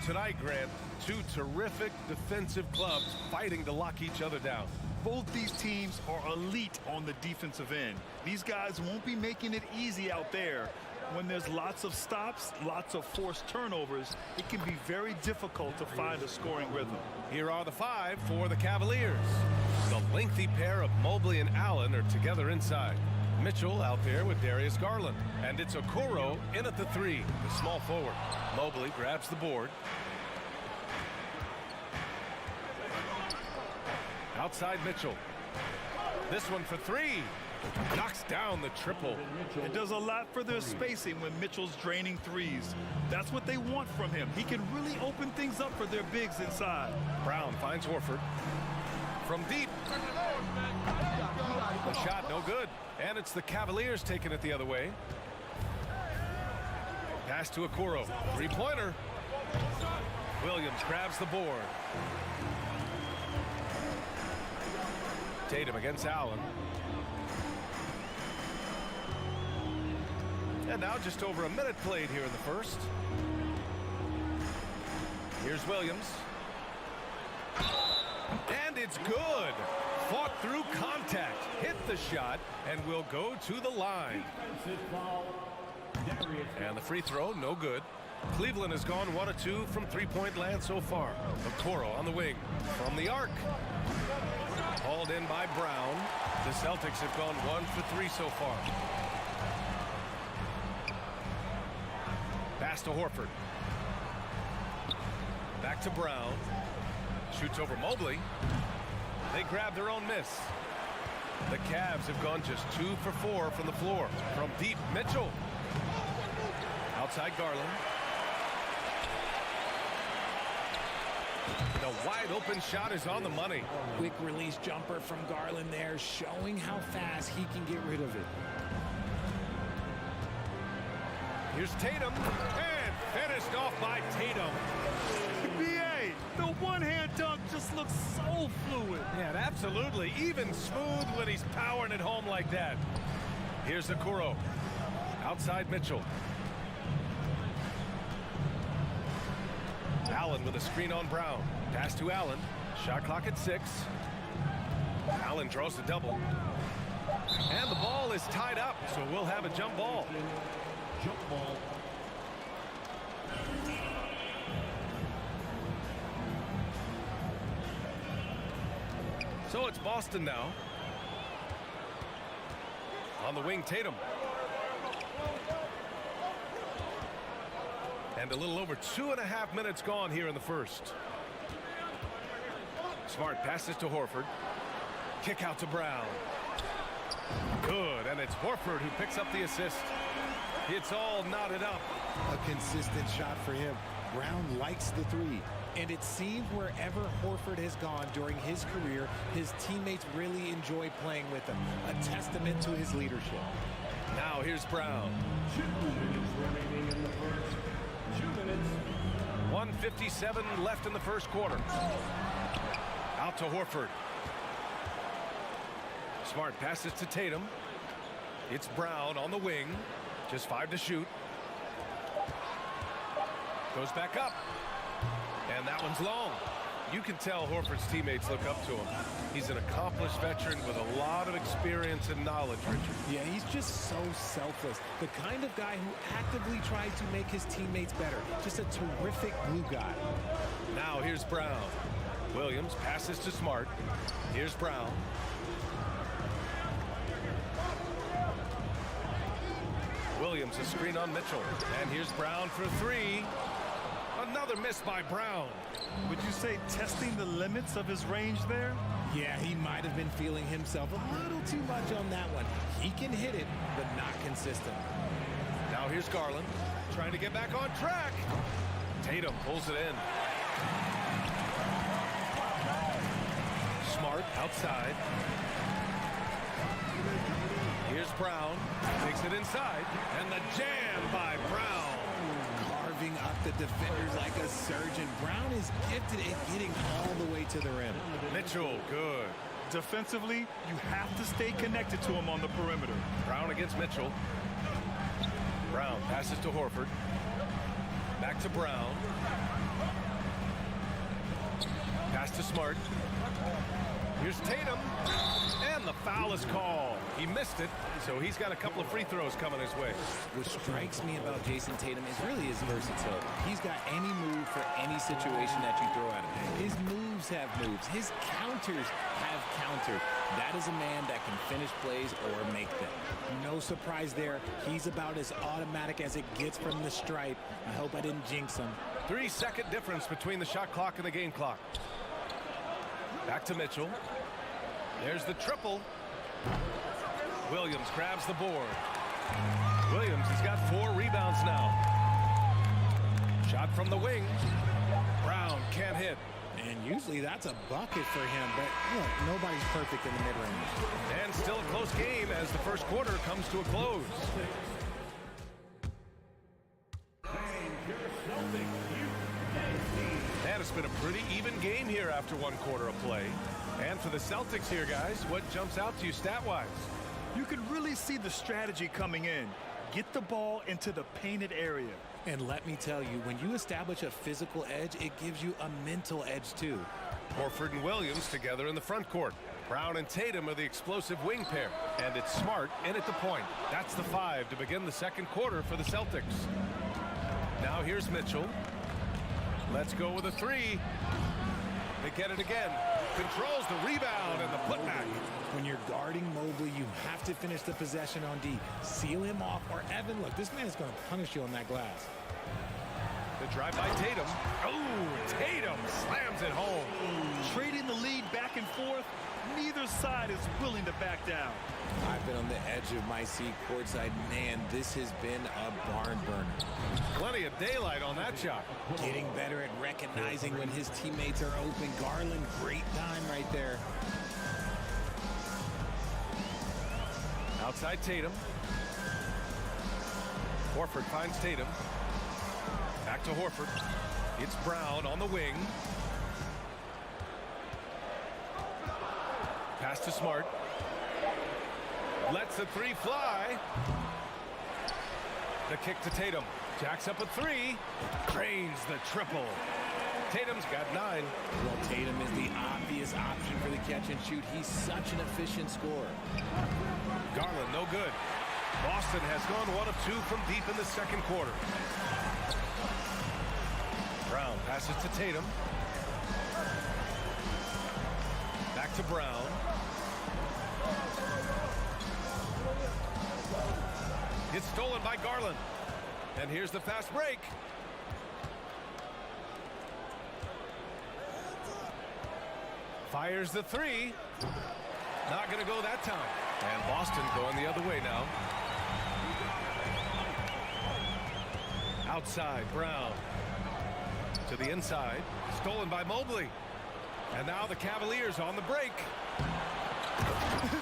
tonight, Grant, two terrific defensive clubs fighting to lock each other down. Both these teams are elite on the defensive end. These guys won't be making it easy out there. When there's lots of stops, lots of forced turnovers, it can be very difficult to find a scoring rhythm. Here are the five for the Cavaliers. The lengthy pair of Mobley and Allen are together inside. Mitchell out there with Darius Garland. And it's Okoro in at the three, the small forward. Mobley grabs the board. Outside Mitchell. This one for three. Knocks down the triple. It does a lot for their spacing when Mitchell's draining threes. That's what they want from him. He can really open things up for their bigs inside. Brown finds Horford. From deep. The shot no good. And it's the Cavaliers taking it the other way. Pass to Okoro. Three-pointer. Williams grabs the board. Tatum against Allen. And now just over a minute played here in the first. Here's Williams. And it's good. Fought through contact. Hit the shot and will go to the line. And the free throw, no good. Cleveland has gone 1 of 2 from three-point land so far. Okoro on the wing. From the arc. Hauled in by Brown. The Celtics have gone 1 for 3 so far. Pass to Horford. Back to Brown. Shoots over Mobley. They grab their own miss. The Cavs have gone just 2 for 4 from the floor. From deep, Mitchell. Outside Garland. The wide open shot is on the money. Quick release jumper from Garland there, showing how fast he can get rid of it. Here's Tatum, and finished off by Tatum. BA, the one-hand dunk just looks so fluid. Yeah, absolutely. Even smooth when he's powering it home like that. Here's Okoro. Outside Mitchell. Allen with a screen on Brown. Pass to Allen. Shot clock at 6. Allen draws the double. And the ball is tied up, so we'll have a jump ball. Jump ball. So it's Boston now. On the wing, Tatum. And a little over 2.5 minutes gone here in the first. Smart passes to Horford. Kick out to Brown. Good, and it's Horford who picks up the assist. It's all knotted up. A consistent shot for him. Brown likes the three. And it seems wherever Horford has gone during his career, his teammates really enjoy playing with him. A testament to his leadership. Now here's Brown. 2 minutes remaining in the first. 2 minutes. 1:57 left in the first quarter. Out to Horford. Smart passes to Tatum. It's Brown on the wing. Just 5 to shoot. Goes back up. And that one's long. You can tell Horford's teammates look up to him. He's an accomplished veteran with a lot of experience and knowledge, Richard. Yeah, he's just so selfless. The kind of guy who actively tries to make his teammates better. Just a terrific glue guy. Now here's Brown. Williams passes to Smart. Here's Brown. Williams a screen on Mitchell. And here's Brown for 3. Another miss by Brown. Would you say testing the limits of his range there? Yeah, he might have been feeling himself a little too much on that one. He can hit it, but not consistent. Now here's Garland trying to get back on track. Tatum pulls it in. Smart outside. Here's Brown. Takes it inside. And the jam by Brown. Carving up the defenders like a surgeon. Brown is gifted at getting all the way to the rim. Mitchell, good. Defensively, you have to stay connected to him on the perimeter. Brown against Mitchell. Brown passes to Horford. Back to Brown. Pass to Smart. Here's Tatum. And the foul is called. He missed it, so he's got a couple of free throws coming his way. What strikes me about Jason Tatum is really his versatility. He's got any move for any situation that you throw at him. His moves have moves. His counters have countered. That is a man that can finish plays or make them. No surprise there. He's about as automatic as it gets from the stripe. I hope I didn't jinx him. 3-second difference between the shot clock and the game clock. Back to Mitchell. There's the triple. Williams grabs the board. Williams has got 4 rebounds now. Shot from the wing. Brown can't hit. And usually that's a bucket for him, but look, nobody's perfect in the mid-range. And still a close game as the first quarter comes to a close. And it's been a pretty even game here after 1 quarter of play. And for the Celtics here, guys, what jumps out to you stat-wise? You can really see the strategy coming in. Get the ball into the painted area. And let me tell you, when you establish a physical edge, it gives you a mental edge too. Horford and Williams together in the front court. Brown and Tatum are the explosive wing pair. And it's Smart in at the point. That's the 5 to begin the second quarter for the Celtics. Now here's Mitchell. Let's go with a 3. They get it again. Controls the rebound and the putback. When you're guarding Mobley, you have to finish the possession on D. Seal him off, or Evan, look, this man is going to punish you on that glass. The drive by Tatum. Oh, Tatum slams it home. Trading the lead back and forth. Neither side is willing to back down. I've been on the edge of my seat courtside. Man, this has been a barn burner. Plenty of daylight on that shot. Getting better at recognizing when his teammates are open. Garland, great time right there. Outside Tatum. Horford finds Tatum. Back to Horford. It's Brown on the wing. Pass to Smart. Lets the 3 fly. The kick to Tatum. Jacks up a 3. Drains the triple. Tatum's got 9. Well, Tatum is the obvious option for the catch and shoot. He's such an efficient scorer. Garland, no good. Boston has gone 1 of 2 from deep in the second quarter. Brown passes to Tatum. Back to Brown. It's stolen by Garland. And here's the fast break. Fires the 3. Not going to go that time. And Boston going the other way now. Outside, Brown. To the inside. Stolen by Mobley. And now the Cavaliers on the break.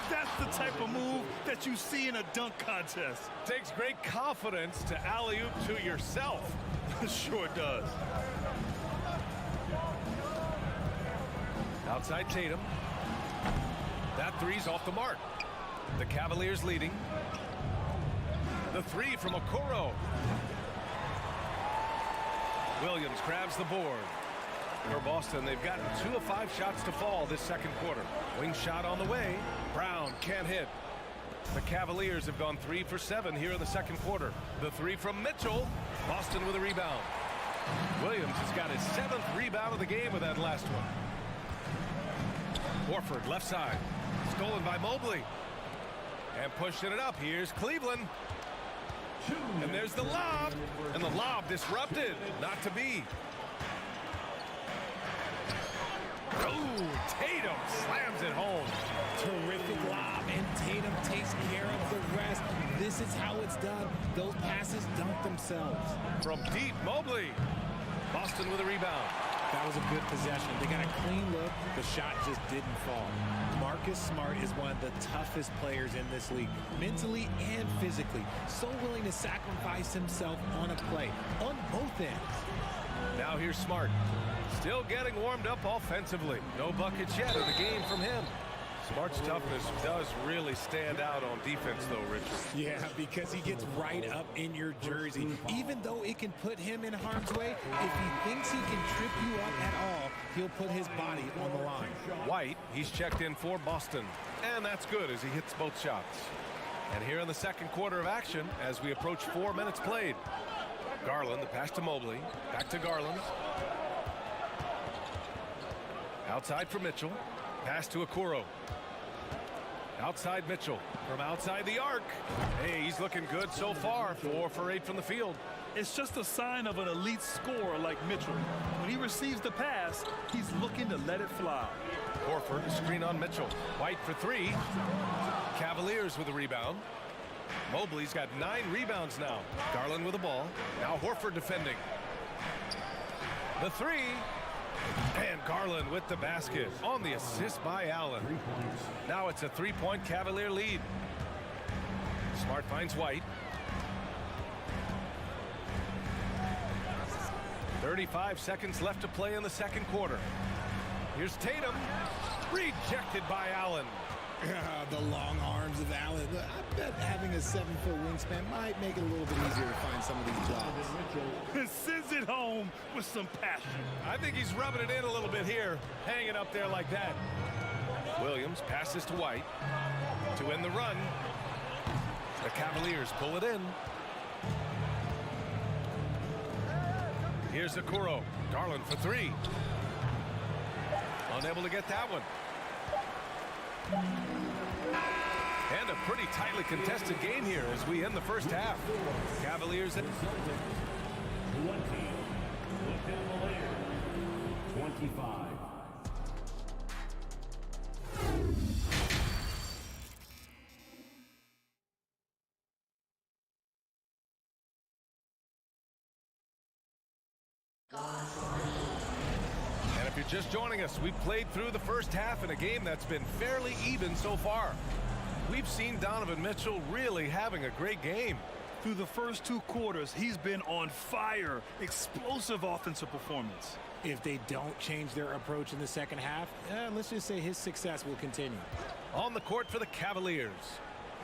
That's the type of move that you see in a dunk contest. Takes great confidence to alley-oop to yourself. Sure does. Outside Tatum. That 3's off the mark. The Cavaliers leading. The 3 from Okoro. Williams grabs the board. For Boston, they've gotten 2 of 5 shots to fall this second quarter. Wing shot on the way. Brown can't hit. The Cavaliers have gone 3 for 7 here in the second quarter. The 3 from Mitchell. Boston with a rebound. Williams has got his 7th rebound of the game with that last one. Horford left side. Stolen by Mobley. And pushing it up. Here's Cleveland. And there's the lob. And the lob disrupted. Not to be. Oh, Tatum slams it home. Terrific lob, and Tatum takes care of the rest. This is how it's done. Those passes dunk themselves. From deep, Mobley. Boston with a rebound. That was a good possession. They got a clean look. The shot just didn't fall. Marcus Smart is one of the toughest players in this league, mentally and physically. So willing to sacrifice himself on a play, on both ends. Now here's Smart. Still getting warmed up offensively. No buckets yet in the game from him. Smart's toughness does really stand out on defense, though, Richard. Yeah, because he gets right up in your jersey. Even though it can put him in harm's way, if he thinks he can trip you up at all, he'll put his body on the line. White, he's checked in for Boston. And that's good as he hits both shots. And here in the second quarter of action, as we approach 4 minutes played. Garland, the pass to Mobley. Back to Garland. Outside for Mitchell. Pass to Okoro. Outside Mitchell. From outside the arc. Hey, he's looking good so far. 4 for 8 from the field. It's just a sign of an elite scorer like Mitchell. When he receives the pass, he's looking to let it fly. Horford, screen on Mitchell. White for 3. Cavaliers with a rebound. Mobley's got 9 rebounds now. Garland with the ball. Now Horford defending. The 3. And Garland with the basket on the assist by Allen. Now it's a 3-point Cavalier lead. Smart finds White. 35 seconds left to play in the second quarter. Here's Tatum. Rejected by Allen. The long arms of Allen. I bet having a 7-foot wingspan might make it a little bit easier to find some of these blocks. Sends it home with some passion. I think he's rubbing it in a little bit here, hanging up there like that. Williams passes to White to end the run. The Cavaliers pull it in. Here's Okoro. Garland for 3. Unable to get that one. And a pretty tightly contested game here as we end the first half. Cavaliers at 20. The Cavaliers 25. And if you're just joining us, we've played through the first half in a game that's been fairly even so far. We've seen Donovan Mitchell really having a great game. Through the first 2 quarters, he's been on fire. Explosive offensive performance. If they don't change their approach in the second half, let's just say his success will continue. On the court for the Cavaliers.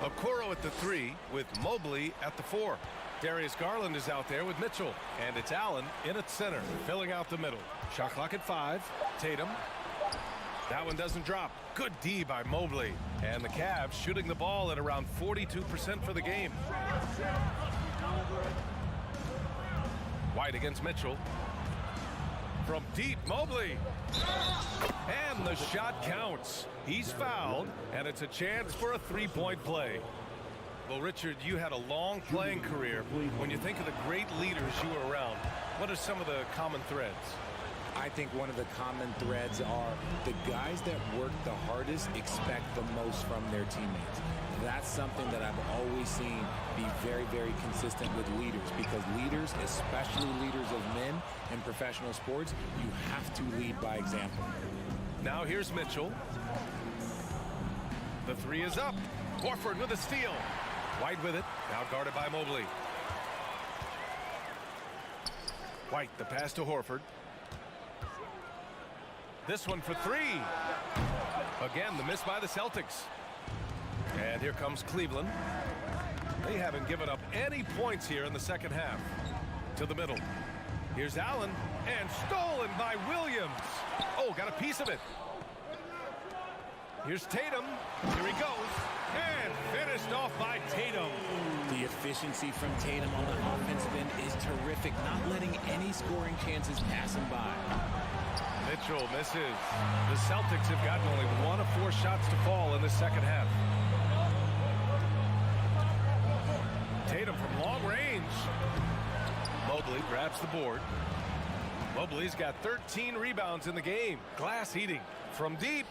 Okoro at the 3 with Mobley at the 4. Darius Garland is out there with Mitchell. And it's Allen in at center, filling out the middle. Shot clock at 5. Tatum. That one doesn't drop. Good D by Mobley. And the Cavs shooting the ball at around 42% for the game. White against Mitchell. From deep, Mobley. And the shot counts. He's fouled, and it's a chance for a 3-point play. Well, Richard, you had a long playing career. When you think of the great leaders you were around, what are some of the common threads? I think one of the common threads are the guys that work the hardest expect the most from their teammates. That's something that I've always seen be very, very consistent with leaders, because leaders, especially leaders of men in professional sports, you have to lead by example. Now here's Mitchell. The 3 is up. Horford with a steal. White with it. Now guarded by Mobley. White, the pass to Horford. This one for 3. Again, the miss by the Celtics. And here comes Cleveland. They haven't given up any points here in the second half. To the middle. Here's Allen. And stolen by Williams. Oh, got a piece of it. Here's Tatum. Here he goes. And finished off by Tatum. The efficiency from Tatum on the offensive end is terrific, not letting any scoring chances pass him by. Mitchell misses. The Celtics have gotten only 1 of 4 shots to fall in the second half. Tatum from long range. Mobley grabs the board. Mobley's got 13 rebounds in the game. Glass eating from deep.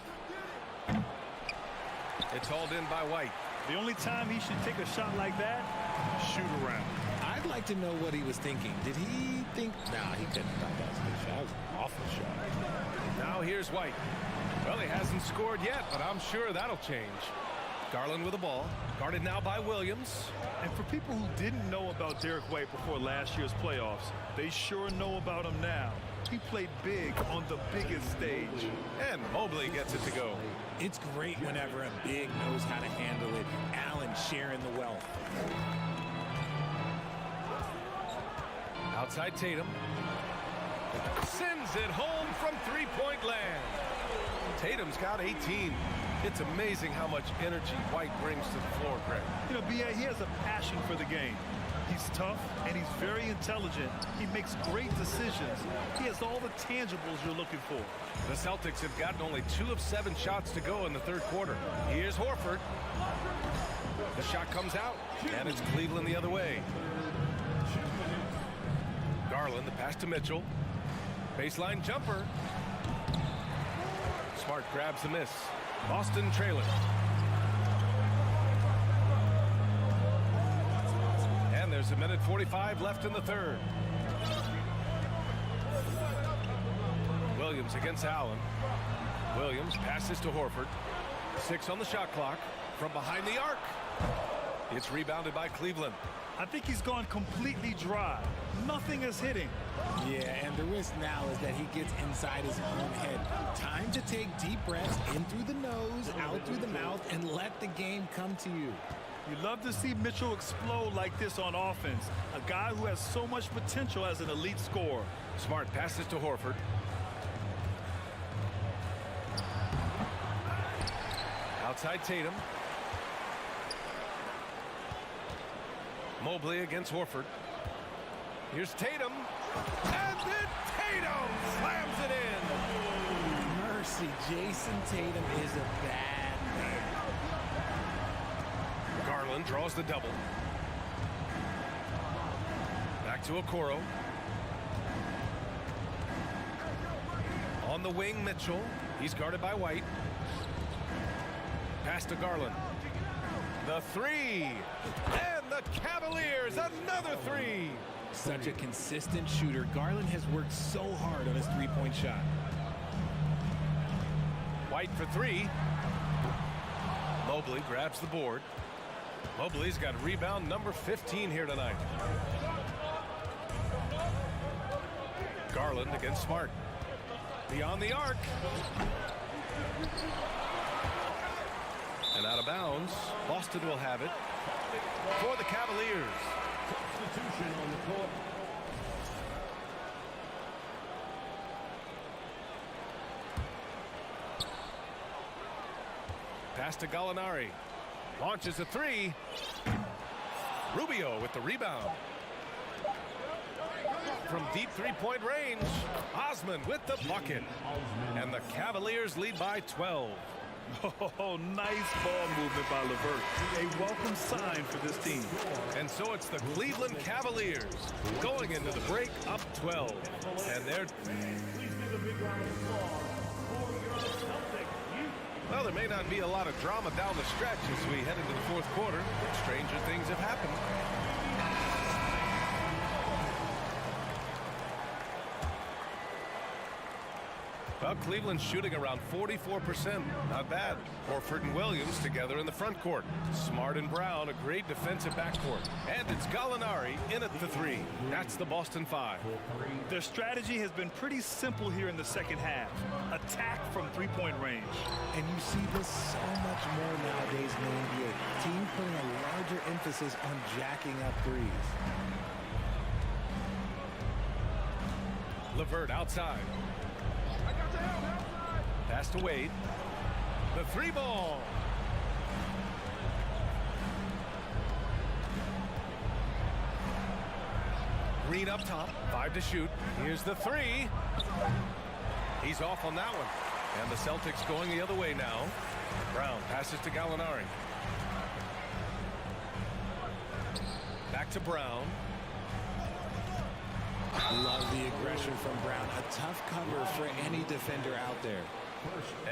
It's hauled in by White. The only time he should take a shot like that, shoot around. I'd like to know what he was thinking. Did he think? Nah, he couldn't have thought that was a good shot. That was an awful shot. Now here's White. Well, he hasn't scored yet, but I'm sure that'll change. Garland with the ball. Guarded now by Williams. And for people who didn't know about Derek White before last year's playoffs, they sure know about him now. He played big on the biggest stage. And Mobley gets it to go. It's great whenever a big knows how to handle it. Allen sharing the wealth. Outside Tatum. Sends it home from three-point land. Tatum's got 18. It's amazing how much energy White brings to the floor, Greg. You know, B.A., he has a passion for the game. He's tough, and he's very intelligent. He makes great decisions. He has all the tangibles you're looking for. The Celtics have gotten only 2 of 7 shots to go in the third quarter. Here's Horford. The shot comes out, and it's Cleveland the other way. Garland, the pass to Mitchell. Baseline jumper. Smart grabs the miss. Boston trailing. And there's a minute 45 left in the third. Williams against Allen. Williams passes to Horford. 6 on the shot clock. From behind the arc. It's rebounded by Cleveland. I think he's gone completely dry. Nothing is hitting. Yeah, and the risk now is that he gets inside his own head. Time to take deep breaths in through the nose, out through the mouth, and let the game come to you. You love to see Mitchell explode like this on offense. A guy who has so much potential as an elite scorer. Smart passes to Horford. Outside Tatum. Mobley against Horford. Here's Tatum. And then Tatum slams it in. Mercy, Jason Tatum is a bad man. Garland draws the double. Back to Okoro. On the wing, Mitchell. He's guarded by White. Pass to Garland. The three. And the Cavaliers, another three. Such a consistent shooter. Garland has worked so hard on his three-point shot. White for three. Mobley grabs the board. Mobley's got rebound number 15 here tonight. Garland against Smart. Beyond the arc. And out of bounds. Boston will have it for the Cavaliers. Substitution on the court. Pass to Gallinari. Launches a three. Rubio with the rebound. From deep three-point range, Osman with the bucket. And the Cavaliers lead by 12. Oh, nice ball movement by LeVert. A welcome sign for this team. And so it's the Cleveland Cavaliers going into the break up 12. And they're... Well, there may not be a lot of drama down the stretch as we head into the fourth quarter, but stranger things have happened. Well, Cleveland's shooting around 44%. Not bad. Horford and Williams together in the front court. Smart and Brown, a great defensive backcourt. And it's Gallinari in at the three. That's the Boston Five. Their strategy has been pretty simple here in the second half. Attack from three-point range. And you see this so much more nowadays in the NBA. Team putting a larger emphasis on jacking up threes. LeVert outside. Pass to Wade. The three ball. Green up top. 5 to shoot. Here's the three. He's off on that one. And the Celtics going the other way now. Brown passes to Gallinari. Back to Brown. Love the aggression from Brown. A tough cover for any defender out there.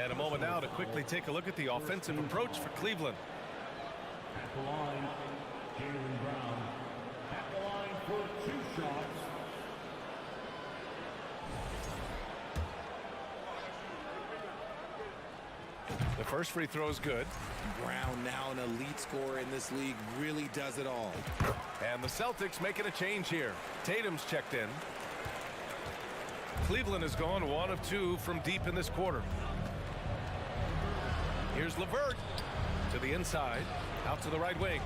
And a moment now to quickly take a look at the offensive approach for Cleveland. At the line, Jaylen Brown. At the line for 2 shots. The First free throw is good. Brown, now an elite scorer in this league, really does it all. And the Celtics making a change here. Tatum's checked in. Cleveland has gone 1 of 2 from deep in this quarter. Here's LeVert to the inside, out to the right wing.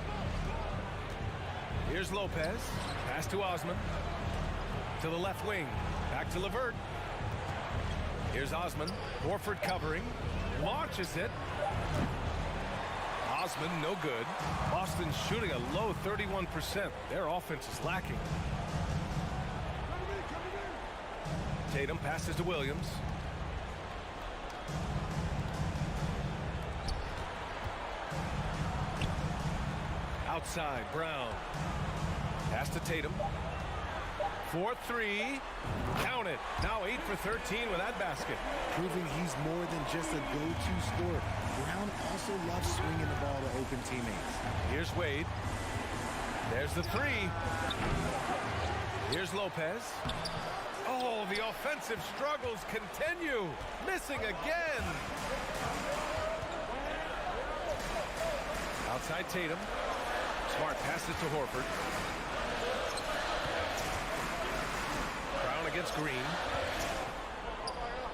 Here's Lopez, pass to Osman, to the left wing, back to LeVert. Here's Osman, Horford covering, launches it. Osman, no good. Boston shooting a low 31%. Their offense is lacking. Tatum passes to Williams. Outside, Brown. Pass to Tatum. 4-3. Count it. Now 8 for 13 with that basket. Proving he's more than just a go-to scorer. Brown also loves swinging the ball to open teammates. Here's Wade. There's the 3. Here's Lopez. Oh, the offensive struggles continue. Missing again. Outside Tatum. Smart passes to Horford. Brown against Green.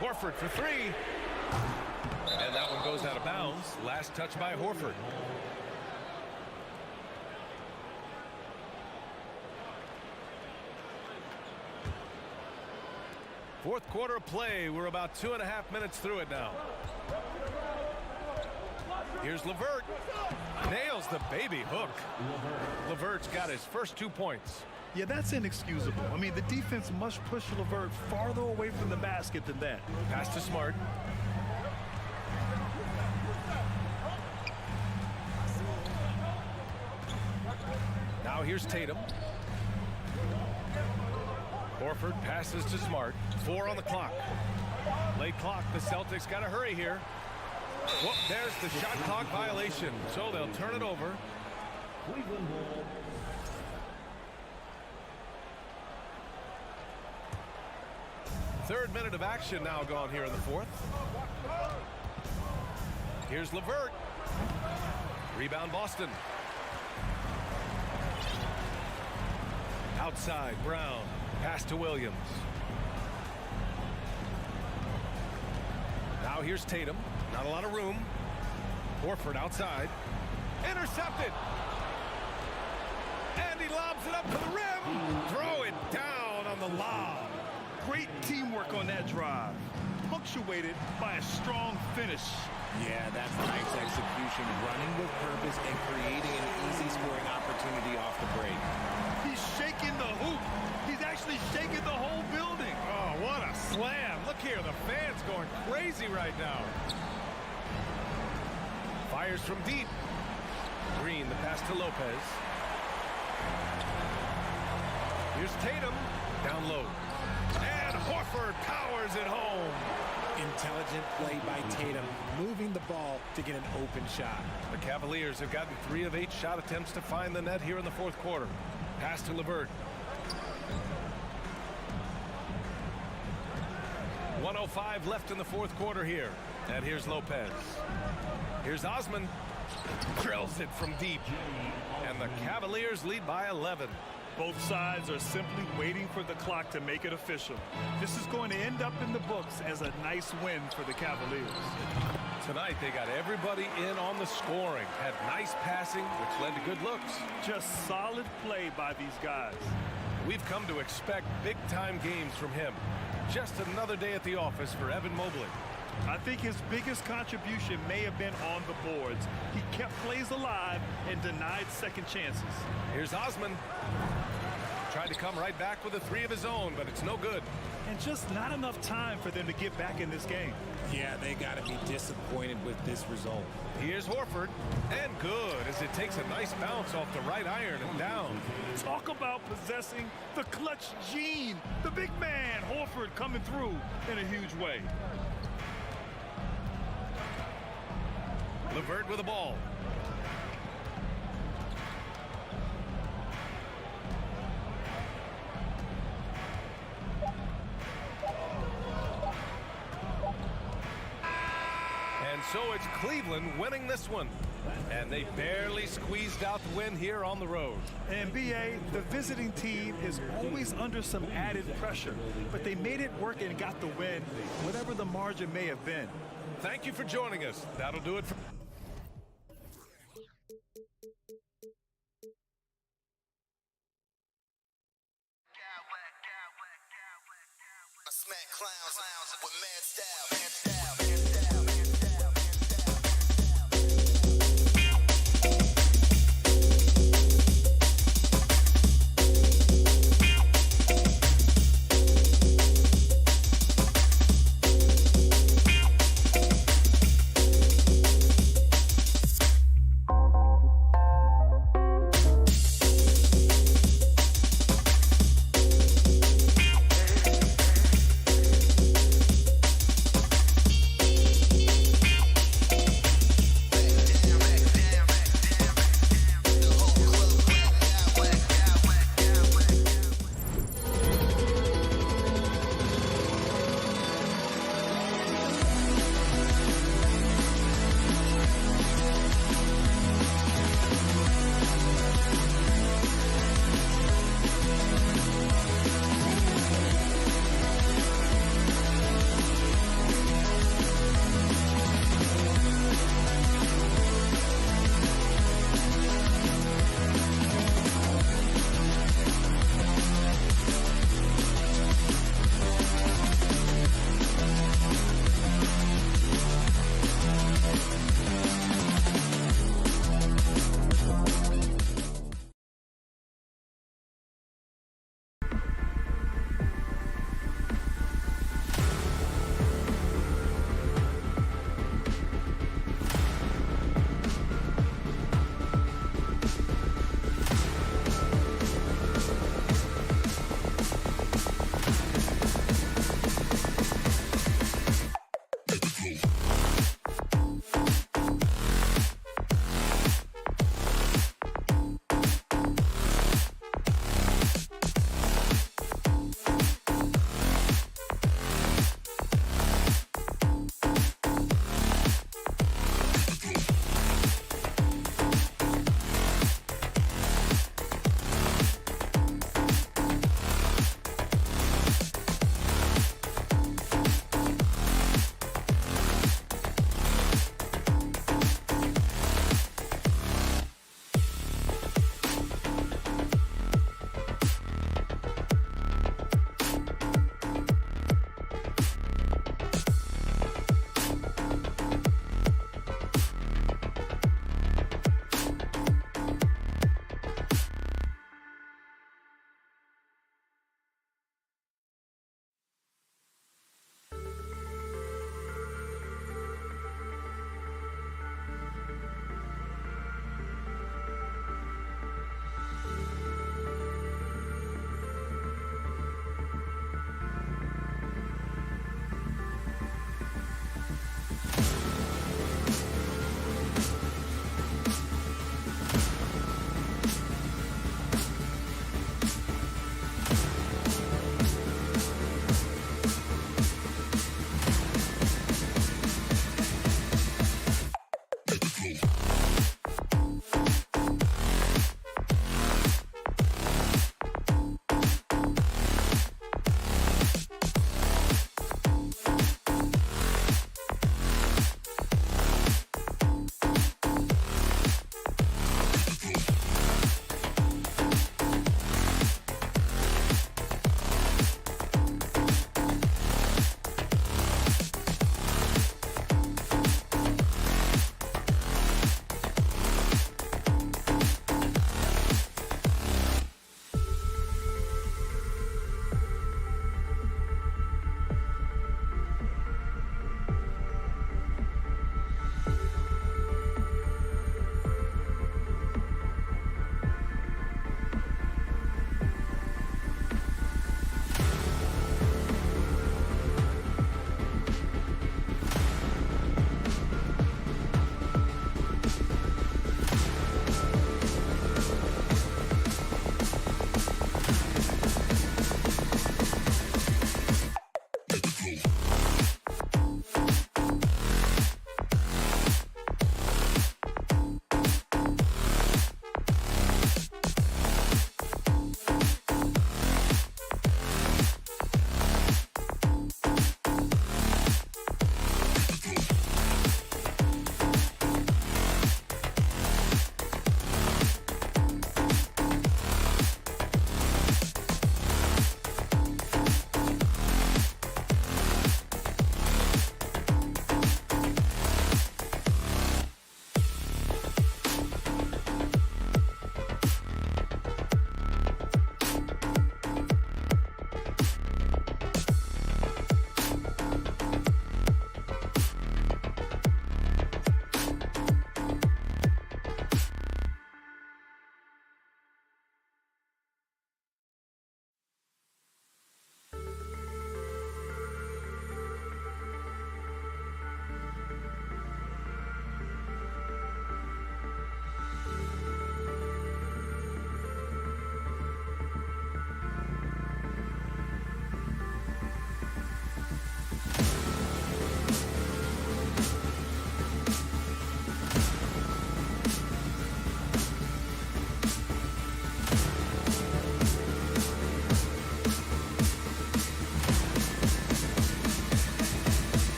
Horford for 3. And that one goes out of bounds. Last touch by Horford. Fourth quarter of play. We're about 2.5 minutes through it now. Here's LeVert. Nails the baby hook. LeVert's got his first 2 points. Yeah, that's inexcusable. I mean, the defense must push LeVert farther away from the basket than that. Pass to Smart. Now here's Tatum. Horford passes to Smart. 4 on the clock. Late clock. The Celtics got to hurry here. Whoop, there's the shot clock violation. So they'll turn it over. Cleveland ball. Third minute of action now gone here in the fourth. Here's LeVert. Rebound Boston. Outside, Brown. Pass to Williams. Now here's Tatum. Not a lot of room. Horford outside. Intercepted. And he lobs it up to the rim. Throw it down on the lob. Great teamwork on that drive. Punctuated by a strong finish. Yeah, that's nice execution, running with purpose and creating an easy scoring opportunity off the break. He's shaking the hoop. He's actually shaking the whole building. Oh, what a slam. Look here, the fans going crazy right now. Fires from deep. Green, the pass to Lopez. Here's Tatum. Down low. And Horford powers it home. Intelligent play by Tatum, moving the ball to get an open shot. The Cavaliers have gotten 3 of 8 shot attempts to find the net here in the fourth quarter. Pass to LeVert. 1:05 left in the fourth quarter here. And here's Lopez. Here's Osman. Drills it from deep. And the Cavaliers lead by 11. Both sides are simply waiting for the clock to make it official. This is going to end up in the books as a nice win for the Cavaliers. Tonight they got everybody in on the scoring. Had nice passing, which led to good looks. Just solid play by these guys. We've come to expect big-time games from him. Just another day at the office for Evan Mobley. I think his biggest contribution may have been on the boards. He kept plays alive and denied second chances. Here's Osman. Tried to come right back with a 3 of his own, but it's no good. And just not enough time for them to get back in this game. Yeah, they got to be disappointed with this result. Here's Horford. And good, as it takes a nice bounce off the right iron and down. Talk about possessing the clutch gene. The big man, Horford, coming through in a huge way. LeVert with the ball. And so it's Cleveland winning this one. And they barely squeezed out the win here on the road. And BA, the visiting team is always under some added pressure, but they made it work and got the win, whatever the margin may have been. Thank you for joining us. That'll do it for... Smack clowns with mad style.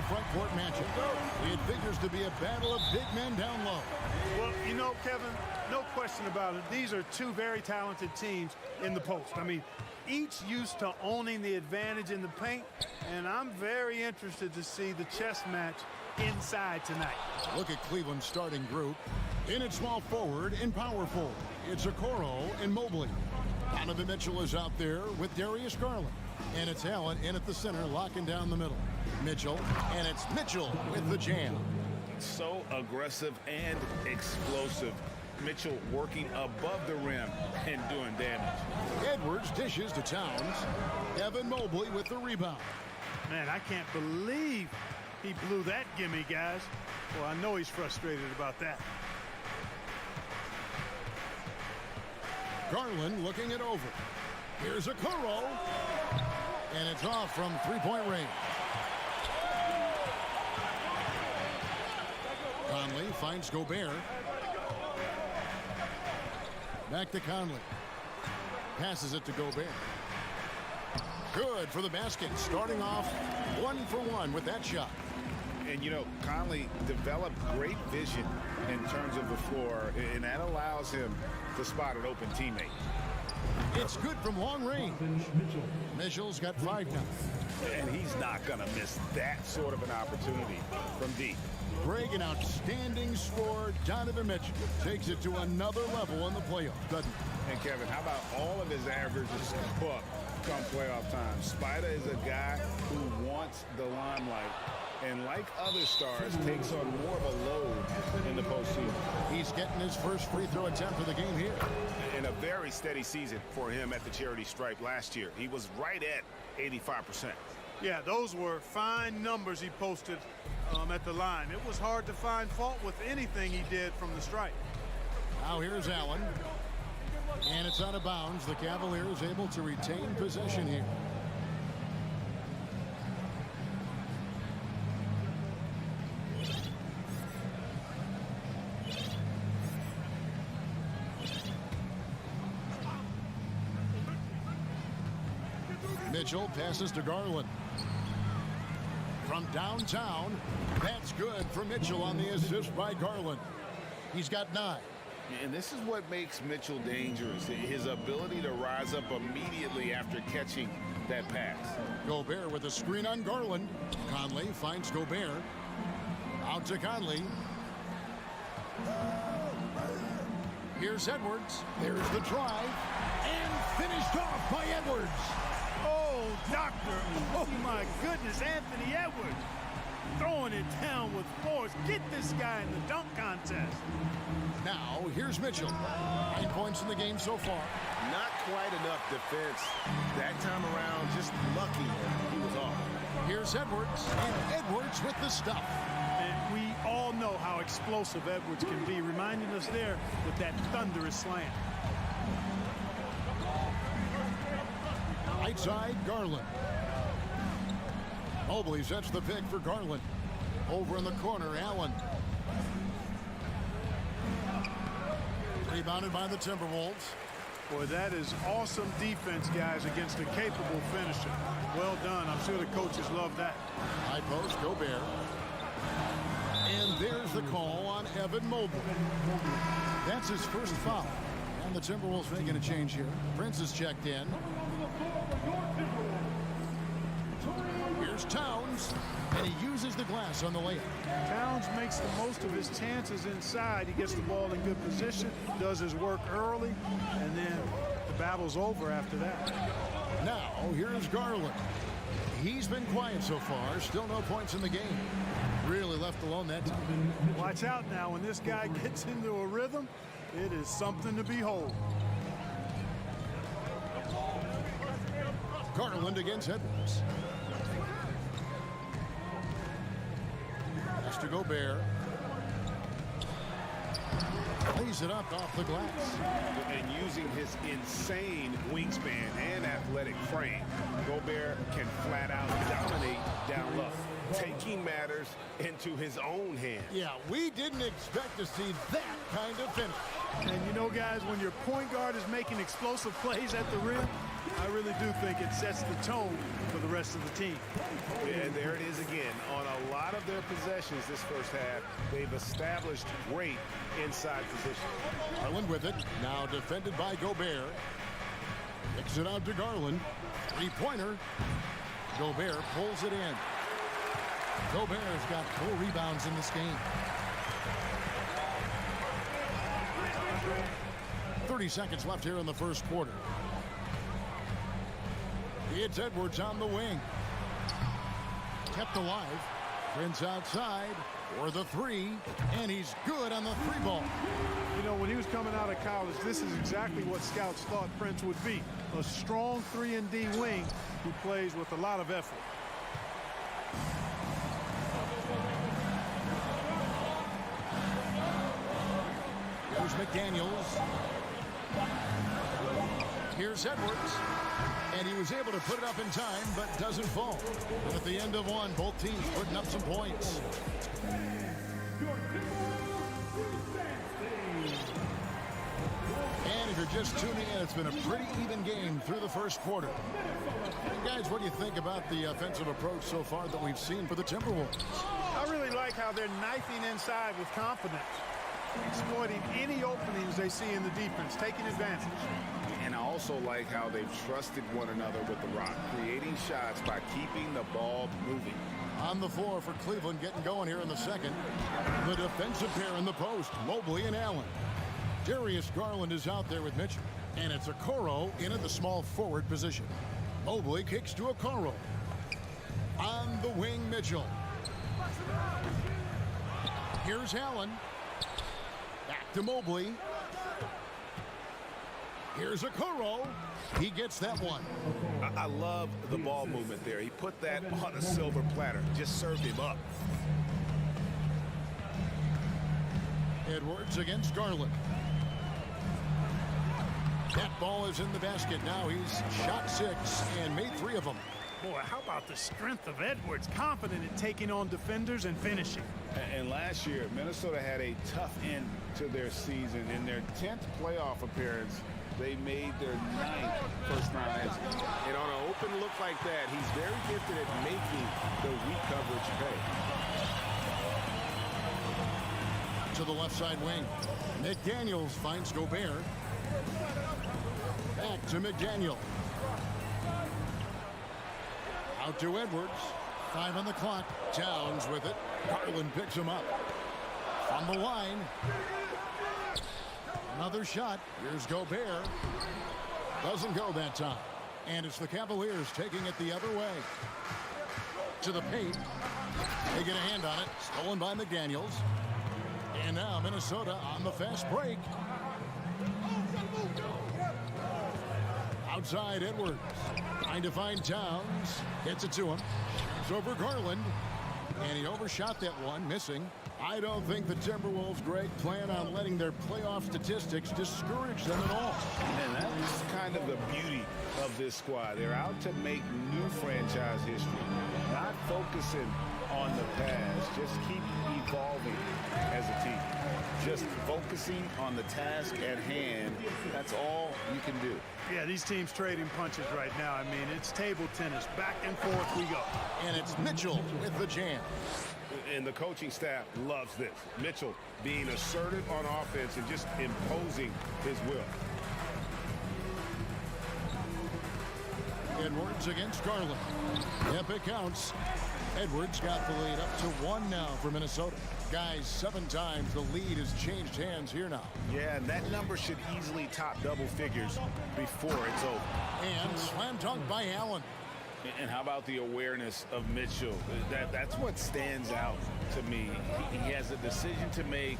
front court matchup. It figures to be a battle of big men down low. Well, you know, Kevin, no question about it. These are two very talented teams in the post. I mean, each used to owning the advantage in the paint, and I'm very interested to see the chess match inside tonight. Look at Cleveland's starting group. In at small forward and power forward, it's Okoro and Mobley. Donovan Mitchell is out there with Darius Garland. And it's Allen in at the center, locking down the middle. Mitchell, and it's Mitchell with the jam. So aggressive and explosive. Mitchell working above the rim and doing damage. Edwards dishes to Towns. Evan Mobley with the rebound. Man, I can't believe he blew that gimme, guys. Well, I know he's frustrated about that. Garland looking it over. Here's Okoro. And it's off from three-point range. Conley finds Gobert. Back to Conley. Passes it to Gobert. Good for the basket. Starting off 1-for-1 with that shot. And, you know, Conley developed great vision in terms of the floor, and that allows him to spot an open teammate. It's good from long range. Mitchell's got 5 now. And he's not going to miss that sort of an opportunity from deep. Greg, an outstanding scorer. Donovan Mitchell takes it to another level in the playoffs, doesn't he? And Kevin, how about all of his averages up come playoff time? Spider is a guy who wants the limelight, and like other stars, takes on more of a load in the postseason. He's getting his first free throw attempt of the game here. In a very steady season for him at the charity stripe last year. He was right at 85%. Yeah, those were fine numbers he posted at the line. It was hard to find fault with anything he did from the stripe. Now here's Allen. And it's out of bounds. The Cavaliers able to retain possession here. Mitchell passes to Garland. From downtown, that's good for Mitchell on the assist by Garland. He's got 9. And this is what makes Mitchell dangerous, his ability to rise up immediately after catching that pass. Gobert with a screen on Garland. Conley finds Gobert. Out to Conley. Here's Edwards. There's the drive. And finished off by Edwards. Oh, doctor. Oh, my goodness, Anthony Edwards. Throwing it down with force. Get this guy in the dunk contest. Now, here's Mitchell. 9 points in the game so far. Not quite enough defense that time around. Just lucky he was off. Here's Edwards. And Edwards with the stuff. And we all know how explosive Edwards can be, reminding us there with that thunderous slam. Right side, Garland. Mobley sets the pick for Garland. Over in the corner, Allen. Rebounded by the Timberwolves. Boy, that is awesome defense, guys, against a capable finisher. Well done. I'm sure the coaches love that. High post, Gobert. And there's the call on Evan Mobley. That's his first foul. And the Timberwolves making a change here. Prince is checked in. Here's Towns, and he uses the glass on the layup. Towns makes the most of his chances inside. He gets the ball in good position, does his work early, and then the battle's over after that. Now, here's Garland. He's been quiet so far. Still no points in the game. Really left alone that time. Watch out now. When this guy gets into a rhythm, it is something to behold. Garland against Edwards. Pass to Gobert. Lays it up off the glass. And using his insane wingspan and athletic frame, Gobert can flat out dominate down low, taking matters into his own hands. Yeah, we didn't expect to see that kind of finish. And you know, guys, when your point guard is making explosive plays at the rim, I really do think it sets the tone for the rest of the team. And there it is again. On a lot of their possessions this first half, they've established great inside position. Garland with it. Now defended by Gobert. Kicks it out to Garland. Three-pointer. Gobert pulls it in. Gobert's got 4 rebounds in this game. 30 seconds left here in the first quarter. It's Edwards on the wing. Kept alive. Prince outside for the 3, and he's good on the 3 ball. You know, when he was coming out of college, this is exactly what scouts thought Prince would be. A strong 3-and-D wing who plays with a lot of effort. Here's McDaniels. Here's Edwards. And he was able to put it up in time, but doesn't fall. And at the end of one, both teams putting up some points. And if you're just tuning in, it's been a pretty even game through the first quarter. And guys, what do you think about the offensive approach so far that we've seen for the Timberwolves? I really like how they're knifing inside with confidence, exploiting any openings they see in the defense, taking advantage. And I also like how they've trusted one another with the rock, creating shots by keeping the ball moving. On the floor for Cleveland, getting going here in the second. The defensive pair in the post, Mobley and Allen. Darius Garland is out there with Mitchell. And it's Okoro in at the small forward position. Mobley kicks to Okoro. On the wing, Mitchell. Here's Allen. Back to Mobley. Here's Okoro. He gets that one. I love the ball movement there. He put that on a silver platter. Just served him up. Edwards against Garland. That ball is in the basket. Now he's shot 6 and made 3 of them. Boy, how about the strength of Edwards, confident in taking on defenders and finishing. And last year, Minnesota had a tough end to their season. In their 10th playoff appearance, they made their 9th first-round exit. And on an open look like that, he's very gifted at making the weak coverage pay. To the left side wing. McDaniels finds Gobert. Back to McDaniel. Out to Edwards. 5 on the clock. Towns with it. Garland picks him up. On the line. Another shot. Here's Gobert. Doesn't go that time. And it's the Cavaliers taking it the other way. To the paint. They get a hand on it. Stolen by McDaniels. And now Minnesota on the fast break. Outside Edwards. Trying to find Towns. Gets it to him. It's over Garland. And he overshot that one, missing. I don't think the Timberwolves, Greg, plan on letting their playoff statistics discourage them at all. And that's kind of the beauty of this squad. They're out to make new franchise history, not focusing on the past. Just keep evolving as a team. Just focusing on the task at hand. That's all you can do. Yeah, these teams trading punches right now. I mean, it's table tennis. Back and forth we go. And it's Mitchell with the jam. And the coaching staff loves this. Mitchell being assertive on offense and just imposing his will. Edwards against Garland. Yep, it counts. Edwards got the lead up to 1 now for Minnesota. Guys, 7 times the lead has changed hands here now. Yeah, and that number should easily top double figures before it's over. And slam dunk by Allen. And how about the awareness of Mitchell? That's what stands out to me. He has a decision to make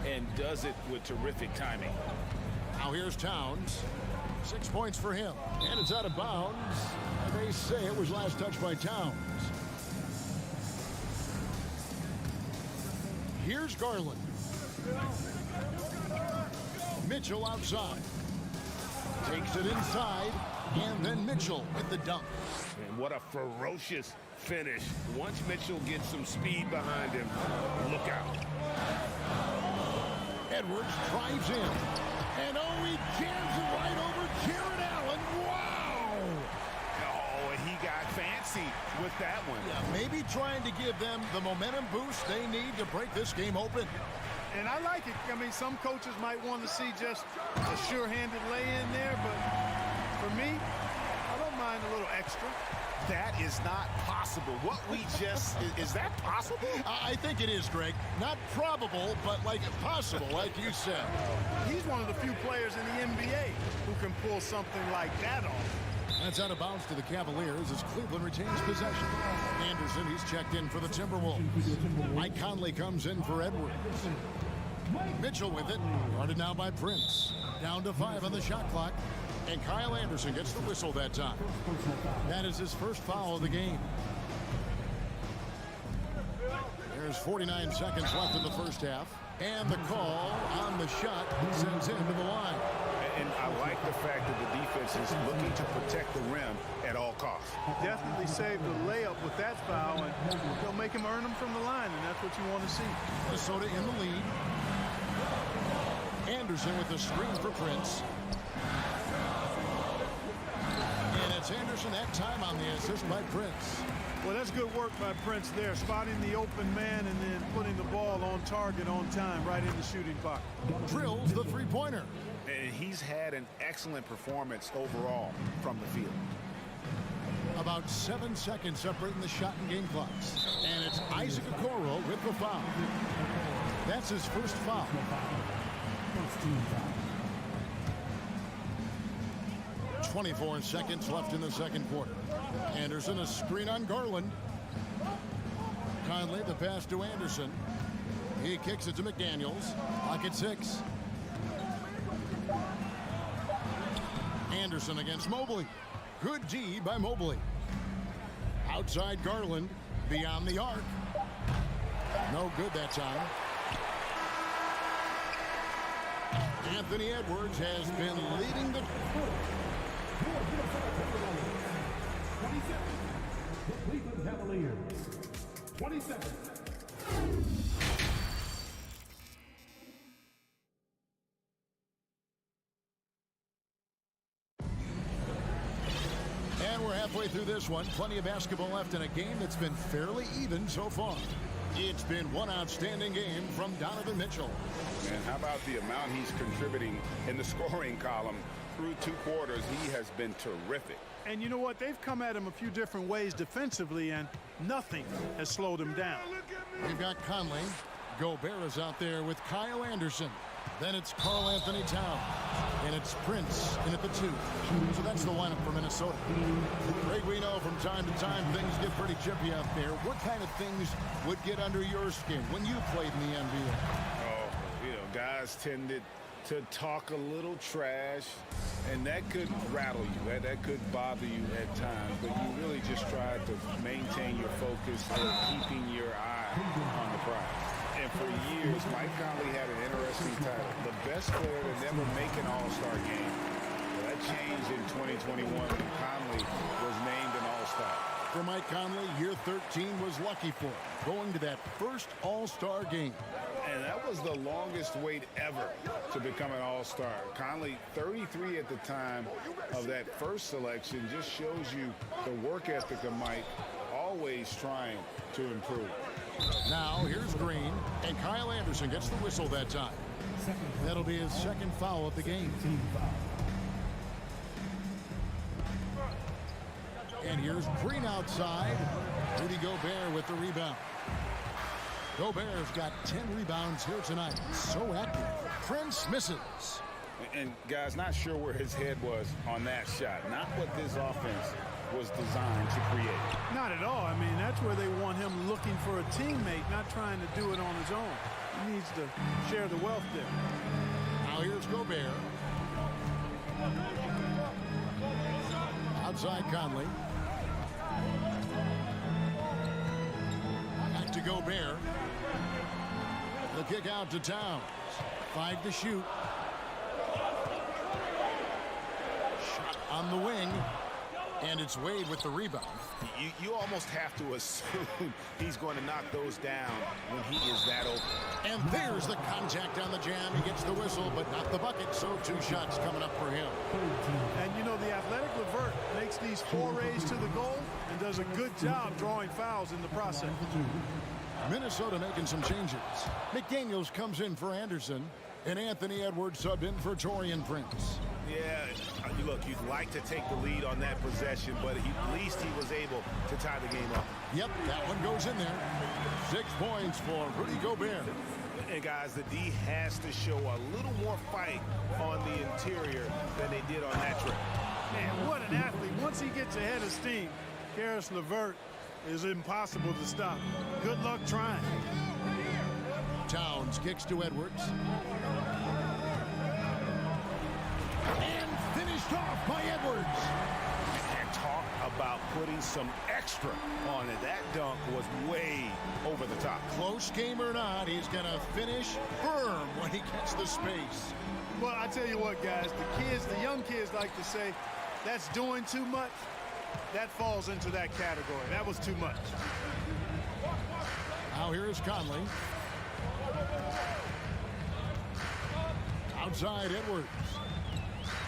and does it with terrific timing. Now here's Towns. 6 points for him. And it's out of bounds. They say it was last touched by Towns. Here's Garland. Mitchell outside. Takes it inside. And then Mitchell with the dunk. And what a ferocious finish. Once Mitchell gets some speed behind him, look out. Edwards drives in. And oh, he jams it right over Jared Allen. Wow! Oh, and he got fancy with that one. Yeah, maybe trying to give them the momentum boost they need to break this game open. And I like it. I mean, some coaches might want to see just a sure-handed lay-in there, but for me, I don't mind a little extra. That is not possible. What we just, is that possible? I think it is, Greg. Not probable, but like possible, like you said. He's one of the few players in the NBA who can pull something like that off. That's out of bounds to the Cavaliers as Cleveland retains possession. Anderson, he's checked in for the Timberwolves. Mike Conley comes in for Edwards. Mitchell with it, guarded now by Prince. Down to 5 on the shot clock. And Kyle Anderson gets the whistle that time. That is his first foul of the game. There's 49 seconds left in the first half. And the call on the shot sends him to the line. And I like the fact that the defense is looking to protect the rim at all costs. Definitely saved the layup with that foul, and they'll make him earn them from the line, and that's what you want to see. Minnesota in the lead. Anderson with the screen for Prince. And it's Anderson that time on the assist by Prince. Well, that's good work by Prince there, spotting the open man and then putting the ball on target on time right in the shooting pocket. Drills the three-pointer. And he's had an excellent performance overall from the field. About 7 seconds separating the shot and game clocks. And it's Isaac Okoro with the foul. That's his first foul. 24 seconds left in the second quarter. Anderson, a screen on Garland. Conley, the pass to Anderson. He kicks it to McDaniels. Clock at 6. Anderson against Mobley. Good D by Mobley. Outside Garland. Beyond the arc. No good that time. Anthony Edwards has been leading the... Cleveland Cavaliers. 20 seconds. And we're halfway through this one. Plenty of basketball left in a game that's been fairly even so far. It's been one outstanding game from Donovan Mitchell. And how about the amount he's contributing in the scoring column through 2 quarters? He has been terrific. And you know what? They've come at him a few different ways defensively, and nothing has slowed him down. We've got Conley. Gobert is out there with Kyle Anderson. Then it's Karl Anthony Towns. And it's Prince in at the 2. So that's the lineup for Minnesota. Greg, we know from time to time things get pretty chippy out there. What kind of things would get under your skin when you played in the NBA? Oh, guys tended to talk a little trash, and that could rattle you. That could bother you at times, but you really just try to maintain your focus and keeping your eye on the prize. And for years, Mike Conley had an interesting title, the best player to never make an All-Star game. Well, that changed in 2021 when Conley was named an All-Star. For Mike Conley, year 13 was lucky for him, going to that first All-Star game. And that was the longest wait ever to become an All-Star. Conley, 33 at the time of that first selection, just shows you the work ethic of Mike, always trying to improve. Now, here's Green, and Kyle Anderson gets the whistle that time. That'll be his second foul of the game. And here's Green outside. Rudy Gobert with the rebound. Gobert's got 10 rebounds here tonight. So active. Prince misses. And guys, not sure where his head was on that shot. Not what this offense was designed to create. Not at all. I mean, that's where they want him looking for a teammate, not trying to do it on his own. He needs to share the wealth there. Now here's Gobert. Outside Conley. Back to Gobert. The kick out to Towns. 5 to shoot. Shot on the wing. And it's Wade with the rebound. You almost have to assume he's going to knock those down when he is that open. And there's the contact on the jam. He gets the whistle, but not the bucket. So 2 shots coming up for him. And you know, the athletic Levert makes these forays to the goal and does a good job drawing fouls in the process. Minnesota making some changes. McDaniels comes in for Anderson, and Anthony Edwards subbed in for Taurean Prince. Yeah, look, you'd like to take the lead on that possession, but at least he was able to tie the game up. Yep, that one goes in there. 6 points for Rudy Gobert. And guys, the D has to show a little more fight on the interior than they did on that trip. Man, what an athlete. Once he gets ahead of steam, Karis LeVert is impossible to stop. Good luck trying. Towns kicks to Edwards. And finished off by Edwards. And talk about putting some extra on it. That dunk was way over the top. Close game or not, he's going to finish firm when he gets the space. Well, I tell you what, guys, the young kids like to say, that's doing too much. That falls into that category. That was too much. Now here is Conley. Outside Edwards.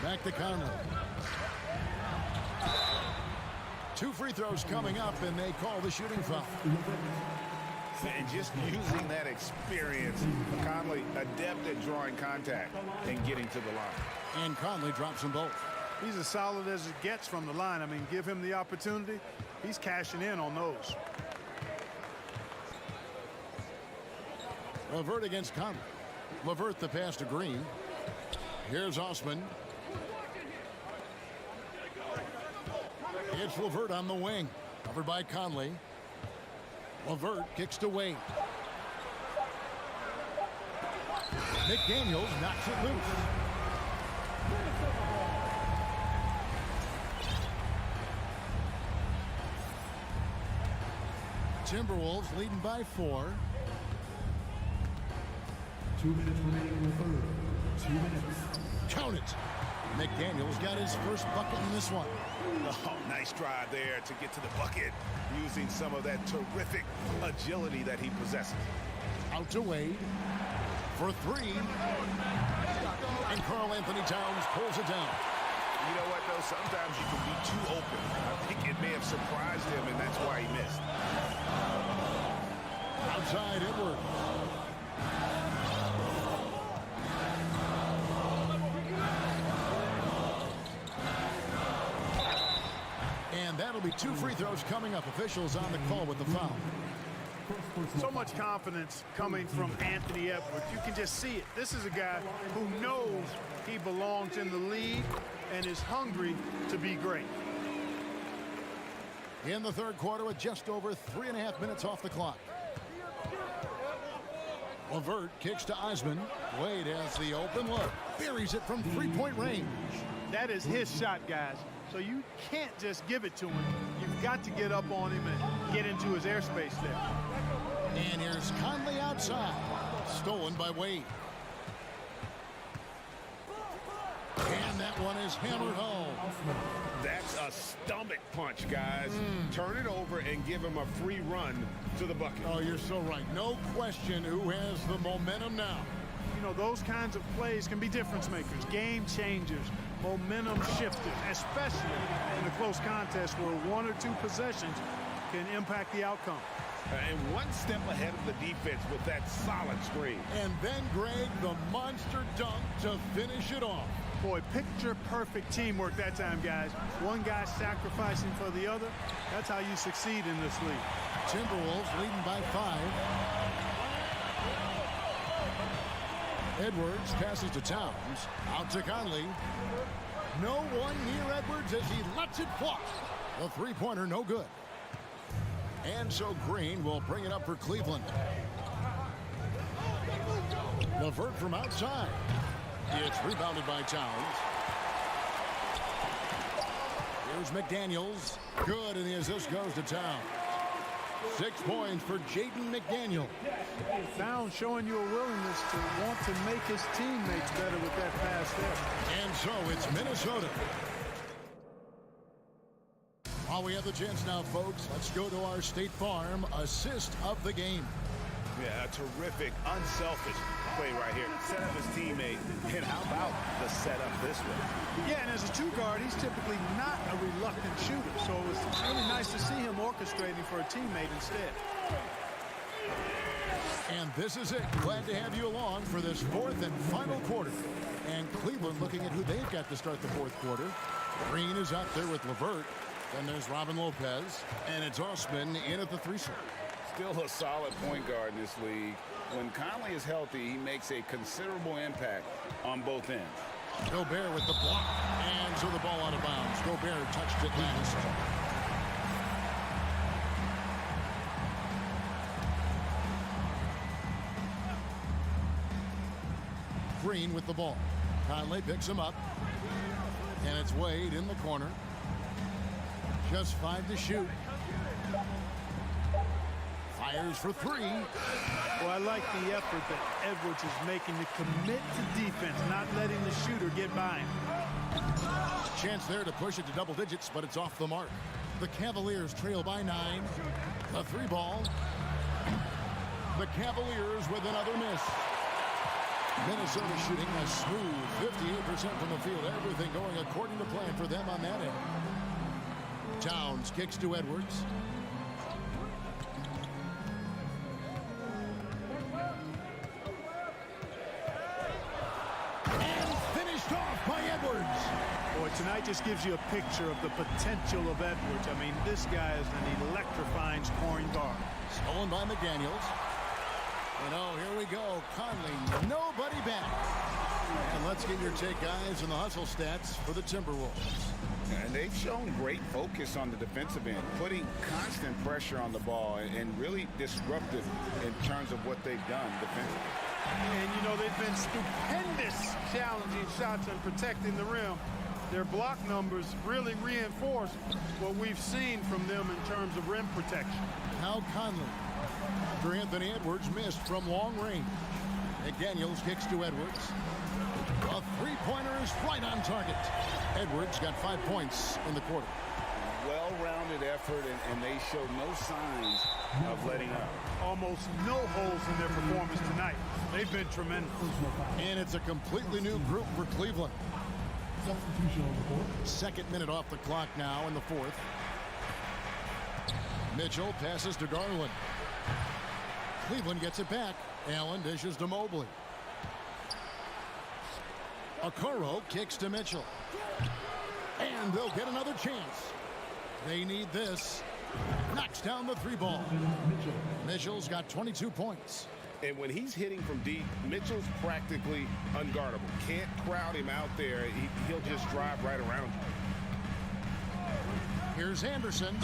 Back to Conley. 2 free throws coming up, and they call the shooting foul. And just using that experience, Conley adept at drawing contact and getting to the line. And Conley drops them both. He's as solid as it gets from the line. I mean, give him the opportunity. He's cashing in on those. LeVert against Conley. LeVert the pass to Green. Here's Osman. It's LeVert on the wing. Covered by Conley. LeVert kicks to Wade. McDaniels knocks it loose. Timberwolves leading by 4. 2 minutes remaining in the third. 2 minutes. Count it. McDaniels got his first bucket in this one. Oh, nice drive there to get to the bucket, using some of that terrific agility that he possesses. Out to Wade for 3. And Karl Anthony Towns pulls it down. You know what, though? Sometimes you can be too open. I think it may have surprised him, and that's why he missed. Outside Edwards. And that'll be 2 free throws coming up. Officials on the call with the foul. So much confidence coming from Anthony Edwards. You can just see it. This is a guy who knows he belongs in the league and is hungry to be great. In the third quarter with just over 3.5 minutes off the clock. LeVert kicks to Osman. Wade has the open look. Buries it from 3-point range. That is his shot, guys. So you can't just give it to him. You've got to get up on him and get into his airspace there. And here's Conley outside. Stolen by Wade. And that one is hammered home. That's a stomach punch, guys. Turn it over and give him a free run to the bucket. Oh, you're so right. No question who has the momentum now. You know, those kinds of plays can be difference makers, game changers, momentum shifters, especially in a close contest where 1 or 2 possessions can impact the outcome. And one step ahead of the defense with that solid screen. And then, Greg, the monster dunk to finish it off. Boy, picture-perfect teamwork that time, guys. One guy sacrificing for the other. That's how you succeed in this league. Timberwolves leading by 5. Edwards passes to Towns. Out to Conley. No one near Edwards as he lets it fly. The three-pointer no good. And so Green will bring it up for Cleveland. LeVert from outside. It's rebounded by Towns. Here's McDaniels. Good, and the assist goes to Towns. 6 points for Jaden McDaniel. Towns showing you a willingness to want to make his teammates better with that pass there. And so it's Minnesota. While we have the chance now, folks, let's go to our State Farm assist of the game. Yeah, a terrific, unselfish play right here. Set up his teammate, and how about the setup this way? Yeah, and as a two guard, he's typically not a reluctant shooter, so it's really nice to see him orchestrating for a teammate instead. And this is it. Glad to have you along for this fourth and final quarter. And Cleveland looking at who they've got to start the fourth quarter. Green is out there with LeVert. Then there's Robin Lopez. And it's Osman in at the 3-slot. Still a solid point guard in this league. When Conley is healthy, he makes a considerable impact on both ends. Gobert with the block. And so the ball out of bounds. Gobert touched it last. Green with the ball. Conley picks him up. And it's Wade in the corner. Just 5 to shoot. Fires for 3. Well, I like the effort that Edwards is making to commit to defense, not letting the shooter get by him. Chance there to push it to double digits, but it's off the mark. The Cavaliers trail by 9. The 3 ball. The Cavaliers with another miss. Minnesota shooting a smooth 58% from the field. Everything going according to plan for them on that end. Towns kicks to Edwards. And finished off by Edwards. Boy, tonight just gives you a picture of the potential of Edwards. I mean, this guy is an electrifying scoring guard. Stolen by McDaniels. And oh, here we go. Conley, nobody back. And let's get your take, guys, on the hustle stats for the Timberwolves. And they've shown great focus on the defensive end, putting constant pressure on the ball and really disruptive in terms of what they've done defensively. And, you know, they've been stupendous challenging shots and protecting the rim. Their block numbers really reinforce what we've seen from them in terms of rim protection. Now Conley. After Anthony Edwards missed from long range. McDaniels kicks to Edwards. A three-pointer is right on target. Edwards got 5 points in the quarter. Well-rounded effort, and they show no signs of letting up. Almost no holes in their performance tonight. They've been tremendous. And it's a completely new group for Cleveland. Second minute off the clock now in the fourth. Mitchell passes to Garland. Cleveland gets it back. Allen dishes to Mobley. Okoro kicks to Mitchell. And they'll get another chance. They need this. Knocks down the 3 ball. Mitchell's got 22 points. And when he's hitting from deep, Mitchell's practically unguardable. Can't crowd him out there. He'll just drive right around you. Here's Anderson.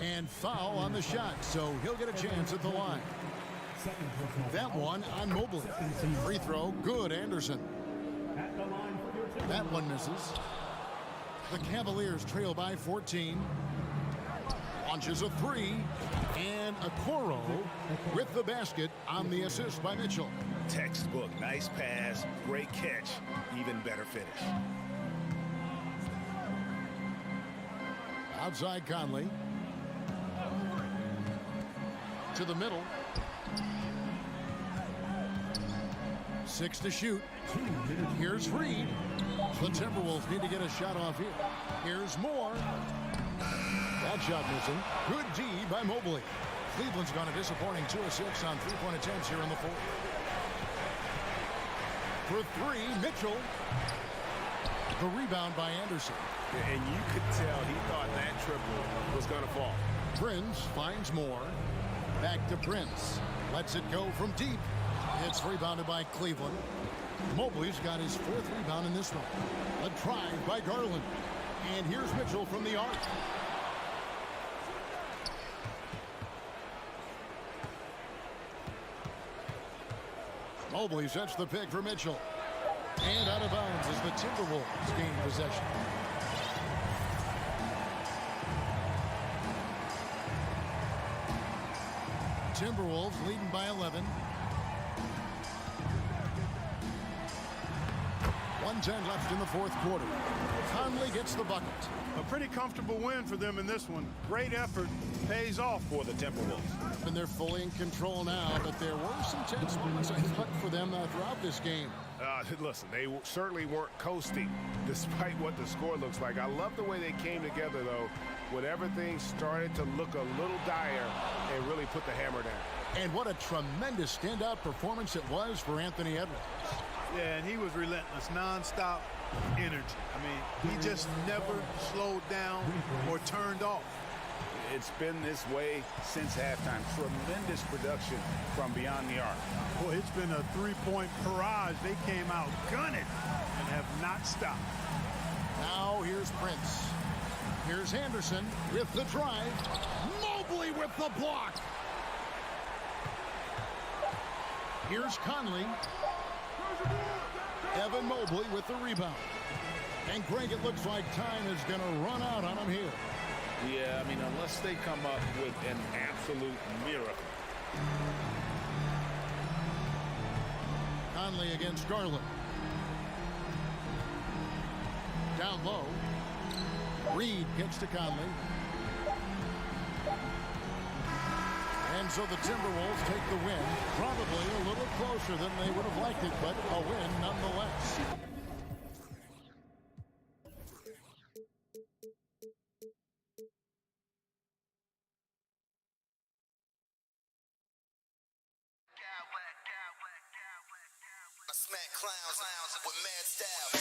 And foul on the shot, so he'll get a chance at the line. That one on Mobley. Free throw, good, Anderson. That one misses. The Cavaliers trail by 14. Launches a 3. And Okoro with the basket on the assist by Mitchell. Textbook, nice pass, great catch, even better finish. Outside Conley. To the middle. 6 to shoot. Here's Reed. The Timberwolves need to get a shot off here. Here's Moore. That shot missing. Good D by Mobley. Cleveland's gone a disappointing 2 of 6 on 3-point attempts here in the fourth. For 3, Mitchell. The rebound by Anderson. And you could tell he thought that triple was going to fall. Prince finds Moore. Back to Prince. Lets it go from deep. It's rebounded by Cleveland. Mobley's got his 4th rebound in this one. A drive by Garland. And here's Mitchell from the arc. Mobley sets the pick for Mitchell. And out of bounds as the Timberwolves gain possession. Timberwolves leading by 11. 1:10 left in the fourth quarter. Conley gets the bucket. A pretty comfortable win for them in this one. Great effort pays off for the Timberwolves. And they're fully in control now, but there were some tense moments, I thought, for them throughout this game. Listen, they certainly weren't coasting despite what the score looks like. I love the way they came together, though, when everything started to look a little dire and really put the hammer down. And what a tremendous standout performance it was for Anthony Edwards. Yeah, and he was relentless, nonstop energy. I mean, he just never slowed down or turned off. It's been this way since halftime. Tremendous production from beyond the arc. Boy, it's been a three-point barrage. They came out gunning and have not stopped. Now here's Prince. Here's Anderson with the drive. Mobley with the block. Here's Conley. Evan Mobley with the rebound. And Greg, it looks like time is going to run out on him here. Yeah, I mean, unless they come up with an absolute miracle. Conley against Garland. Down low. Reed gets to Conley. And so the Timberwolves take the win. Probably a little closer than they would have liked it, but a win nonetheless. Smack clowns with mad style.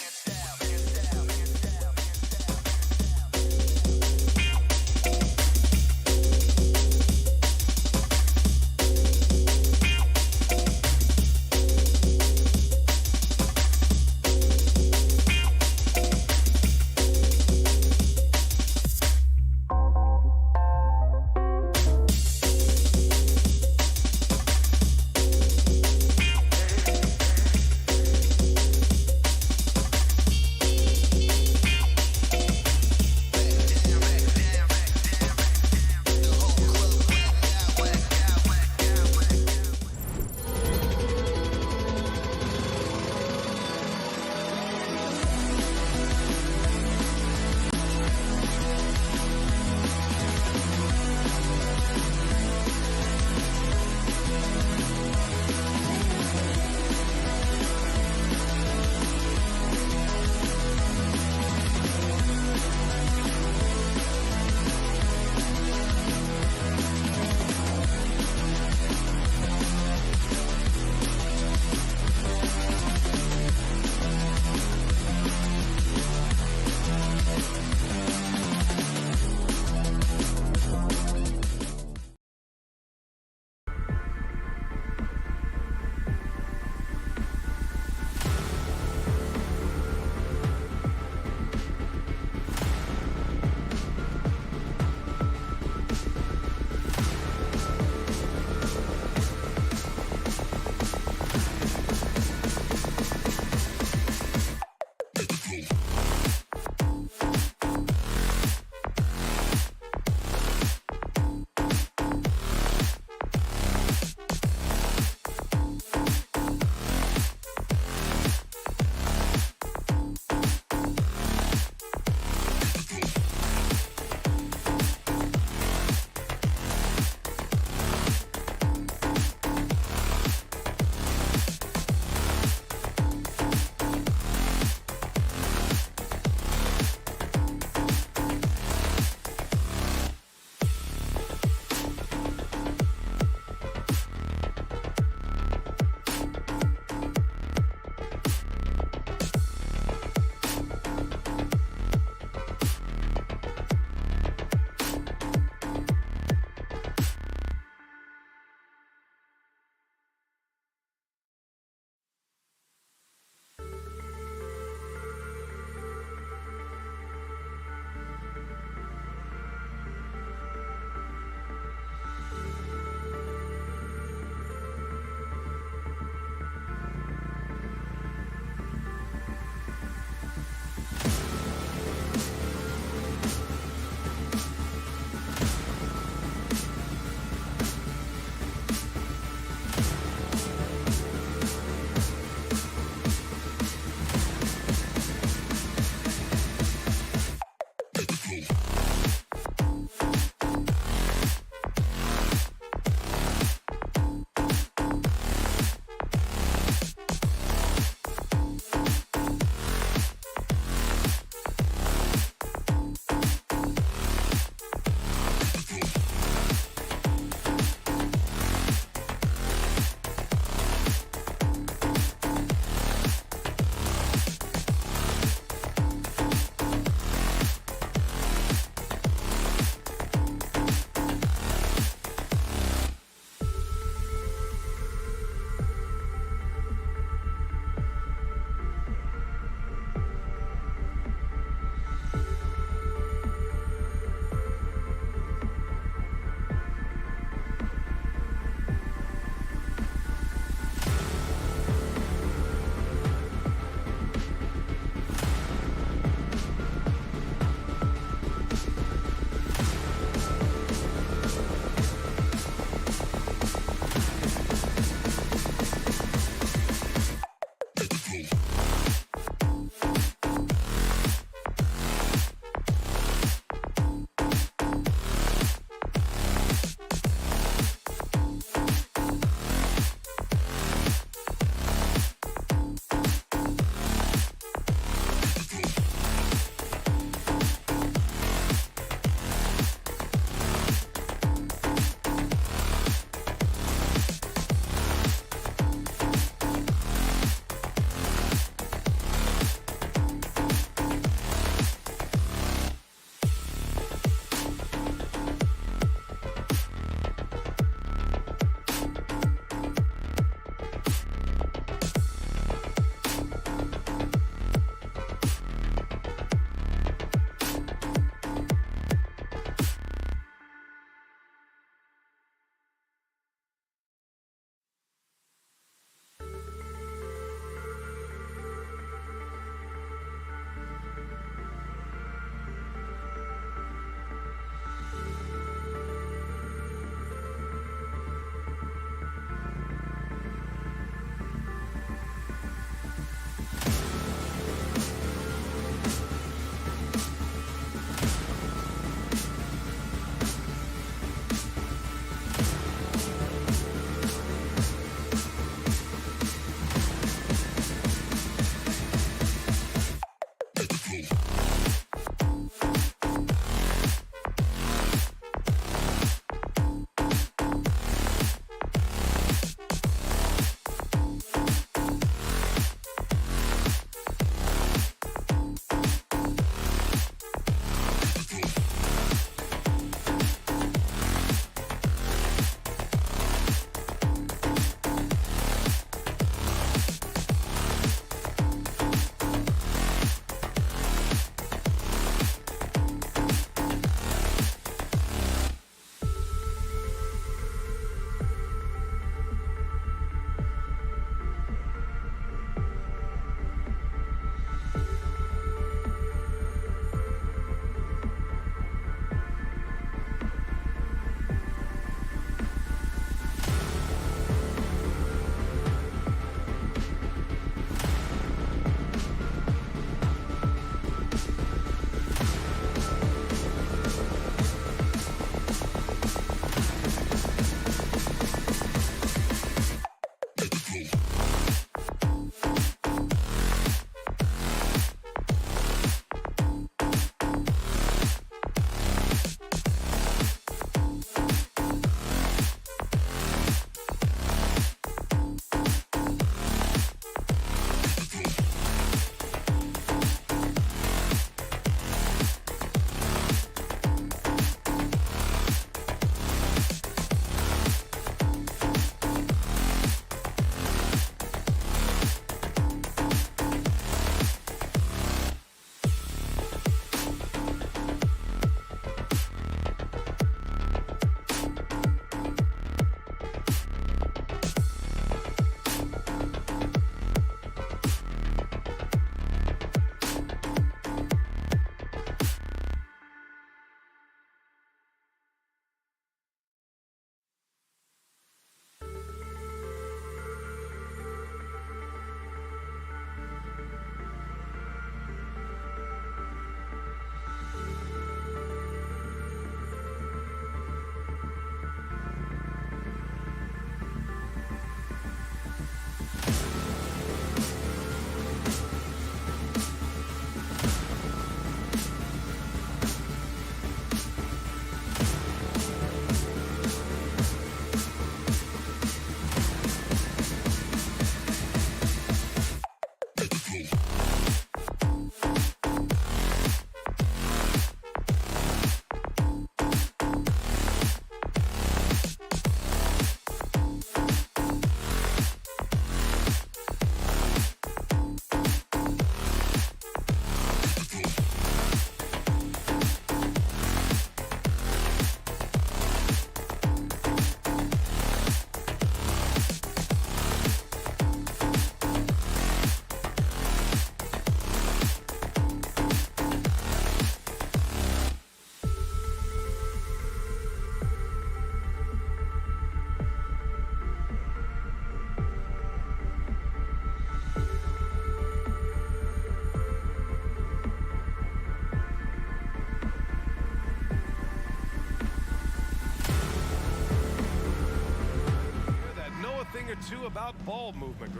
ball movement.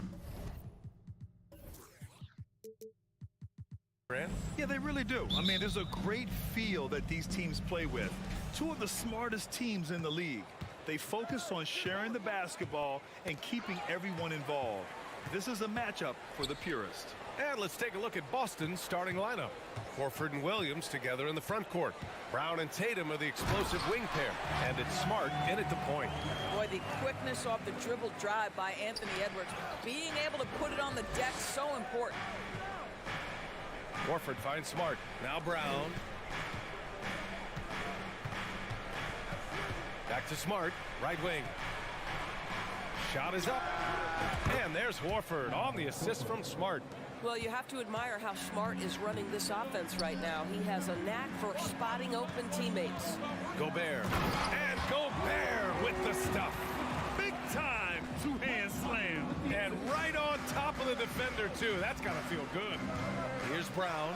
Grant? Yeah, they really do. I mean, there's a great feel that these teams play with. Two of the smartest teams in the league. They focus on sharing the basketball and keeping everyone involved. This is a matchup for the purist. And let's take a look at Boston's starting lineup. Horford and Williams together in the front court. Brown and Tatum are the explosive wing pair. And it's Smart in at the point. Boy, the quickness off the dribble drive by Anthony Edwards. Being able to put it on the deck, so important. Horford finds Smart. Now Brown. Back to Smart. Right wing. Shot is up. And there's Horford on the assist from Smart. Well, you have to admire how Smart is running this offense right now. He has a knack for spotting open teammates. Gobert. And Gobert with the stuff. Big time two-hand slam. And right on top of the defender, too. That's got to feel good. Here's Brown.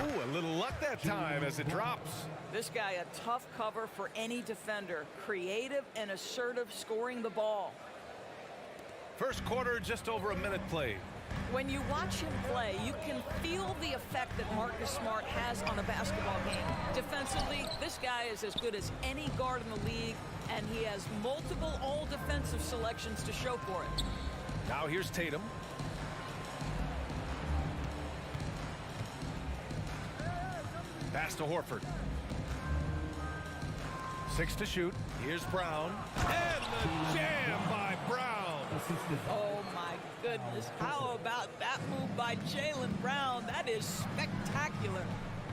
Ooh, a little luck that time as it drops. This guy, a tough cover for any defender. Creative and assertive scoring the ball. First quarter, just over a minute played. When you watch him play, you can feel the effect that Marcus Smart has on a basketball game. Defensively, this guy is as good as any guard in the league, and he has multiple all-defensive selections to show for it. Now here's Tatum. Pass to Horford. 6 to shoot. Here's Brown. And the jam by Brown. Oh, my goodness. How about that move by Jaylen Brown? That is spectacular.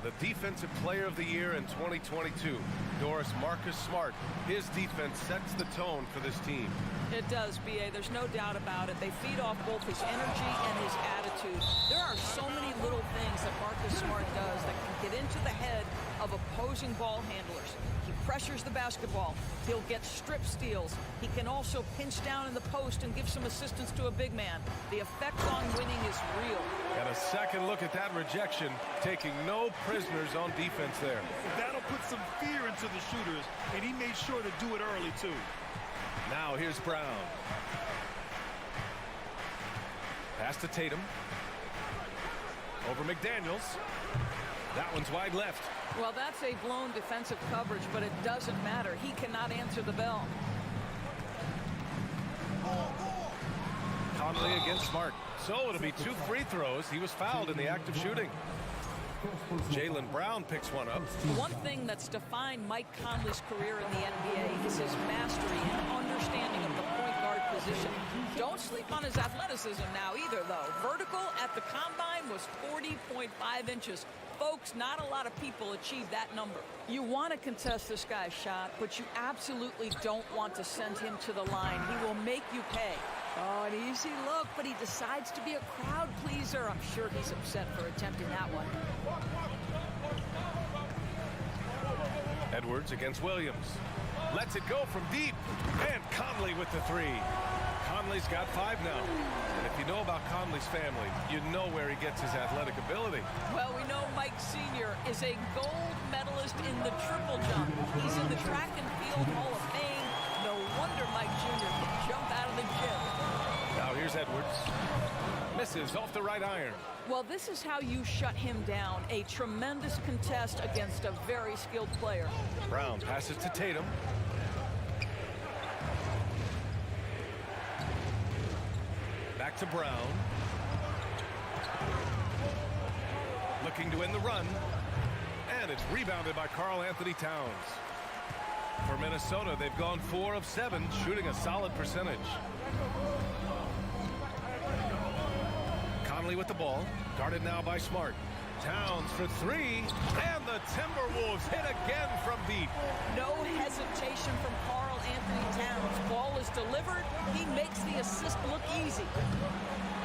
The Defensive Player of the Year in 2022, Doris Marcus Smart. His defense sets the tone for this team. It does, B.A. There's no doubt about it. They feed off both his energy and his attitude. There are so many little things that Marcus Smart does that can get into the head of opposing ball handlers. He pressures the basketball. He'll get strip steals. He can also pinch down in the post and give some assistance to a big man. The effect on winning is real. And a second look at that rejection, taking no prisoners on defense there. That'll put some fear into the shooters, and he made sure to do it early, too. Now here's Brown. Pass to Tatum. Over McDaniels. That one's wide left. Well, that's a blown defensive coverage, but it doesn't matter. He cannot answer the bell. Conley against Smart. So it'll be 2 free throws. He was fouled in the act of shooting. Jaylen Brown picks one up. One thing that's defined Mike Conley's career in the NBA is his mastery and understanding of the point guard position. Don't sleep on his athleticism now either, though. Vertical at the combine was 40.5 inches. Folks, not a lot of people achieve that number. You want to contest this guy's shot, but you absolutely don't want to send him to the line. He will make you pay. Oh, an easy look, but he decides to be a crowd pleaser. I'm sure he's upset for attempting that one. Edwards against Williams. Lets it go from deep. And Conley with the 3. Conley's got 5 now. And if you know about Conley's family, you know where he gets his athletic ability. Well, we know Mike Sr. is a gold medalist in the triple jump. He's in the track and field Hall of Fame. No wonder Mike Jr. can jump out of the gym. Now here's Edwards. Misses off the right iron. Well, this is how you shut him down. A tremendous contest against a very skilled player. Brown passes to Tatum. Back to Brown. Looking to win the run. And it's rebounded by Karl Anthony Towns. For Minnesota, they've gone 4 of 7, shooting a solid percentage. Conley with the ball, guarded now by Smart. Towns for 3, and the Timberwolves hit again from deep. No hesitation from Karl Anthony Towns. Ball is delivered. He makes the assist look easy.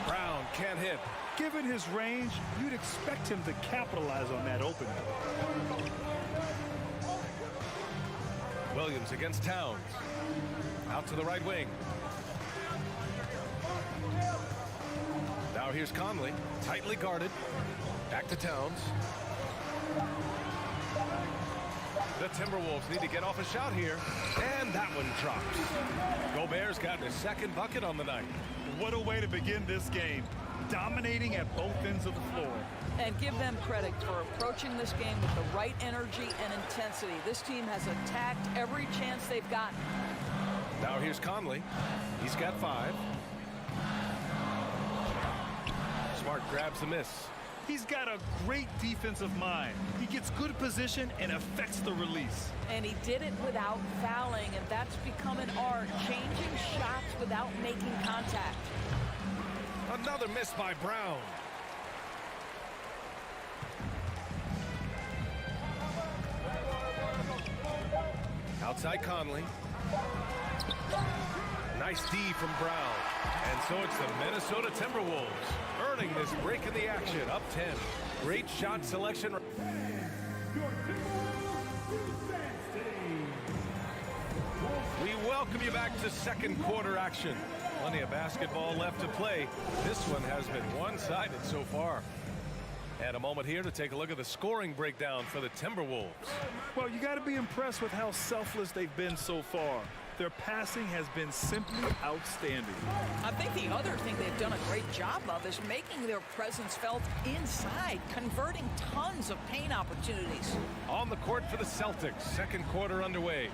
Brown can't hit. Given his range, you'd expect him to capitalize on that opening. Williams against Towns. Out to the right wing. Now here's Conley, tightly guarded. Back to Towns. The Timberwolves need to get off a shot here, and that one drops. Gobert's gotten his second bucket on the night. What a way to begin this game. Dominating at both ends of the floor. And give them credit for approaching this game with the right energy and intensity. This team has attacked every chance they've gotten. Now here's Conley. He's got 5. Smart grabs the miss. He's got a great defensive mind. He gets good position and affects the release. And he did it without fouling, and that's become an art, changing shots without making contact. Another miss by Brown. Outside Conley. Nice D from Brown. And so it's the Minnesota Timberwolves earning this break in the action, up 10. Great shot selection. We welcome you back to second quarter action. Plenty of basketball left to play. This one has been one-sided so far. And a moment here to take a look at the scoring breakdown for the Timberwolves. Well, you got to be impressed with how selfless they've been so far. Their passing has been simply outstanding. I think the other thing they've done a great job of is making their presence felt inside, converting tons of paint opportunities. On the court for the Celtics, second quarter underway.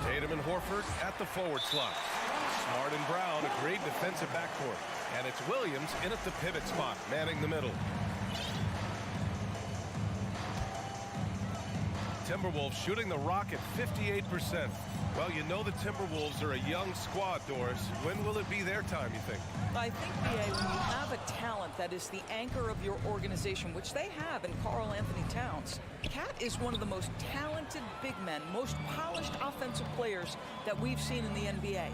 Tatum and Horford at the forward slot. Smart and Brown, a great defensive backcourt. And it's Williams in at the pivot spot, manning the middle. Timberwolves shooting the rock at 58%. Well, you know the Timberwolves are a young squad, Doris. When will it be their time, you think? I think, B.A., when you have a talent that is the anchor of your organization, which they have in Karl Anthony Towns, Cat is one of the most talented big men, most polished offensive players that we've seen in the NBA.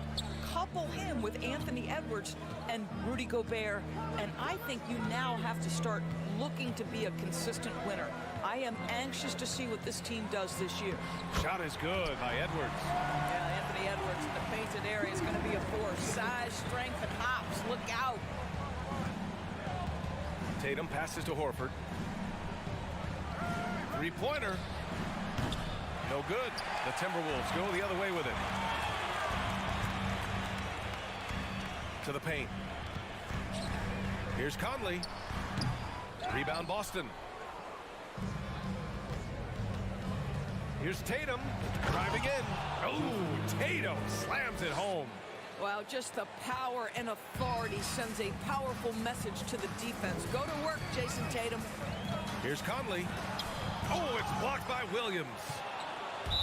Couple him with Anthony Edwards and Rudy Gobert, and I think you now have to start looking to be a consistent winner. I am anxious to see what this team does this year. Shot is good by Edwards. Yeah, Anthony Edwards in the painted area is going to be a force. Size, strength, and hops. Look out. Tatum passes to Horford. Three-pointer. No good. The Timberwolves go the other way with it. To the paint. Here's Conley. Rebound Boston. Here's Tatum driving in. Oh, Tatum slams it home. Well, just the power and authority sends a powerful message to the defense. Go to work, Jason Tatum. Here's Conley. Oh, it's blocked by Williams.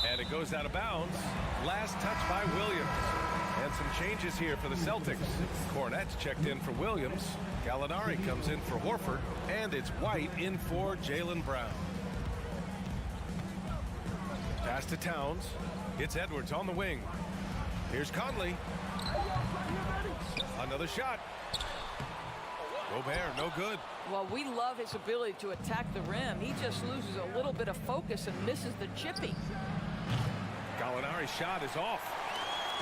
And it goes out of bounds. Last touch by Williams. And some changes here for the Celtics. Cornette's checked in for Williams. Gallinari comes in for Horford. And it's White in for Jaylen Brown. Pass to Towns. It's Edwards on the wing. Here's Conley. Another shot. Gobert, no good. Well, we love his ability to attack the rim. He just loses a little bit of focus and misses the chippy. Gallinari's shot is off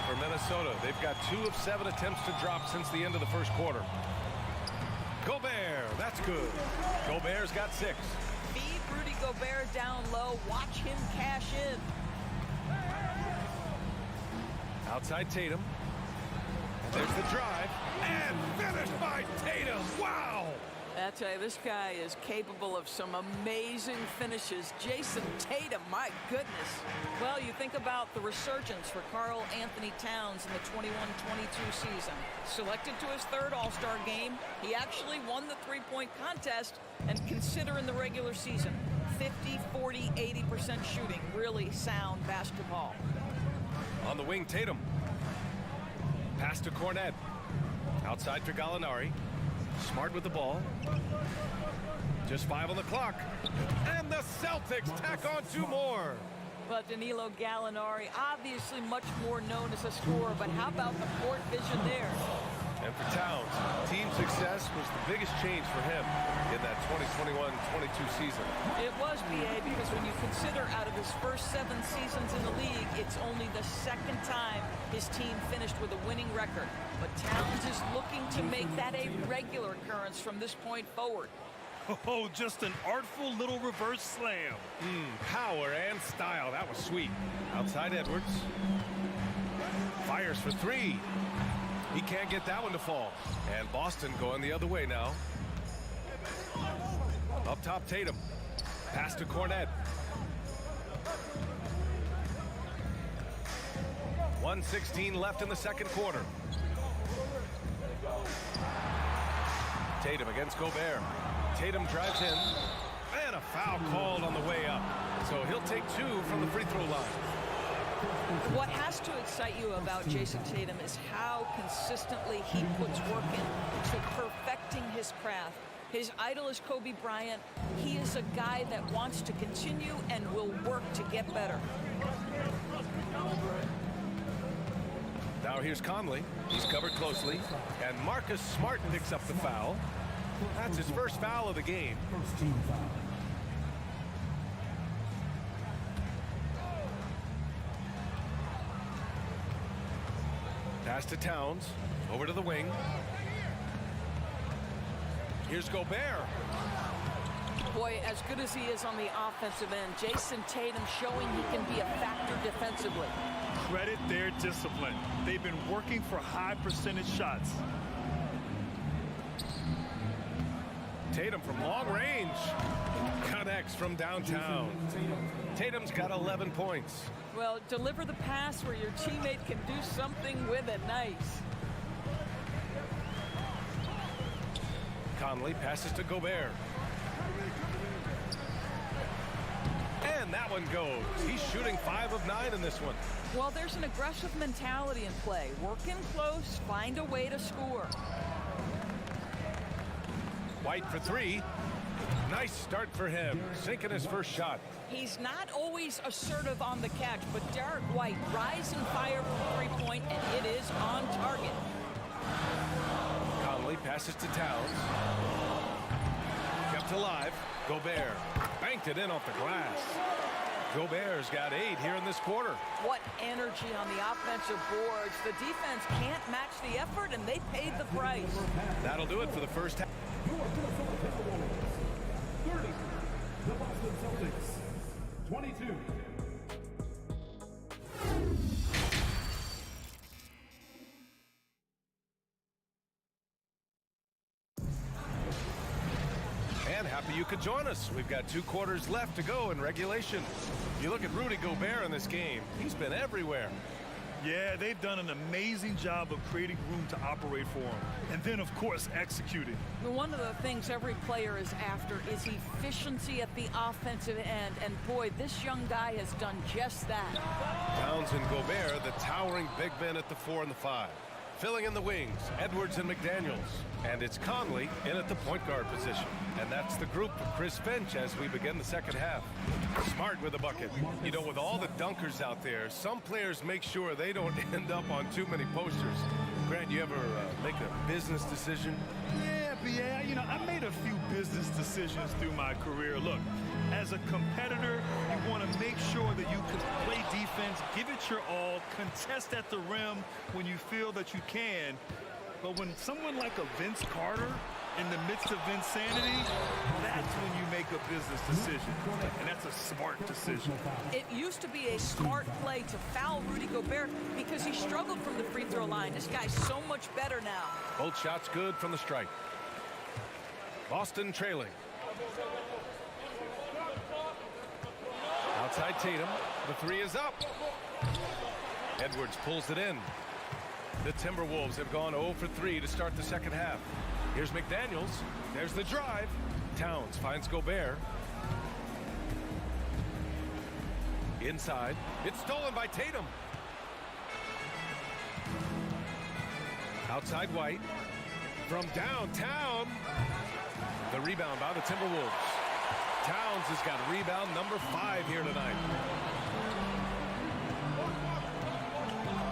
for Minnesota. They've got 2 of 7 attempts to drop since the end of the first quarter. Gobert, that's good. Gobert's got 6. Feed Rudy Gobert down low. Watch him cash in. Outside Tatum. There's the drive. And finished by Tatum. Wow! I tell you, this guy is capable of some amazing finishes. Jason Tatum, my goodness. Well, you think about the resurgence for Karl Anthony Towns in the 21-22 season. Selected to his 3rd All-Star game, he actually won the three-point contest, and consider in the regular season, 50, 40, 80% shooting. Really sound basketball. On the wing, Tatum. Pass to Cornette. Outside for Gallinari. Smart with the ball. Just 5 on the clock. And the Celtics tack on 2 more. But Danilo Gallinari, obviously much more known as a scorer, but how about the court vision there? And for Towns, team success was the biggest change for him in that 2021-22 season. It was, B.A., because when you consider out of his first 7 seasons in the league, it's only the 2nd time his team finished with a winning record. But Towns is looking to make that a regular occurrence from this point forward. Oh, just an artful little reverse slam. Power and style. That was sweet. Outside Edwards. Fires for three. He can't get that one to fall. And Boston going the other way now. Up top, Tatum. Pass to Cornet. 1:16 left in the second quarter. Tatum against Gobert. Tatum drives in. And a foul called on the way up. So he'll take two from the free throw line. What has to excite you about Jason Tatum is how consistently he puts work into perfecting his craft. His idol is Kobe Bryant. He is a guy that wants to continue and will work to get better. Now here's Conley. He's covered closely. And Marcus Smart picks up the foul. That's his first foul of the game. First team foul. Pass to Towns. Over to the wing. Here's Gobert. Boy, as good as he is on the offensive end, Jason Tatum showing he can be a factor defensively. Credit their discipline. They've been working for high percentage shots. Tatum from long range. Connects from downtown. Tatum's got 11 points. Well, deliver the pass where your teammate can do something with it. Nice. Conley passes to Gobert. And that one goes. He's shooting 5 of 9 in this one. Well, there's an aggressive mentality in play. Work in close, find a way to score. White for three. Nice start for him. Sinking his first shot. He's not always assertive on the catch, but Derek White, rise and fire from three-point, and it is on target. Conley passes to Towns. Kept alive. Gobert banked it in off the glass. Gobert's got 8 here in this quarter. What energy on the offensive boards. The defense can't match the effort, and they paid the price. That'll do it for the first half. Your Minnesota Timberwolves, 30. The Boston Celtics, 22. And happy you could join us. We've got 2 quarters left to go in regulation. If you look at Rudy Gobert in this game, he's been everywhere. Yeah, they've done an amazing job of creating room to operate for him. And then, of course, executing. One of the things every player is after is efficiency at the offensive end. And boy, this young guy has done just that. Towns and Gobert, the towering big men at the 4 and the 5. Filling in the wings, Edwards and McDaniels. And it's Conley in at the point guard position. And that's the group of Chris Finch as we begin the second half. Smart with a bucket. You know, with all the dunkers out there, some players make sure they don't end up on too many posters. Grant, you ever make a business decision? Yeah, you know, I made a few business decisions through my career. Look, as a competitor, you want to make sure that you can play defense, give it your all, contest at the rim when you feel that you can. But when someone like a Vince Carter in the midst of insanity, that's when you make a business decision. And that's a smart decision. It used to be a smart play to foul Rudy Gobert because he struggled from the free throw line. This guy's so much better now. Both shots good from the stripe. Boston trailing. Outside Tatum. The 3 is up. Edwards pulls it in. The Timberwolves have gone 0 for 3 to start the second half. Here's McDaniels. There's the drive. Towns finds Gobert. Inside. It's stolen by Tatum. Outside White. From downtown. The rebound by the Timberwolves. Towns has got rebound number 5 here tonight.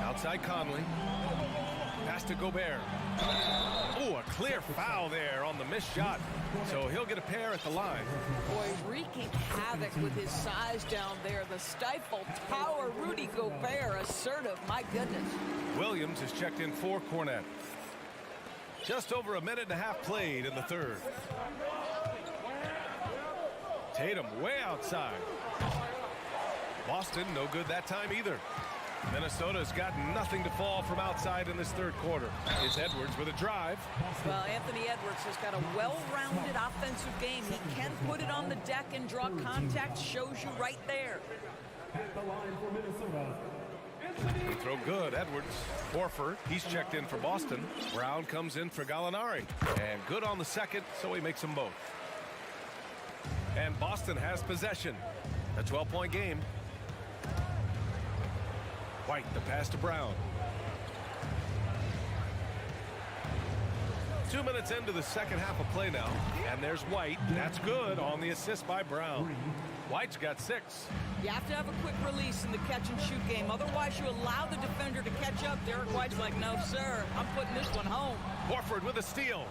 Outside Conley. Pass to Gobert. Oh, a clear foul there on the missed shot. So he'll get a pair at the line. Boy, wreaking havoc with his size down there. The stifled power, Rudy Gobert, assertive, my goodness. Williams has checked in for Cornet. Just over a minute and a half played in the third. Tatum way outside. Boston no good that time either. Minnesota's got nothing to fall from outside in this third quarter. It's Edwards with a drive. Well, Anthony Edwards has got a well-rounded offensive game. He can put it on the deck and draw contact. Shows you right there. At the line for Minnesota. Free throw good, Edwards. Horford, he's checked in for Boston. Brown comes in for Gallinari. And good on the second, so he makes them both. And Boston has possession. A 12-point game. White, the pass to Brown. 2 minutes into the second half of play now. And there's White. That's good on the assist by Brown. White's got 6. You have to have a quick release in the catch-and-shoot game. Otherwise, you allow the defender to catch up. Derek White's like, no, sir. I'm putting this one home. Horford with a steal.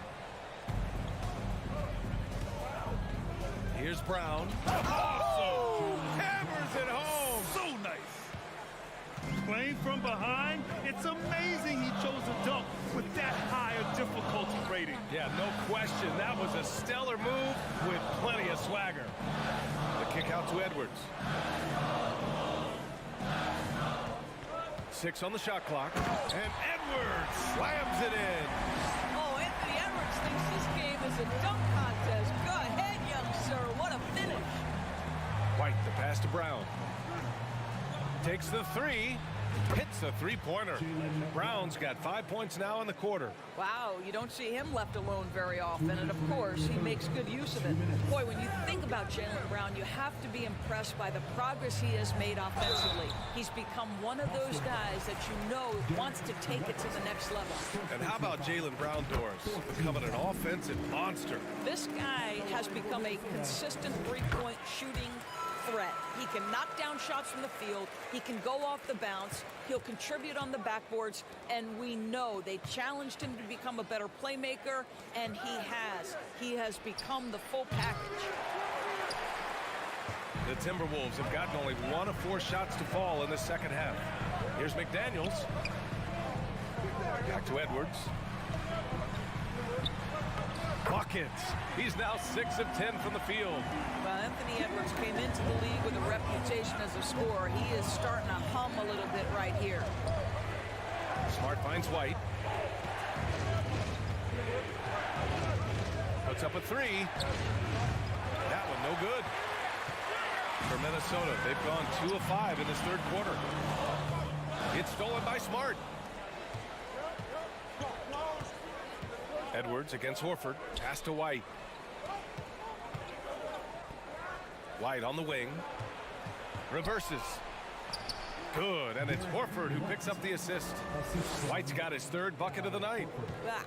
Here's Brown. Oh! Hammers it home. So nice. Playing from behind, it's amazing he chose a dunk with that higher difficulty rating. Yeah, no question. That was a stellar move with plenty of swagger. The kick out to Edwards. 6 on the shot clock. And Edwards slams it in. Oh, Anthony Edwards thinks this game is a dunk contest. Go ahead, young sir. What a finish. White, the pass to Brown. Takes the 3. Hits a three-pointer. Brown's got 5 points now in the quarter. Wow, you don't see him left alone very often, and of course, he makes good use of it. Boy, when you think about Jaylen Brown, you have to be impressed by the progress he has made offensively. He's become one of those guys that you know wants to take it to the next level. And how about Jaylen Brown, Doris? Becoming an offensive monster. This guy has become a consistent three-point shooting threat. He can knock down shots from the field. He can go off the bounce. He'll contribute on the backboards, and we know they challenged him to become a better playmaker, and he has. He has become the full package. The Timberwolves have gotten only 1 of 4 shots to fall in the second half. Here's McDaniels. Back to Edwards. Buckets. He's now 6 of 10 from the field. Well, Anthony Edwards came into the league with a reputation as a scorer. He is starting to hum a little bit right here. Smart finds White. Puts up a 3. That one no good. For Minnesota, they've gone 2 of 5 in this third quarter. It's stolen by Smart. Edwards against Horford. Pass to White. White on the wing. Reverses. Good, and it's Horford who picks up the assist. White's got his 3rd bucket of the night.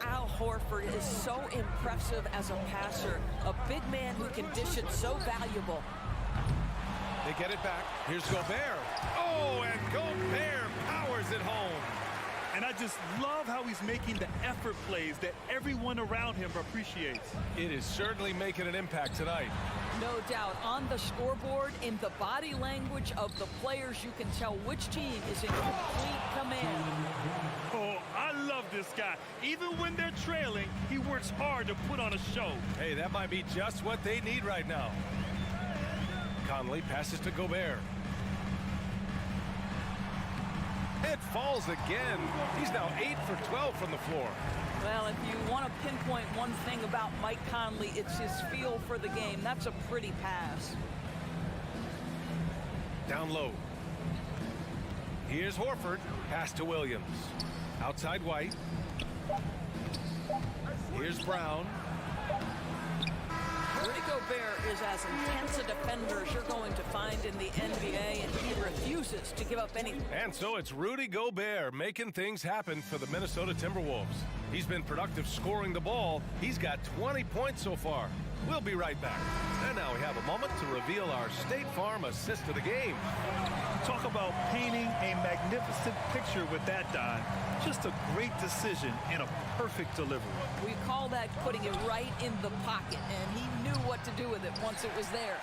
Al Horford is so impressive as a passer. A big man who can dish it, so valuable. They get it back. Here's Gobert. Oh, and Gobert powers it home. And I just love how he's making the effort plays that everyone around him appreciates. It is certainly making an impact tonight. No doubt. On the scoreboard, in the body language of the players, you can tell which team is in complete command. Oh, I love this guy. Even when they're trailing, he works hard to put on a show. Hey, that might be just what they need right now. Conley passes to Gobert. It falls again. He's now 8 for 12 from the floor. Well, if you want to pinpoint one thing about Mike Conley, it's his feel for the game. That's a pretty pass. Down low. Here's Horford. Pass to Williams. Outside White. Here's Brown. Rudy Gobert is as intense a defender as you're going to find in the NBA, and he refuses to give up anything. And so it's Rudy Gobert making things happen for the Minnesota Timberwolves. He's been productive scoring the ball. He's got 20 points so far. We'll be right back. And now we have a moment to reveal our State Farm assist of the game. Talk about painting a magnificent picture with that dive. Just a great decision and a perfect delivery. We call that putting it right in the pocket, and he knew what to do with it once it was there.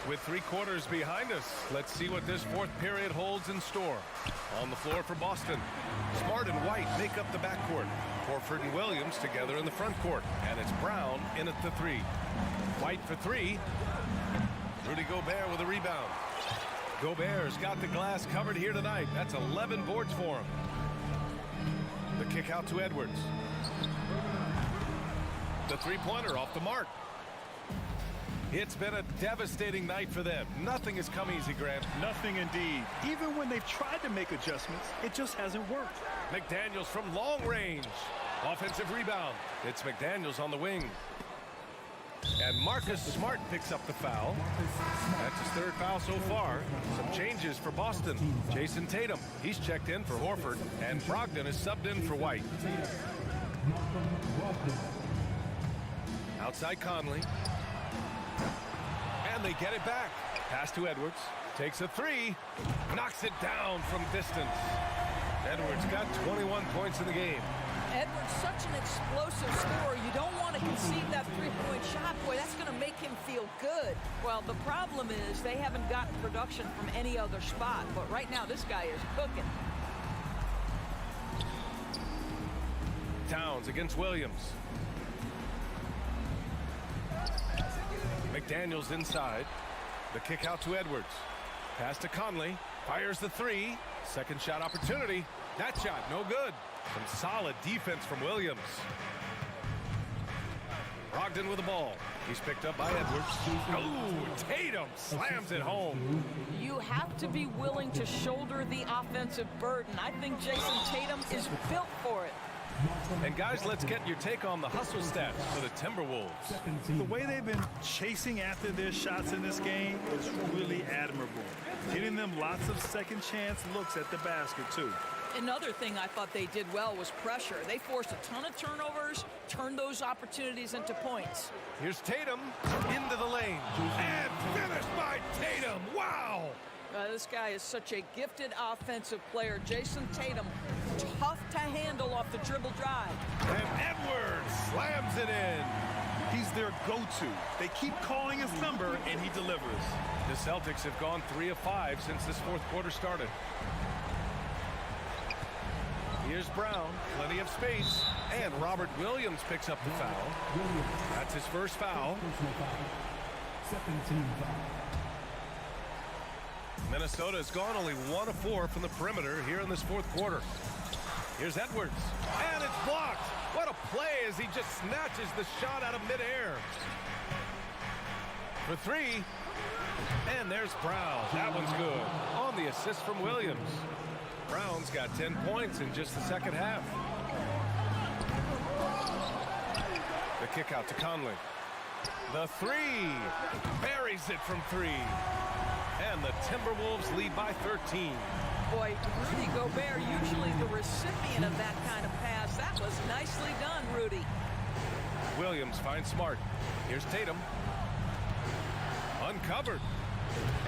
With 3 quarters behind us, let's see what this 4th period holds in store. On the floor for Boston, Smart and White make up the backcourt. Horford and Williams together in the front court. And it's Brown in at the 3. White for 3. Rudy Gobert with a rebound. Gobert's got the glass covered here tonight. That's 11 boards for him. The kick out to Edwards. The three-pointer off the mark. It's been a devastating night for them. Nothing has come easy, Grant. Nothing indeed. Even when they've tried to make adjustments, it just hasn't worked. McDaniels from long range. Offensive rebound. It's McDaniels on the wing. And Marcus Smart picks up the foul. That's his 3rd foul so far. Some changes for Boston. Jason Tatum, he's checked in for Horford. And Brogdon is subbed in for White. Outside Conley. And they get it back. Pass to Edwards. Takes a 3. Knocks it down from distance. Edwards got 21 points in the game. Edwards, such an explosive scorer. You don't want to concede that three-point shot. Boy, that's going to make him feel good. Well, the problem is they haven't gotten production from any other spot. But right now, this guy is cooking. Towns against Williams. McDaniels inside. The kick out to Edwards. Pass to Conley. Fires the 3. Second shot opportunity. That shot, no good. Some solid defense from Williams. Brogdon with the ball. He's picked up by Edwards. Oh, Tatum slams it home. You have to be willing to shoulder the offensive burden. I think Jason Tatum is built for it. And guys, let's get your take on the hustle stats for the Timberwolves. The way they've been chasing after their shots in this game is really admirable. Getting them lots of second chance looks at the basket, too. Another thing I thought they did well was pressure. They forced a ton of turnovers, turned those opportunities into points. Here's Tatum into the lane. And finished by Tatum. Wow! This guy is such a gifted offensive player. Jason Tatum, tough to handle off the dribble drive. And Edwards slams it in. He's their go-to. They keep calling his number, and he delivers. The Celtics have gone 3 of 5 since this 4th quarter started. Here's Brown, plenty of space, and Robert Williams picks up the foul. That's his first foul. Minnesota has gone only 1 of 4 from the perimeter here in this 4th quarter. Here's Edwards, and it's blocked. What a play as he just snatches the shot out of midair. For 3, and there's Brown. That one's good. On the assist from Williams. Brown's got 10 points in just the second half. The kick out to Conley. The 3. Buries it from 3. And the Timberwolves lead by 13. Boy, Rudy Gobert, usually the recipient of that kind of pass. That was nicely done, Rudy. Williams finds Smart. Here's Tatum. Uncovered.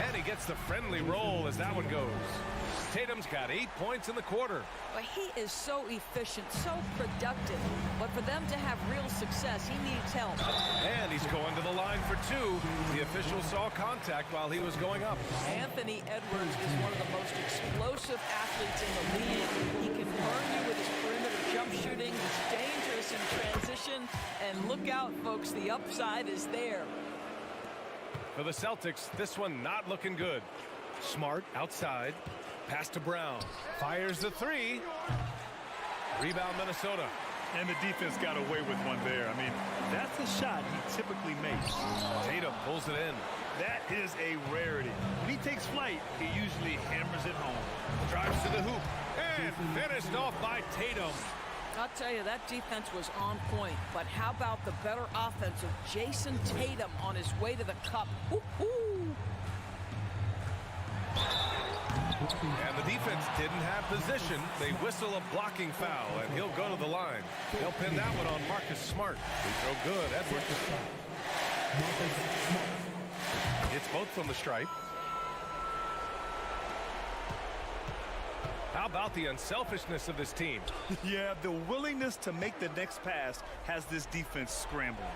And he gets the friendly roll as that one goes. Tatum's got 8 points in the quarter. Well, he is so efficient, so productive. But for them to have real success, he needs help. And he's going to the line for 2. The official saw contact while he was going up. Anthony Edwards is one of the most explosive athletes in the league. He can burn you with his perimeter jump shooting. He's dangerous in transition. And look out, folks, the upside is there. For the Celtics, this one not looking good. Smart outside. Pass to Brown. Fires the 3. Rebound Minnesota. And the defense got away with one there. I mean, that's a shot he typically makes. Tatum pulls it in. That is a rarity. When he takes flight, he usually hammers it home. Drives to the hoop. And finished off by Tatum. I'll tell you, that defense was on point. But how about the better offense of Jason Tatum on his way to the cup? Woo-hoo! And the defense didn't have position. They whistle a blocking foul, and he'll go to the line. They'll pin that one on Marcus Smart. Free throw good. Edwards. It's both from the stripe. How about the unselfishness of this team? Yeah, the willingness to make the next pass has this defense scrambling.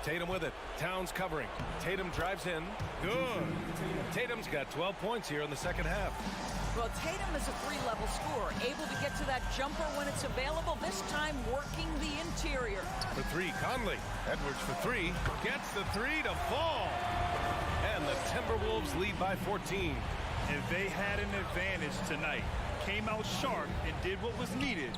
Tatum with it. Towns covering. Tatum drives in. Good. Tatum's got 12 points here in the second half. Well, Tatum is a three-level scorer, able to get to that jumper when it's available, this time working the interior. For three, Conley. Edwards for three. Gets the three to fall. And the Timberwolves lead by 14. And they had an advantage tonight. Came out sharp and did what was needed.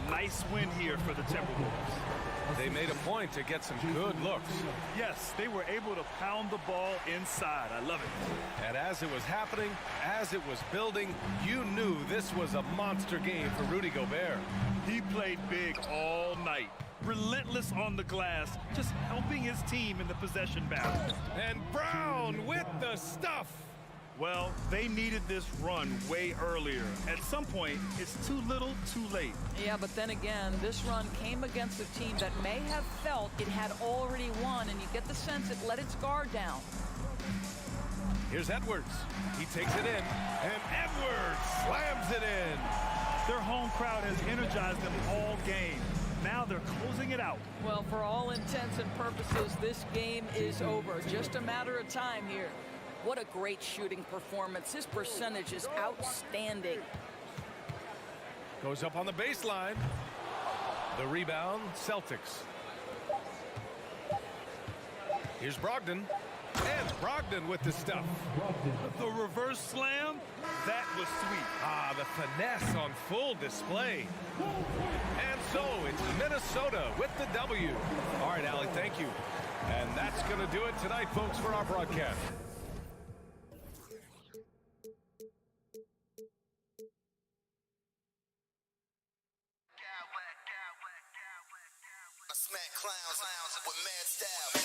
Nice win here for the Timberwolves. They made a point to get some good looks. Yes, they were able to pound the ball inside. I love it. And as it was happening, as it was building, you knew this was a monster game for Rudy Gobert. He played big all night. Relentless on the glass, just helping his team in the possession battle. And Brown with the stuff. Well, they needed this run way earlier. At some point, it's too little, too late. Yeah, but then again, this run came against a team that may have felt it had already won, and you get the sense it let its guard down. Here's Edwards. He takes it in, and Edwards slams it in. Their home crowd has energized them all game. Now they're closing it out. Well, for all intents and purposes, this game is over. Just a matter of time here. What a great shooting performance. His percentage is outstanding. Goes up on the baseline. The rebound, Celtics. Here's Brogdon. And Brogdon with the stuff. The reverse slam, that was sweet. Ah, the finesse on full display. And so it's Minnesota with the W. All right, Allie, thank you. And that's going to do it tonight, folks, for our broadcast. Smack clowns with mad style.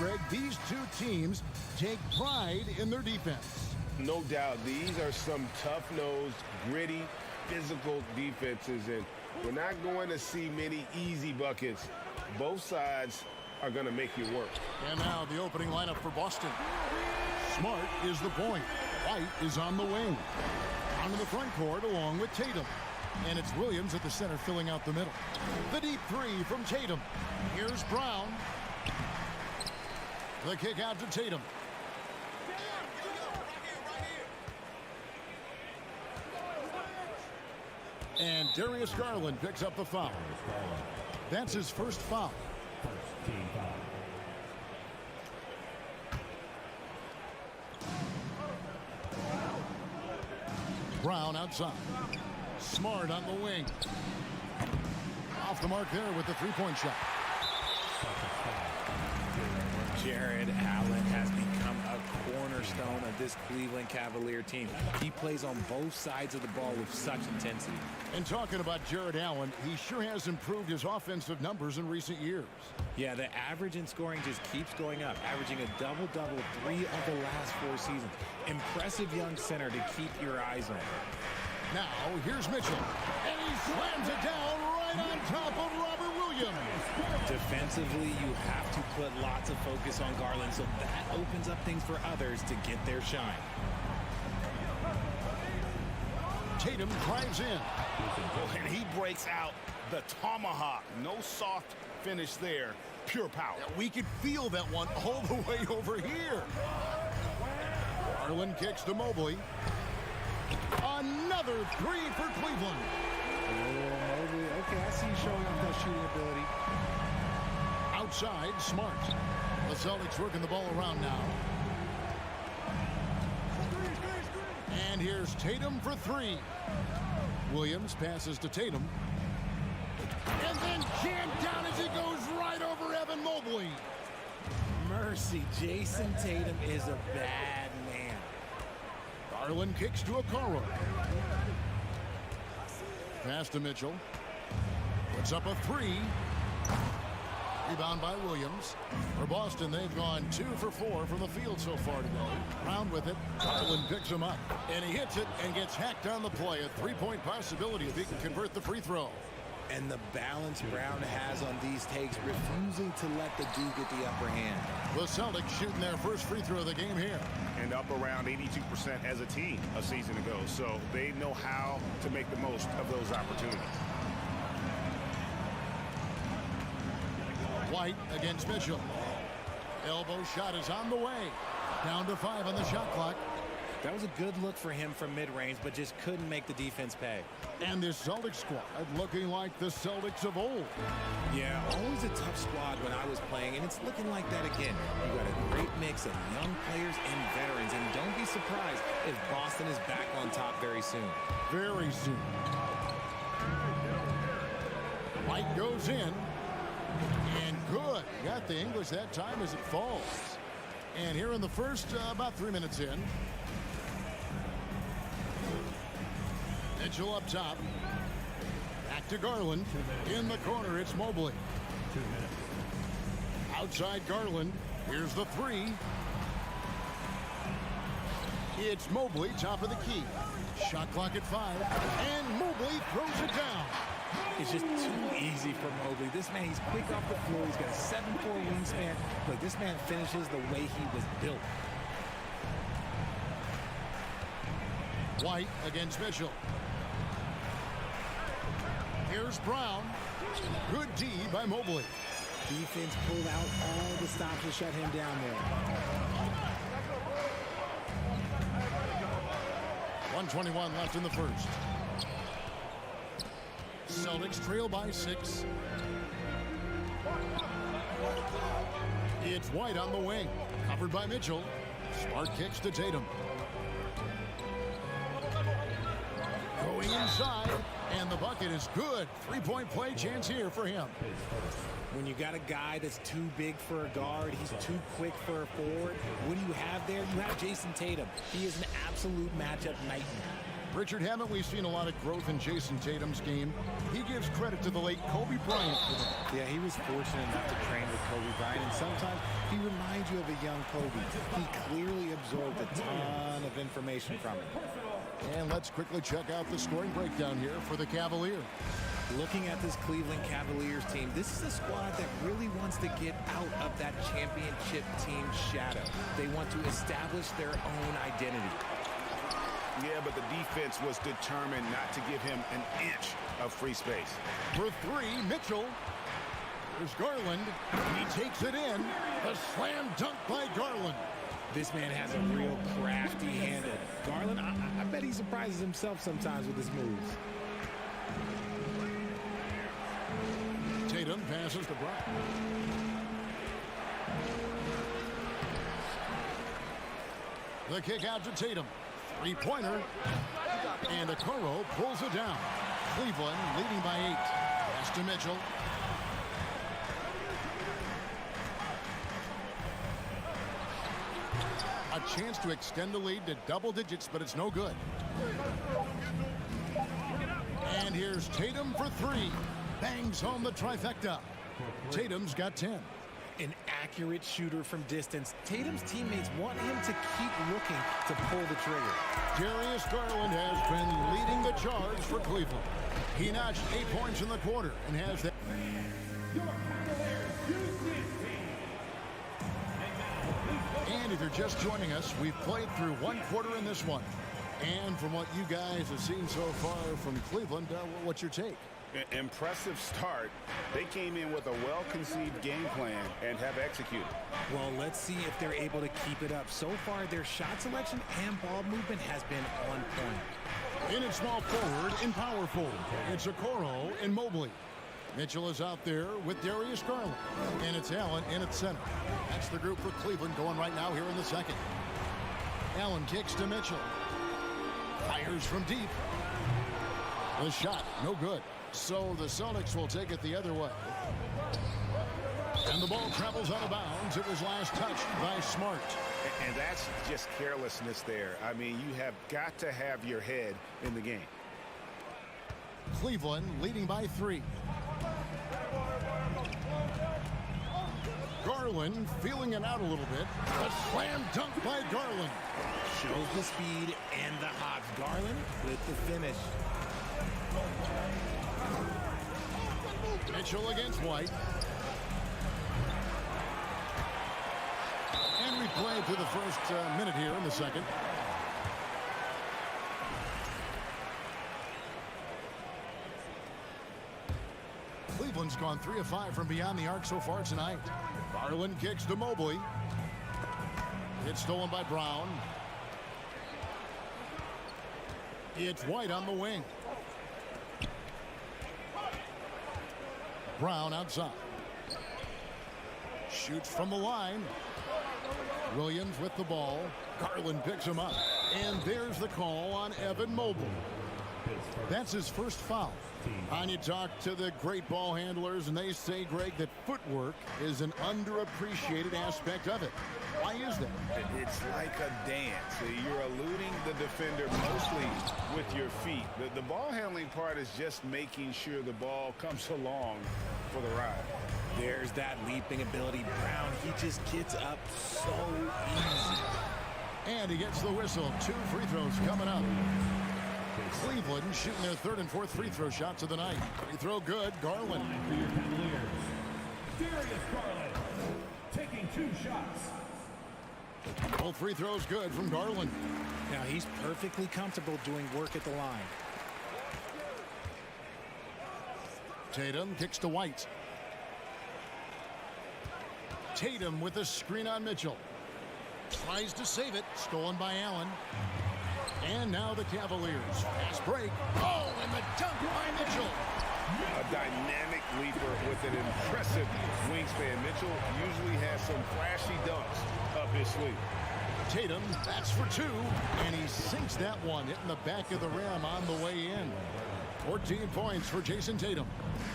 Greg, these two teams take pride in their defense. No doubt, these are some tough-nosed, gritty, physical defenses, and we're not going to see many easy buckets. Both sides are going to make you work. And now the opening lineup for Boston. Smart is the point. White is on the wing. Down to the front court along with Tatum. And it's Williams at the center filling out the middle. The deep three from Tatum. Here's Brown. The kick out to Tatum. And Darius Garland picks up the foul. That's his first foul. First team foul. Brown outside. Smart on the wing. Off the mark there with the three-point shot. Jared Allen has become a cornerstone of this Cleveland Cavalier team. He plays on both sides of the ball with such intensity. And talking about Jared Allen, he sure has improved his offensive numbers in recent years. Yeah, the average in scoring just keeps going up, averaging a double-double 3 of the last 4 seasons. Impressive young center to keep your eyes on. Now, here's Mitchell. And he slams it down right on top of Robert Williams. Defensively, you have to put lots of focus on Garland, so that opens up things for others to get their shine. Tatum drives in. And he breaks out the tomahawk. No soft finish there. Pure power. We could feel that one all the way over here. Garland kicks to Mobley. Another three for Cleveland. Mobley, okay, I see you showing off that shooting ability. Outside, Smart. The Celtics working the ball around now. And here's Tatum for three. Williams passes to Tatum. And then jammed down as he goes right over Evan Mobley. Mercy, Jason Tatum is a bad man. Garland kicks to Okoro. Pass to Mitchell. Puts up a three. Rebound by Williams. For Boston, they've gone 2 for 4 from the field so far today. Brown with it. Garland picks him up. And he hits it and gets hacked on the play. A three-point possibility if he can convert the free throw. And the balance Brown has on these takes, refusing to let the D get the upper hand. The Celtics shooting their first free throw of the game here. And up around 82% as a team a season ago. So they know how to make the most of those opportunities. White against Mitchell. Elbow shot is on the way. Down to 5 on the shot clock. That was a good look for him from mid-range, but just couldn't make the defense pay. And this Celtics squad looking like the Celtics of old. Yeah, always a tough squad when I was playing, and it's looking like that again. You got a great mix of young players and veterans, and don't be surprised if Boston is back on top very soon. Very soon. White goes in. And good. Got the English that time as it falls. And here in the first, about 3 minutes in. Mitchell up top. Back to Garland. In the corner, it's Mobley. 2 minutes. Outside Garland. Here's the three. It's Mobley, top of the key. Shot clock at 5. And Mobley throws it down. It's just too easy for Mobley. This man, he's quick off the floor. He's got a 7'4" wingspan. But this man finishes the way he was built. White against Mitchell. Here's Brown. Good D by Mobley. Defense pulled out all the stops to shut him down there. 1:21 left in the first. Celtics trail by 6. It's White on the wing. Covered by Mitchell. Smart kicks to Tatum. Going inside. And the bucket is good. 3-point play chance here for him. When you got a guy that's too big for a guard, he's too quick for a forward, what do you have there? You have Jason Tatum. He is an absolute matchup nightmare. Richard, haven't we seen a lot of growth in Jason Tatum's game? He gives credit to the late Kobe Bryant for that. Yeah, he was fortunate enough to train with Kobe Bryant, and sometimes he reminds you of a young Kobe. He clearly absorbed a ton of information from him. And let's quickly check out the scoring breakdown here for the Cavaliers. Looking at this Cleveland Cavaliers team, this is a squad that really wants to get out of that championship team shadow. They want to establish their own identity. Yeah, but the defense was determined not to give him an inch of free space. For three, Mitchell. There's Garland. He takes it in. A slam dunk by Garland. This man has a real crafty handle. Garland, I bet he surprises himself sometimes with his moves. Tatum passes to Brown. The kick out to Tatum. Three-pointer. And Okoro pulls it down. Cleveland leading by 8. Pass to Mitchell. A chance to extend the lead to double digits, but it's no good. And here's Tatum for 3. Bangs home the trifecta. Tatum's got 10. An accurate shooter from distance. Tatum's teammates want him to keep looking to pull the trigger. Darius Garland has been leading the charge for Cleveland. He notched 8 points in the quarter and has that. And if you're just joining us, we've played through 1 quarter in this one. And from what you guys have seen so far from Cleveland, what's your take? Impressive start. They came in with a well-conceived game plan and have executed. Well, let's see if they're able to keep it up. So far, their shot selection and ball movement has been on point. In at small forward, in power forward, it's Okoro and Mobley. Mitchell is out there with Darius Garland. And it's Allen in at center. That's the group for Cleveland going right now here in the second. Allen kicks to Mitchell. Fires from deep. The shot, no good. So the Celtics will take it the other way. And the ball travels out of bounds. It was last touched by Smart. And that's just carelessness there. I mean, you have got to have your head in the game. Cleveland leading by 3. Garland feeling it out a little bit. A slam dunk by Garland. Shows the speed and the hops. Garland with the finish. Mitchell against White. And we played through the first minute here in the second. Cleveland's gone 3 of 5 from beyond the arc so far tonight. Garland kicks to Mobley. It's stolen by Brown. It's White on the wing. Brown outside. Shoots from the line. Williams with the ball. Garland picks him up. And there's the call on Evan Mobley. That's his first foul. And you talk to the great ball handlers, and they say, Greg, that footwork is an underappreciated aspect of it. Why is that? It's like a dance. You're eluding the defender mostly with your feet. The ball handling part is just making sure the ball comes along for the ride. There's that leaping ability. Brown, he just gets up so easy. And he gets the whistle. 2 free throws coming up. Cleveland shooting their 3rd and 4th free throw shots of the night. Free throw good. Garland. Darius Garland taking 2 shots. Both free throws good from Garland. Now he's perfectly comfortable doing work at the line. Tatum kicks to White. Tatum with a screen on Mitchell. Tries to save it. Stolen by Allen. And now the Cavaliers. Fast break. Oh, and the dunk by Mitchell. A dynamic leaper with an impressive wingspan. Mitchell usually has some flashy dunks up his sleeve. Tatum, that's for 2. And he sinks that one, hitting the back of the rim on the way in. 14 points for Jason Tatum.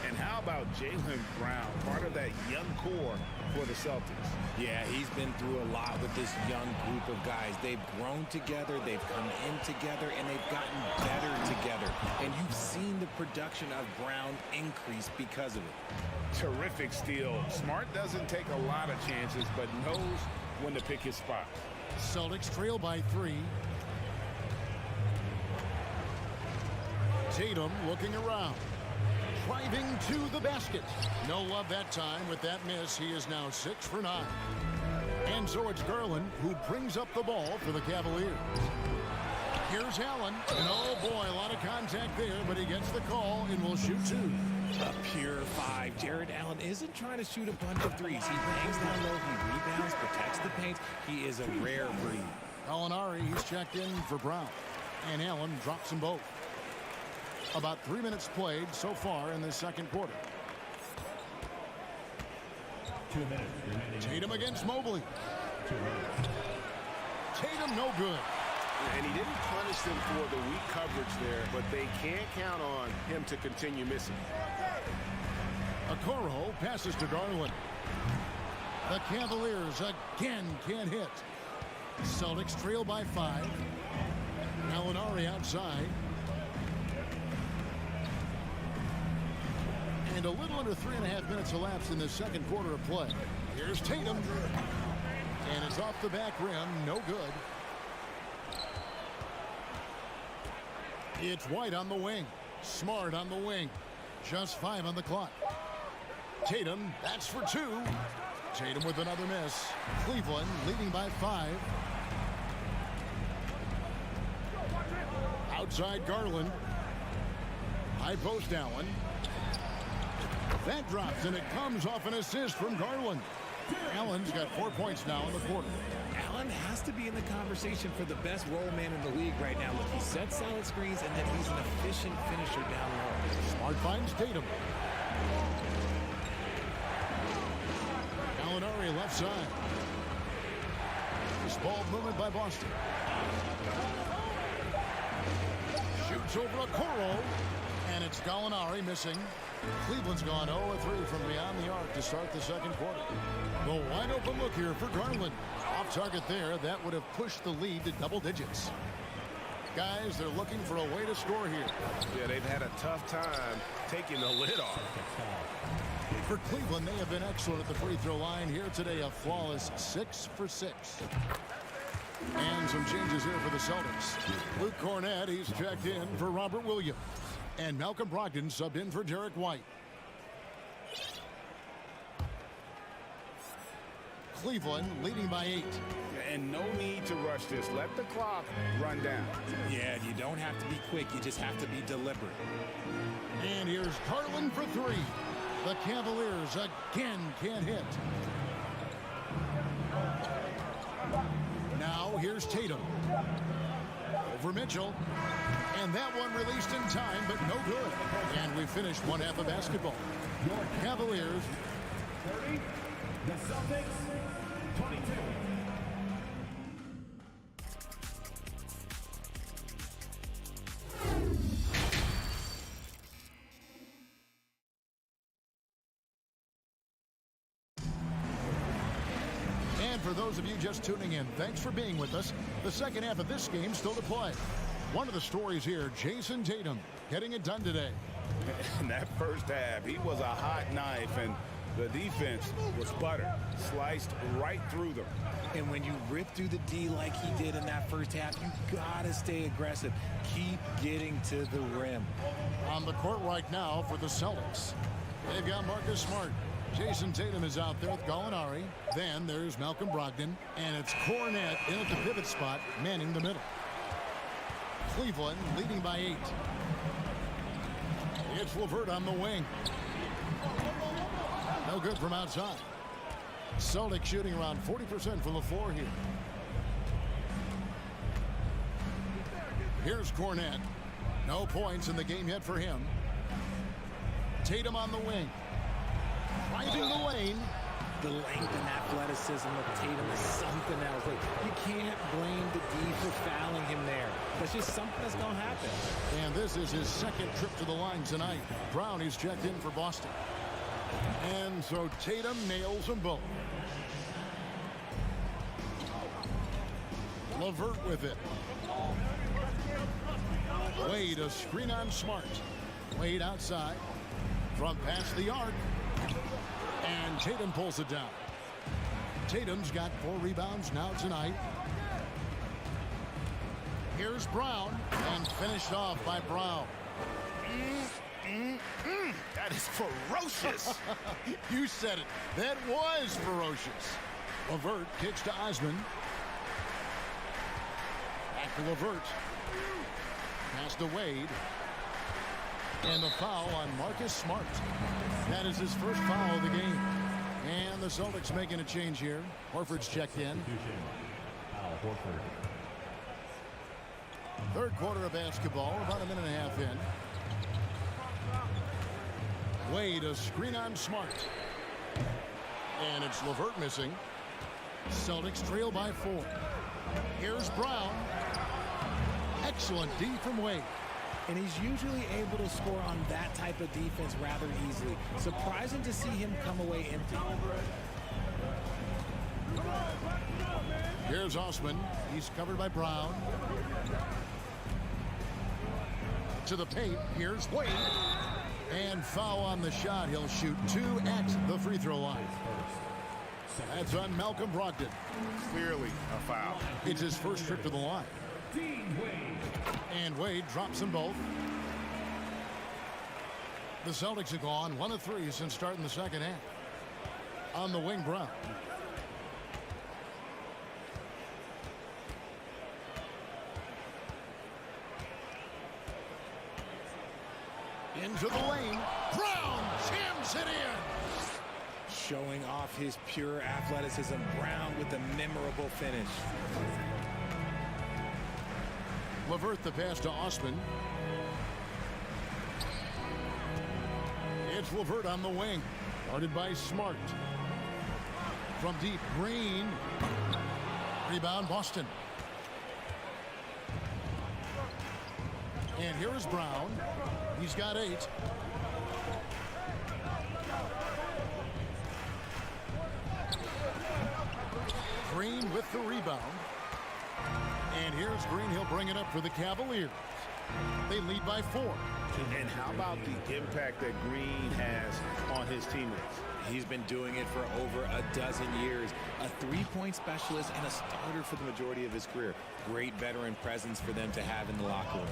And how about Jaylen Brown, part of that young core for the Celtics. Yeah, he's been through a lot with this young group of guys. They've grown together, they've come in together, and they've gotten better together. And you've seen the production of Brown increase because of it. Terrific steal. Smart doesn't take a lot of chances, but knows when to pick his spot. Celtics trail by 3. Tatum looking around. Driving to the basket. No love that time with that miss. He is now 6 for 9. And so it's Garland who brings up the ball for the Cavaliers. Here's Allen. And oh boy, a lot of contact there, but he gets the call and will shoot 2. A pure 5. Jared Allen isn't trying to shoot a bunch of threes. He bangs down low, he rebounds, protects the paint. He is a rare breed. Gallinari, he's checked in for Brown. And Allen drops them both. About 3 minutes played so far in the second quarter. 2 minutes remaining. Tatum against Mobley. Tatum no good. And he didn't punish them for the weak coverage there, but they can't count on him to continue missing. Okoro passes to Garland. The Cavaliers again can't hit. Celtics trail by 5. Gallinari outside. And a little under 3.5 minutes elapsed in the second quarter of play. Here's Tatum. And it's off the back rim. No good. It's White on the wing. Smart on the wing. Just 5 on the clock. Tatum, that's for 2. Tatum with another miss. Cleveland leading by 5. Outside Garland. High post Allen. That drops, and it comes off an assist from Garland. Allen's got 4 points now in the quarter. Allen has to be in the conversation for the best roll man in the league right now. Look, he sets solid screens, and then he's an efficient finisher down low. Smart finds Tatum. Gallinari left side. This ball movement by Boston. Shoots over Okoro, and it's Gallinari missing. Cleveland's gone 0-3 from beyond the arc to start the second quarter. The wide open look here for Garland. Off target there. That would have pushed the lead to double digits. Guys, they're looking for a way to score here. Yeah, they've had a tough time taking the lid off. For Cleveland, they have been excellent at the free throw line here today. A flawless 6 for 6. And some changes here for the Celtics. Luke Cornett, he's checked in for Robert Williams. And Malcolm Brogdon subbed in for Derek White. Cleveland leading by 8. And no need to rush this. Let the clock run down. Yeah, you don't have to be quick. You just have to be deliberate. And here's Garland for 3. The Cavaliers again can't hit. Now here's Tatum. Over Mitchell. And that one released in time, but no good. And we finished one half of basketball. Cavaliers. 30. The Celtics, 22. And for those of you just tuning in, thanks for being with us. The second half of this game still to play. One of the stories here, Jason Tatum getting it done today. In that first half, he was a hot knife, and the defense was butter, sliced right through them. And when you rip through the D like he did in that first half, you gotta stay aggressive. Keep getting to the rim. On the court right now for the Celtics, they've got Marcus Smart. Jason Tatum is out there with Gallinari. Then there's Malcolm Brogdon, and it's Cornett in at the pivot spot, manning the middle. Cleveland leading by 8. It's LeVert on the wing. No good from outside. Celtics shooting around 40% from the floor here. Here's Cornett. No points in the game yet for him. Tatum on the wing. Driving the lane. The length and athleticism of Tatum is something else. Like, you can't blame the D for fouling him there. That's just something that's going to happen. And this is his second trip to the line tonight. Brown is checked in for Boston. And so Tatum nails them both. LeVert with it. Wade, a screen on Smart. Wade outside. From past the arc. And Tatum pulls it down. Tatum's got 4 rebounds now tonight. Here's Brown. And finished off by Brown. That is ferocious. You said it. That was ferocious. LeVert kicks to Osman. Back to LeVert. Pass to Wade. And the foul on Marcus Smart. That is his first foul of the game. And the Celtics making a change here. Horford's checked in. Third quarter of basketball, about a minute and a half in. Wade, a screen on Smart. And it's LeVert missing. Celtics trail by 4. Here's Brown. Excellent D from Wade. And he's usually able to score on that type of defense rather easily. Surprising to see him come away empty. Here's Osman. He's covered by Brown. To the paint. Here's Wade. And foul on the shot. He'll shoot 2 at the free throw line. That's on Malcolm Brogdon. Clearly a foul. It's his first trip to the line. And Wade drops them both. The Celtics have gone 1 of 3 since starting the second half. On the wing, Brown. Into the lane. Brown jams it in. Showing off his pure athleticism. Brown with a memorable finish. LeVert the pass to Osman. It's LeVert on the wing. Guarded by Smart. From deep, Green. Rebound, Boston. And here is Brown. He's got 8. Green with the rebound. And here's Green. He'll bring it up for the Cavaliers. They lead by 4. And how about the impact that Green has on his teammates? He's been doing it for over a dozen years. A three-point specialist and a starter for the majority of his career. Great veteran presence for them to have in the locker room.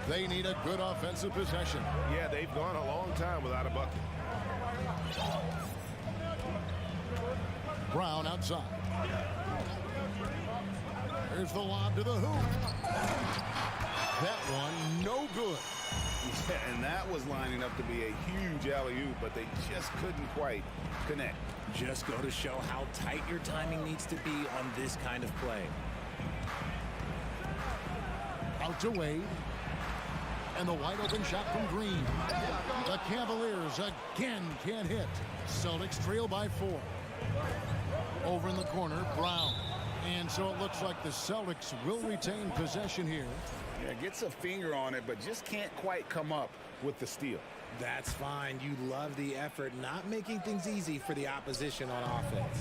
They need a good offensive possession. Yeah, they've gone a long time without a bucket. Brown outside. There's the lob to the hoop. That one, no good. Yeah, and that was lining up to be a huge alley-oop, but they just couldn't quite connect. Just go to show how tight your timing needs to be on this kind of play. Out to Wade. And the wide open shot from Green. The Cavaliers again can't hit. Celtics trail by 4. Over in the corner, Brown. And so it looks like the Celtics will retain possession here. Yeah, gets a finger on it, but just can't quite come up with the steal. That's fine. You love the effort, not making things easy for the opposition on offense.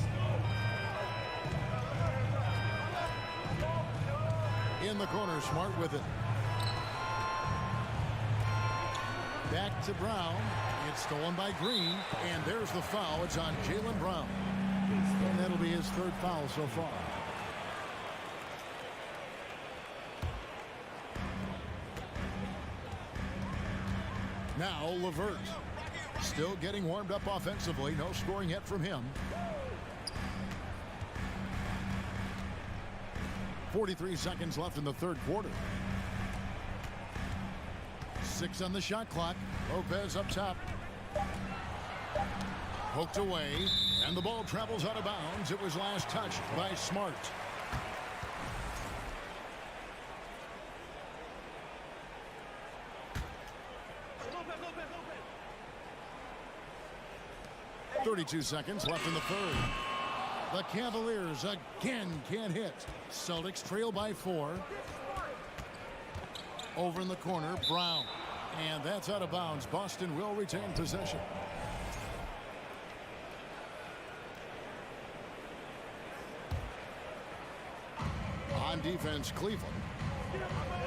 In the corner, Smart with it. Back to Brown. It's stolen by Green. And there's the foul. It's on Jaylen Brown. And that'll be his 3rd foul so far. Now LeVert. Still getting warmed up offensively. No scoring yet from him. 43 seconds left in the 3rd quarter. 6 on the shot clock. Lopez up top. Poked away. And the ball travels out of bounds. It was last touched by Smart. .32 seconds left in the 3rd. The Cavaliers again can't hit. Celtics trail by 4. Over in the corner, Brown. And that's out of bounds. Boston will retain possession. On defense, Cleveland.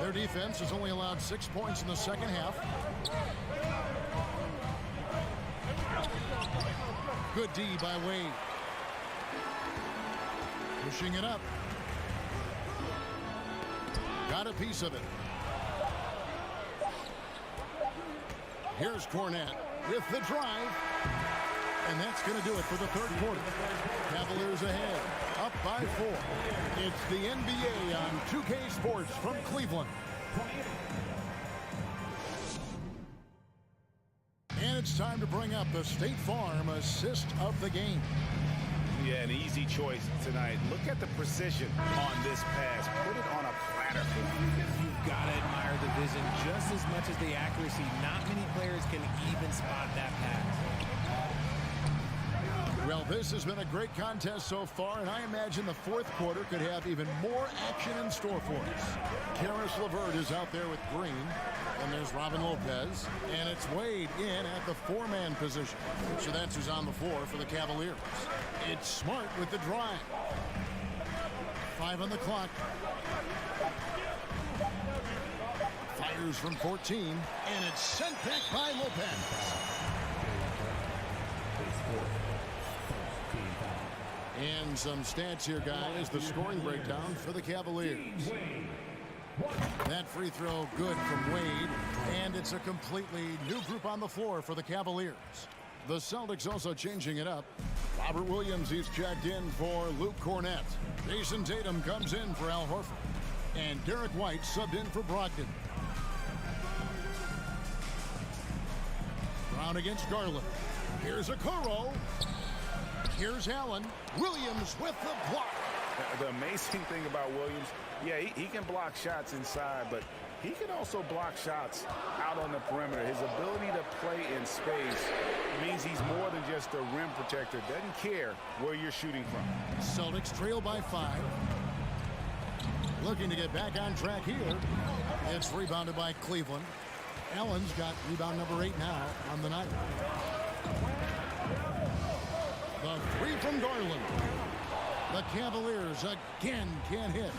Their defense has only allowed 6 points in the second half. Good D by Wade. Pushing it up. Got a piece of it. Here's Cornette with the drive. And that's going to do it for the third quarter. Cavaliers ahead, up by 4. It's the NBA on 2K Sports from Cleveland. And it's time to bring up the State Farm assist of the game. Yeah, an easy choice tonight. Look at the precision on this pass. Put it on a platter. You've got to admire the vision just as much as the accuracy. Not many players can even spot that pass. Well, this has been a great contest so far, and I imagine the fourth quarter could have even more action in store for us. Karis LeVert is out there with Green, and there's Robin Lopez, and it's Wade in at the 4-man position. So that's who's on the floor for the Cavaliers. It's Smart with the drive. 5 on the clock. Fires from 14, and it's sent back by Lopez. And some stats here, guys. The scoring breakdown for the Cavaliers. That free throw good from Wade. And it's a completely new group on the floor for the Cavaliers. The Celtics also changing it up. Robert Williams, he's checked in for Luke Cornette. Jason Tatum comes in for Al Horford. And Derek White subbed in for Brogdon. Brown against Garland. Here's Okoro. Here's Allen. Williams with the block. The amazing thing about Williams, yeah, he can block shots inside, but he can also block shots out on the perimeter. His ability to play in space means he's more than just a rim protector. Doesn't care where you're shooting from. Celtics trail by 5. Looking to get back on track here. It's rebounded by Cleveland. Allen's got rebound number 8 now on the night. The 3 from Garland. The Cavaliers again can't hit.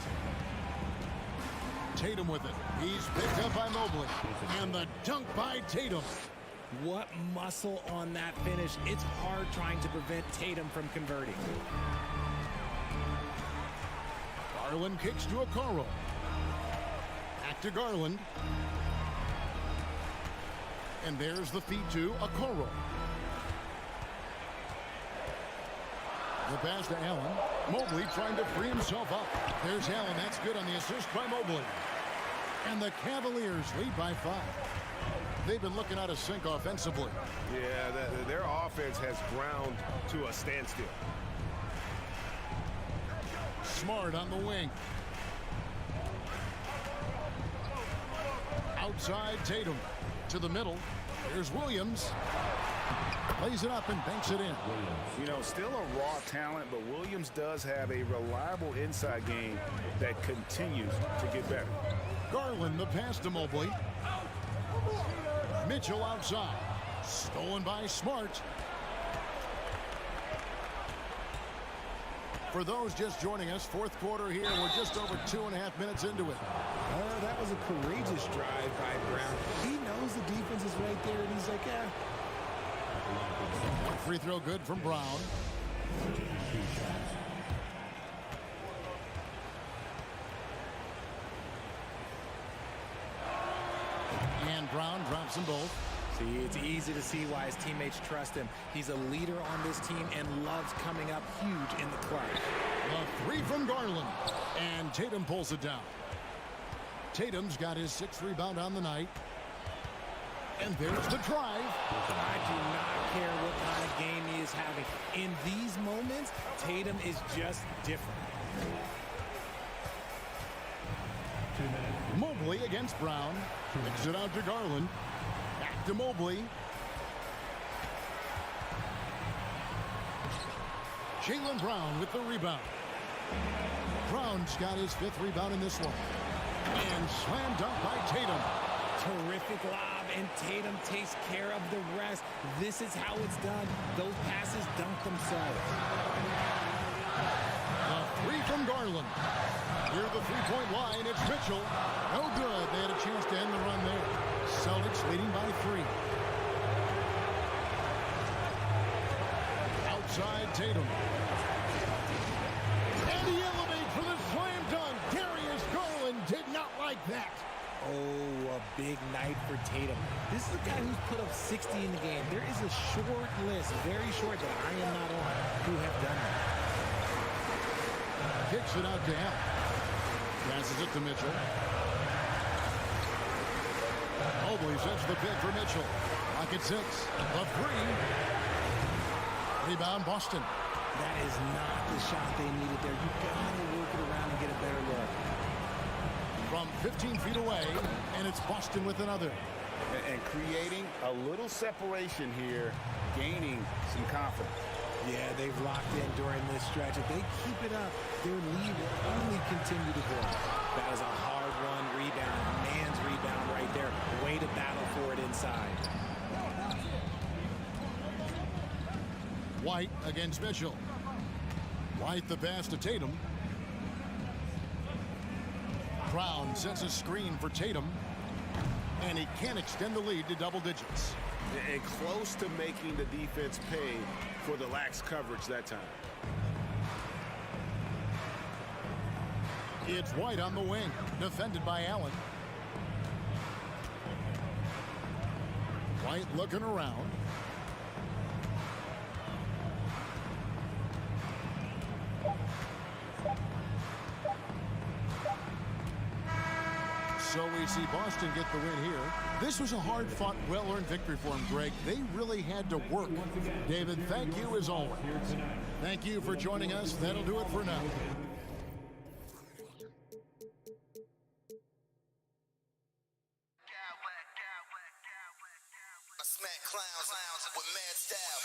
Tatum with it. He's picked up by Mobley. And the dunk by Tatum. What muscle on that finish. It's hard trying to prevent Tatum from converting. Garland kicks to Okoro. Back to Garland. And there's the feed to Okoro. The pass to Allen. Mobley trying to free himself up. There's Allen. That's good on the assist by Mobley. And the Cavaliers lead by 5. They've been looking out of sync offensively. Yeah, their offense has ground to a standstill. Smart on the wing. Outside Tatum. To the middle. Here's Williams. Plays it up and banks it in. You know, still a raw talent, but Williams does have a reliable inside game that continues to get better. Garland, the pass to Mobley. Mitchell outside. Stolen by Smart. For those just joining us, fourth quarter here. We're just over 2.5 minutes into it. That was a courageous drive by Brown. He knows the defense is right there, and he's like, yeah. Free throw good from Brown. And Brown drops them both. See, it's easy to see why his teammates trust him. He's a leader on this team and loves coming up huge in the clutch. The 3 from Garland. And Tatum pulls it down. Tatum's got his 6th rebound on the night. And there's the drive. I do not care what kind of game he is having. In these moments, Tatum is just different. Mobley against Brown. Kicks it out to Garland. Back to Mobley. Jaylen Brown with the rebound. Brown's got his 5th rebound in this one. And slam dunk by Tatum. Terrific lob, and Tatum takes care of the rest. This is how it's done. Those passes dunk themselves. The 3 from Garland. Near the three-point line, it's Mitchell. No good. They had a chance to end the run there. Celtics leading by 3. Outside Tatum. And he elevates for the slam dunk. Darius Garland did not like that. Oh, a big night for Tatum. This is a guy who's put up 60 in the game. There is a short list, very short, that I am not on, who have done that. Kicks it out to Allen. Passes it to Mitchell. Mobley sets the pick for Mitchell. Clock at 6. The 3. Rebound Boston. That is not the shot they needed there. You've got to work it around and get a better look. From 15 feet away, and it's Boston with another. And creating a little separation here, gaining some confidence. Yeah, they've locked in during this stretch. If they keep it up, their lead will only continue to grow. That is a hard-run rebound, man's rebound right there. Way to battle for it inside. White against Mitchell. White the pass to Tatum. Brown sets a screen for Tatum. And he can't extend the lead to double digits. And close to making the defense pay for the lax coverage that time. It's White on the wing, defended by Allen. White looking around. So we see Boston get the win here. This was a hard-fought, well-earned victory for them, Greg. They really had to work. David, thank you as always. Thank you for joining us. That'll do it for now. I smack clowns with mad style.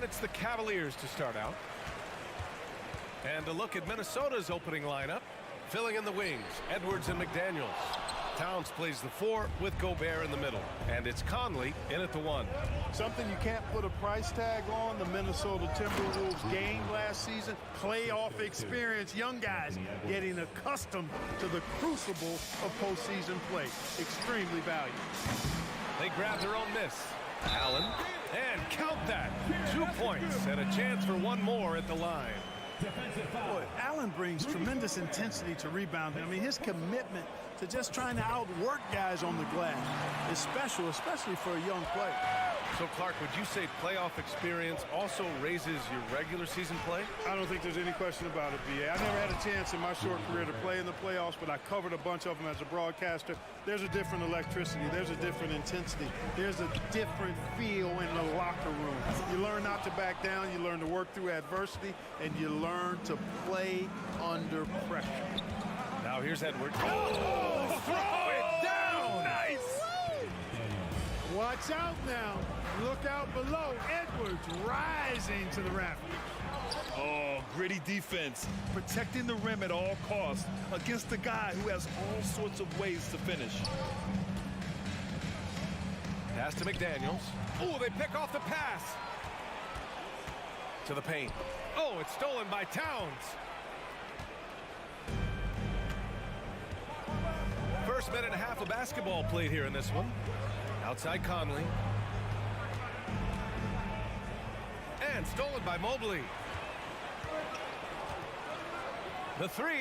And it's the Cavaliers to start out. And a look at Minnesota's opening lineup. Filling in the wings, Edwards and McDaniels. Towns plays the 4 with Gobert in the middle. And it's Conley in at the 1. Something you can't put a price tag on. The Minnesota Timberwolves gained last season. Playoff experience. Young guys getting accustomed to the crucible of postseason play. Extremely valuable. They grab their own miss. Allen. And count that. 2 points and a chance for one more at the line. Boy, Allen brings tremendous intensity to rebounding. I mean, his commitment to just trying to outwork guys on the glass is special, especially for a young player. So, Clark, would you say playoff experience also raises your regular season play? I don't think there's any question about it, B.A. I never had a chance in my short career to play in the playoffs, but I covered a bunch of them as a broadcaster. There's a different electricity. There's a different intensity. There's a different feel in the locker room. You learn not to back down. You learn to work through adversity, and you learn to play under pressure. Now here's Edwards. Oh, throw it down! Nice! Watch out now. Look out below. Edwards rising to the rafters. Oh, gritty defense. Protecting the rim at all costs against a guy who has all sorts of ways to finish. Pass to McDaniels. Oh, they pick off the pass. To the paint. Oh, it's stolen by Towns. First minute and a half of basketball played here in this one. Outside Conley. And stolen by Mobley. The 3.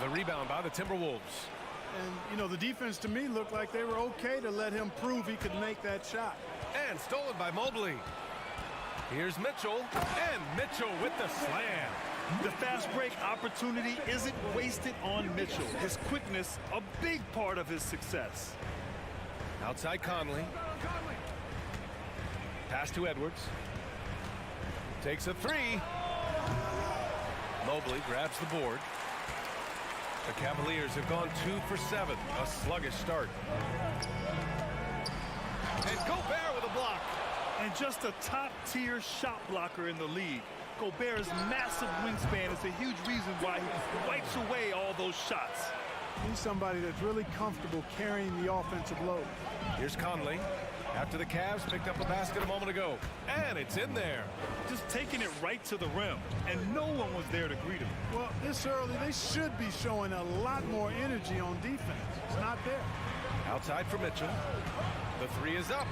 The rebound by the Timberwolves. And, you know, the defense to me looked like they were okay to let him prove he could make that shot. And stolen by Mobley. Here's Mitchell. And Mitchell with the slam. The fast break opportunity isn't wasted on Mitchell. His quickness, a big part of his success. Outside Conley. Pass to Edwards. Takes a 3. Mobley grabs the board. The Cavaliers have gone 2 for 7. A sluggish start. And Gobert with a block. And just a top-tier shot blocker in the league. Gobert's massive wingspan is a huge reason why he wipes away all those shots. He's somebody that's really comfortable carrying the offensive load. Here's Conley. After the Cavs picked up a basket a moment ago. And it's in there. Just taking it right to the rim. And no one was there to greet him. Well, this early, they should be showing a lot more energy on defense. It's not there. Outside for Mitchell. The 3 is up.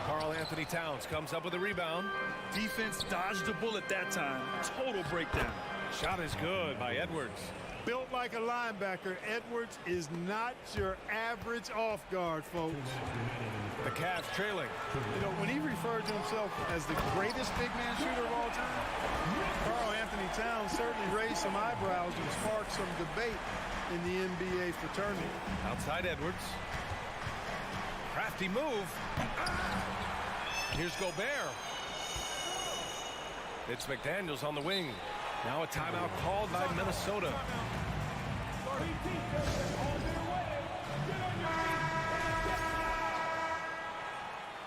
Karl Anthony Towns comes up with a rebound. Defense dodged a bullet that time. Total breakdown. Shot is good by Edwards. Built like a linebacker, Edwards is not your average off guard, folks. The Cavs trailing. You know, when he referred to himself as the greatest big man shooter of all time, Karl Anthony Towns certainly raised some eyebrows and sparked some debate in the NBA fraternity. Outside Edwards. Crafty move. Here's Gobert. It's McDaniels on the wing. Now a timeout called by Minnesota.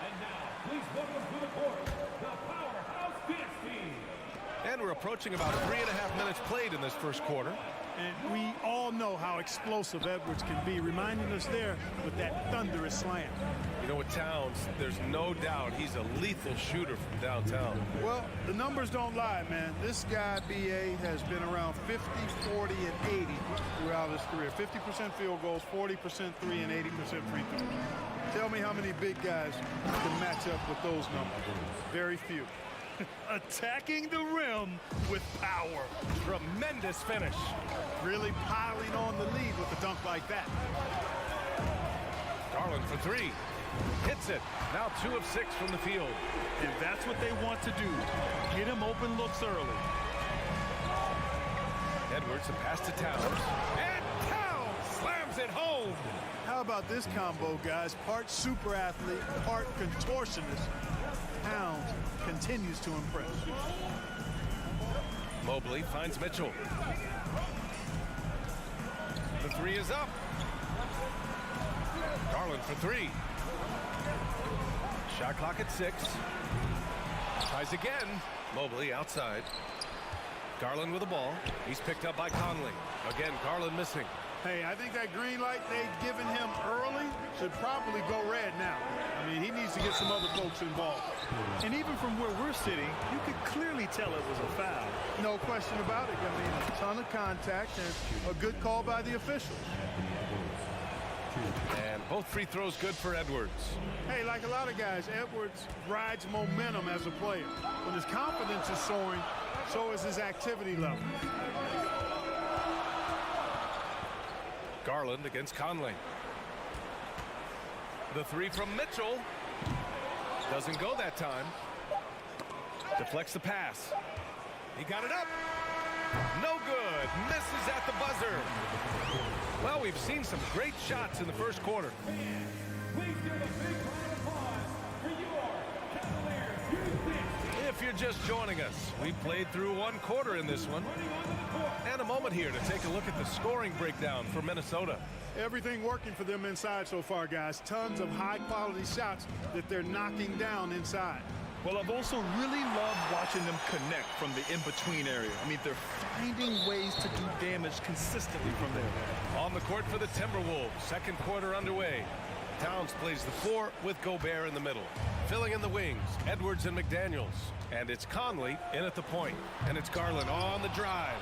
And now, please welcome to the court, the Powerhouse Dance Team. And we're approaching about 3.5 minutes played in this first quarter. And we all know how explosive Edwards can be, reminding us there with that thunderous slam. You know, with Towns, there's no doubt he's a lethal shooter from downtown. Well, the numbers don't lie, man. This guy, B.A., has been around 50, 40, and 80 throughout his career. 50% field goals, 40% 3, and 80% free throws. Tell me how many big guys can match up with those numbers. Very few. Attacking the rim with power. Tremendous finish. Really piling on the lead with a dunk like that. Garland for 3. Hits it. Now 2 of 6 from the field. And that's what they want to do. Get him open looks early. Edwards, a pass to Towns. And Towns slams it home. How about this combo, guys? Part super athlete, part contortionist. Towns continues to impress. Mobley finds Mitchell. The 3 is up. Garland for 3. Shot clock at 6. Tries again. Mobley outside. Garland with the ball. He's picked up by Conley. Again, Garland missing. Hey, I think that green light they've given him early should probably go red now. I mean, he needs to get some other folks involved. And even from where we're sitting, you could clearly tell it was a foul. No question about it. I mean, a ton of contact and a good call by the officials. And both free throws good for Edwards. Hey, like a lot of guys, Edwards rides momentum as a player. When his confidence is soaring, so is his activity level. Garland against Conley. The 3 from Mitchell. Doesn't go that time. Deflects the pass. He got it up. No good. Misses at the buzzer. Well, we've seen some great shots in the first quarter. If you're just joining us, we played through 1 quarter in this one. And a moment here to take a look at the scoring breakdown for Minnesota. Everything working for them inside so far, guys. Tons of high-quality shots that they're knocking down inside. Well, I've also really loved watching them connect from the in-between area. I mean, they're finding ways to do damage consistently from there. On the court for the Timberwolves, second quarter underway. Towns plays the 4 with Gobert in the middle. Filling in the wings, Edwards and McDaniels. And it's Conley in at the point. And it's Garland on the drive.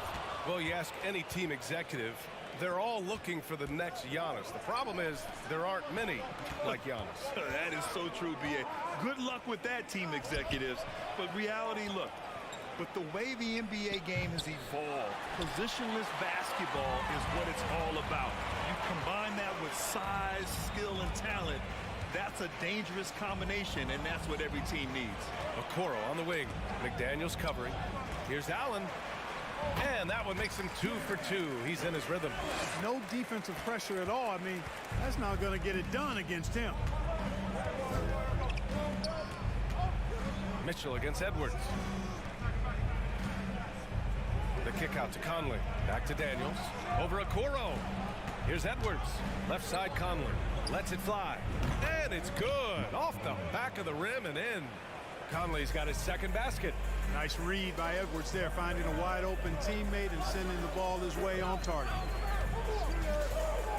Well, you ask any team executive, they're all looking for the next Giannis. The problem is there aren't many like Giannis. That is so true, B.A. Good luck with that, team executives. But reality, look, with the way the NBA game has evolved, positionless basketball is what it's all about. You combine that with size, skill, and talent, that's a dangerous combination, and that's what every team needs. Okoro on the wing. McDaniels covering. Here's Allen. And that one makes him 2 for 2. He's in his rhythm. No defensive pressure at all. I mean, that's not going to get it done against him. Mitchell against Edwards. The kick out to Conley. Back to Daniels. Over Okoro. Here's Edwards. Left side Conley. Lets it fly. And it's good. Off the back of the rim and in. Conley's got his second basket. Nice read by Edwards there, finding a wide open teammate and sending the ball his way on target.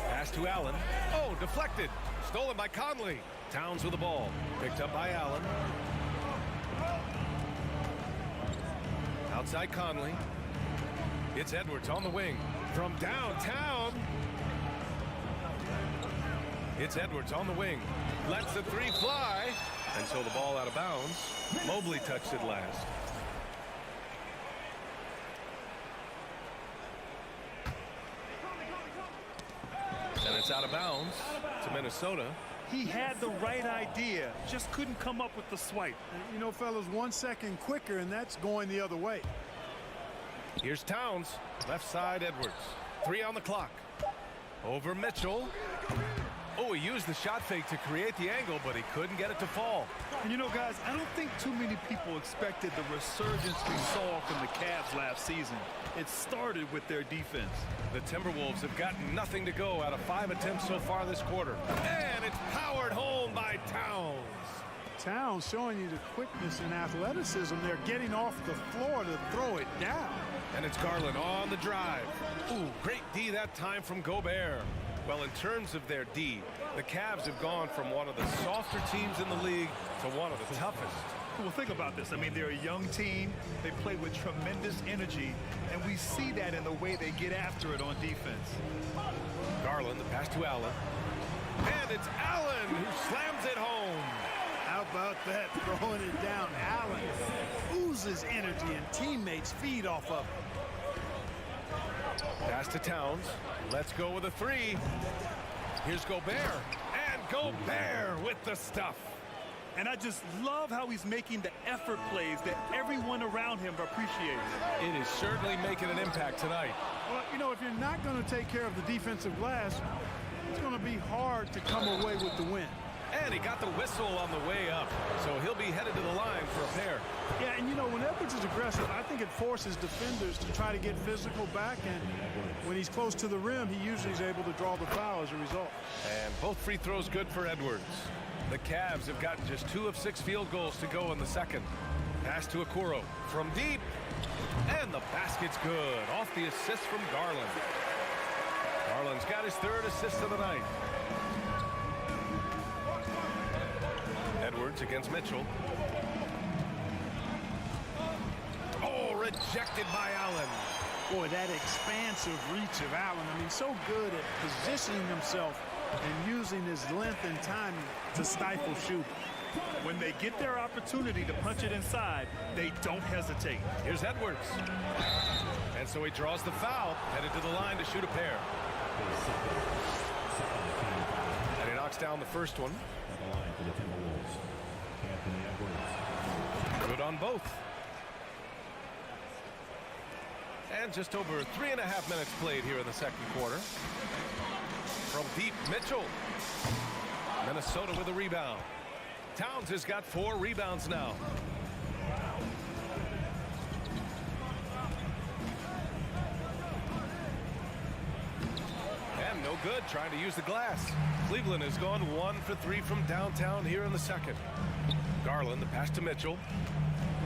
Pass to Allen. Oh, deflected. Stolen by Conley. Towns with the ball. Picked up by Allen. Outside Conley. It's Edwards on the wing. From downtown. It's Edwards on the wing. Lets the 3 fly. And so the ball out of bounds. Mobley touched it last. And it's out of bounds to Minnesota. He had the right idea, just couldn't come up with the swipe. You know, fellas, 1 second quicker, and that's going the other way. Here's Towns. Left side, Edwards. 3 on the clock. Over Mitchell. Oh, he used the shot fake to create the angle, but he couldn't get it to fall. And you know, guys, I don't think too many people expected the resurgence we saw from the Cavs last season. It started with their defense. The Timberwolves have gotten nothing to go out of 5 attempts so far this quarter. And it's powered home by Towns. Towns showing you the quickness and athleticism. They're getting off the floor to throw it down. And it's Garland on the drive. Ooh, great D that time from Gobert. Well, in terms of their D, the Cavs have gone from one of the softer teams in the league to one of the toughest. Well, think about this. I mean, they're a young team. They play with tremendous energy, and we see that in the way they get after it on defense. Garland, the pass to Allen. And it's Allen who slams it home. How about that, throwing it down? Allen oozes energy, and teammates feed off of it. Pass to Towns. Let's go with a 3. Here's Gobert. And Gobert with the stuff. And I just love how he's making the effort plays that everyone around him appreciates. It is certainly making an impact tonight. Well, you know, if you're not going to take care of the defensive glass, it's going to be hard to come away with the win. And he got the whistle on the way up, so he'll be headed to the line for a pair. Yeah, and you know, when Edwards is aggressive, I think it forces defenders to try to get physical back, and when he's close to the rim, he usually is able to draw the foul as a result. And both free throws good for Edwards. The Cavs have gotten just 2 of 6 field goals to go in the second. Pass to Okoro from deep. And the basket's good. Off the assist from Garland. Garland's got his 3rd assist of the night. Edwards against Mitchell. Oh, rejected by Allen. Boy, that expansive reach of Allen. I mean, so good at positioning himself and using his length and timing to stifle shooting. When they get their opportunity to punch it inside, they don't hesitate. Here's Edwards. And so he draws the foul, headed to the line to shoot a pair. And he knocks down the first one. Good on both. And just over 3.5 minutes played here in the second quarter. From deep, Mitchell. Minnesota with a rebound. Towns has got 4 rebounds now. And no good, trying to use the glass. Cleveland has gone 1 for 3 from downtown here in the second. Garland, the pass to Mitchell.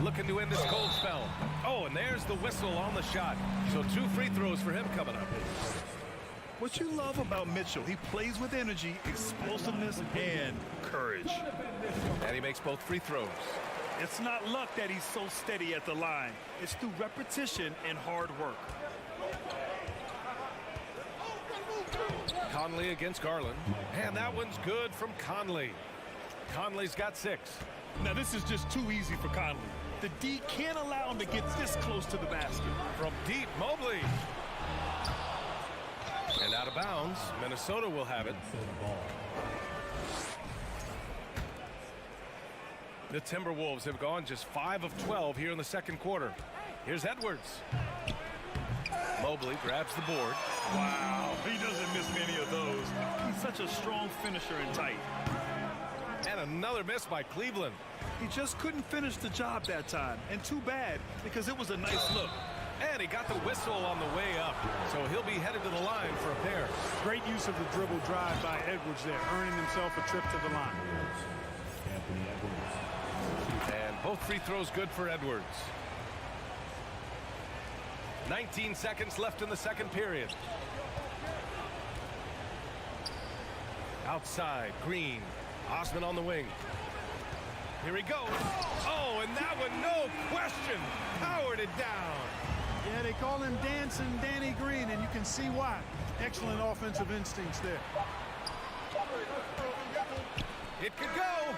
Looking to end this cold spell. Oh, and there's the whistle on the shot. So 2 free throws for him coming up. What you love about Mitchell, he plays with energy, explosiveness, and courage. And he makes both free throws. It's not luck that he's so steady at the line. It's through repetition and hard work. Conley against Garland. And that one's good from Conley. Conley's got 6. Now this is just too easy for Conley. The D can't allow him to get this close to the basket. From deep, Mobley. And out of bounds, Minnesota will have it. The Timberwolves have gone just 5 of 12 here in the second quarter. Here's Edwards. Mobley grabs the board. Wow, he doesn't miss many of those. He's such a strong finisher and tight. And another miss by Cleveland. He just couldn't finish the job that time. And too bad, because it was a nice look. And he got the whistle on the way up. So he'll be headed to the line for a pair. Great use of the dribble drive by Edwards there, earning himself a trip to the line. And both free throws good for Edwards. 19 seconds left in the second period. Outside, Green. Osman on the wing. Here he goes. Oh, and that one, no question, powered it down. Yeah, they call him Dancing Danny Green, and you can see why. Excellent offensive instincts there. It could go.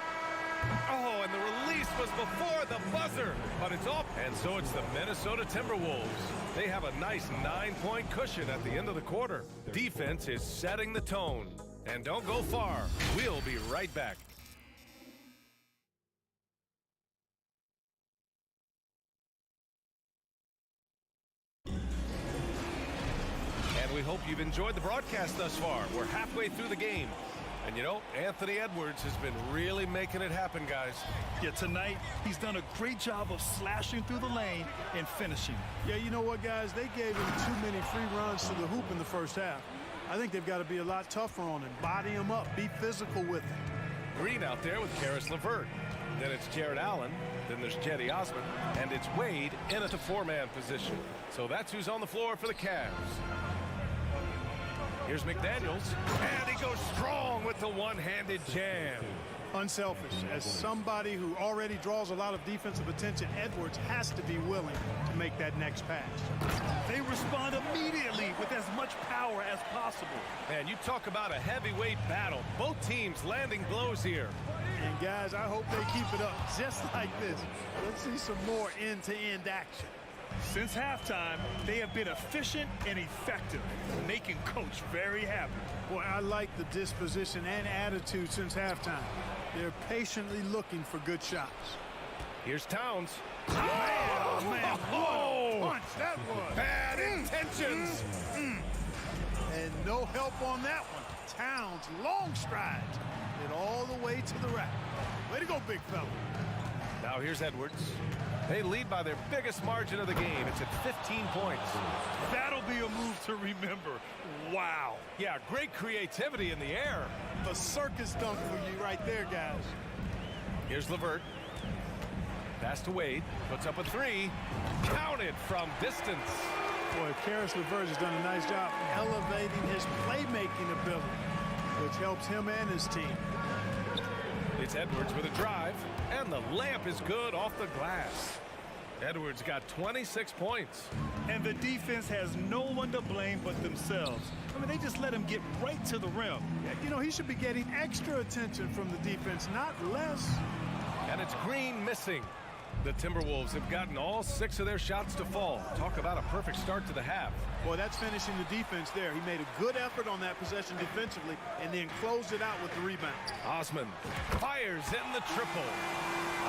Oh, and the release was before the buzzer, but it's off. And so it's the Minnesota Timberwolves. They have a nice 9-point cushion at the end of the quarter. Defense is setting the tone. And don't go far. We'll be right back. And we hope you've enjoyed the broadcast thus far. We're halfway through the game. And you know, Anthony Edwards has been really making it happen, guys. Yeah, tonight, he's done a great job of slashing through the lane and finishing. Yeah, you know what, guys? They gave him too many free runs to the hoop in the first half. I think they've got to be a lot tougher on him. Body him up. Be physical with him. Green out there with Karis LeVert. Then it's Jared Allen. Then there's Cedi Osman. And it's Wade in at the 4-man position. So that's who's on the floor for the Cavs. Here's McDaniels. And he goes strong with the one-handed jam. Unselfish. As somebody who already draws a lot of defensive attention, Edwards has to be willing to make that next pass. They respond immediately with as much power as possible. Man, you talk about a heavyweight battle. Both teams landing blows here. And guys, I hope they keep it up just like this. Let's see some more end-to-end action. Since halftime, they have been efficient and effective, making Coach very happy. Boy, I like the disposition and attitude since halftime. They're patiently looking for good shots. Here's Towns. Oh, man, what a punch that was. Bad intentions. And no help on that one. Towns, long strides, and all the way to the rack. Way to go, big fella. Now here's Edwards. They lead by their biggest margin of the game. It's at 15 points. That'll be a move to remember. Wow. Yeah, great creativity in the air. a circus dunk for you right there, guys. Here's LeVert. Pass to Wade. Puts up a three. Counted from distance. Boy, Karis LeVert has done a nice job elevating his playmaking ability, which helps him and his team. It's Edwards with a drive, and the layup is good off the glass. Edwards got 26 points. And the defense has no one to blame but themselves. I mean, they just let him get right to the rim. You know, he should be getting extra attention from the defense, not less. And it's Green missing. The Timberwolves have gotten all 6 of their shots to fall. Talk about a perfect start to the half. Boy, that's finishing the defense there. He made a good effort on that possession defensively and then closed it out with the rebound. Osman fires in the triple.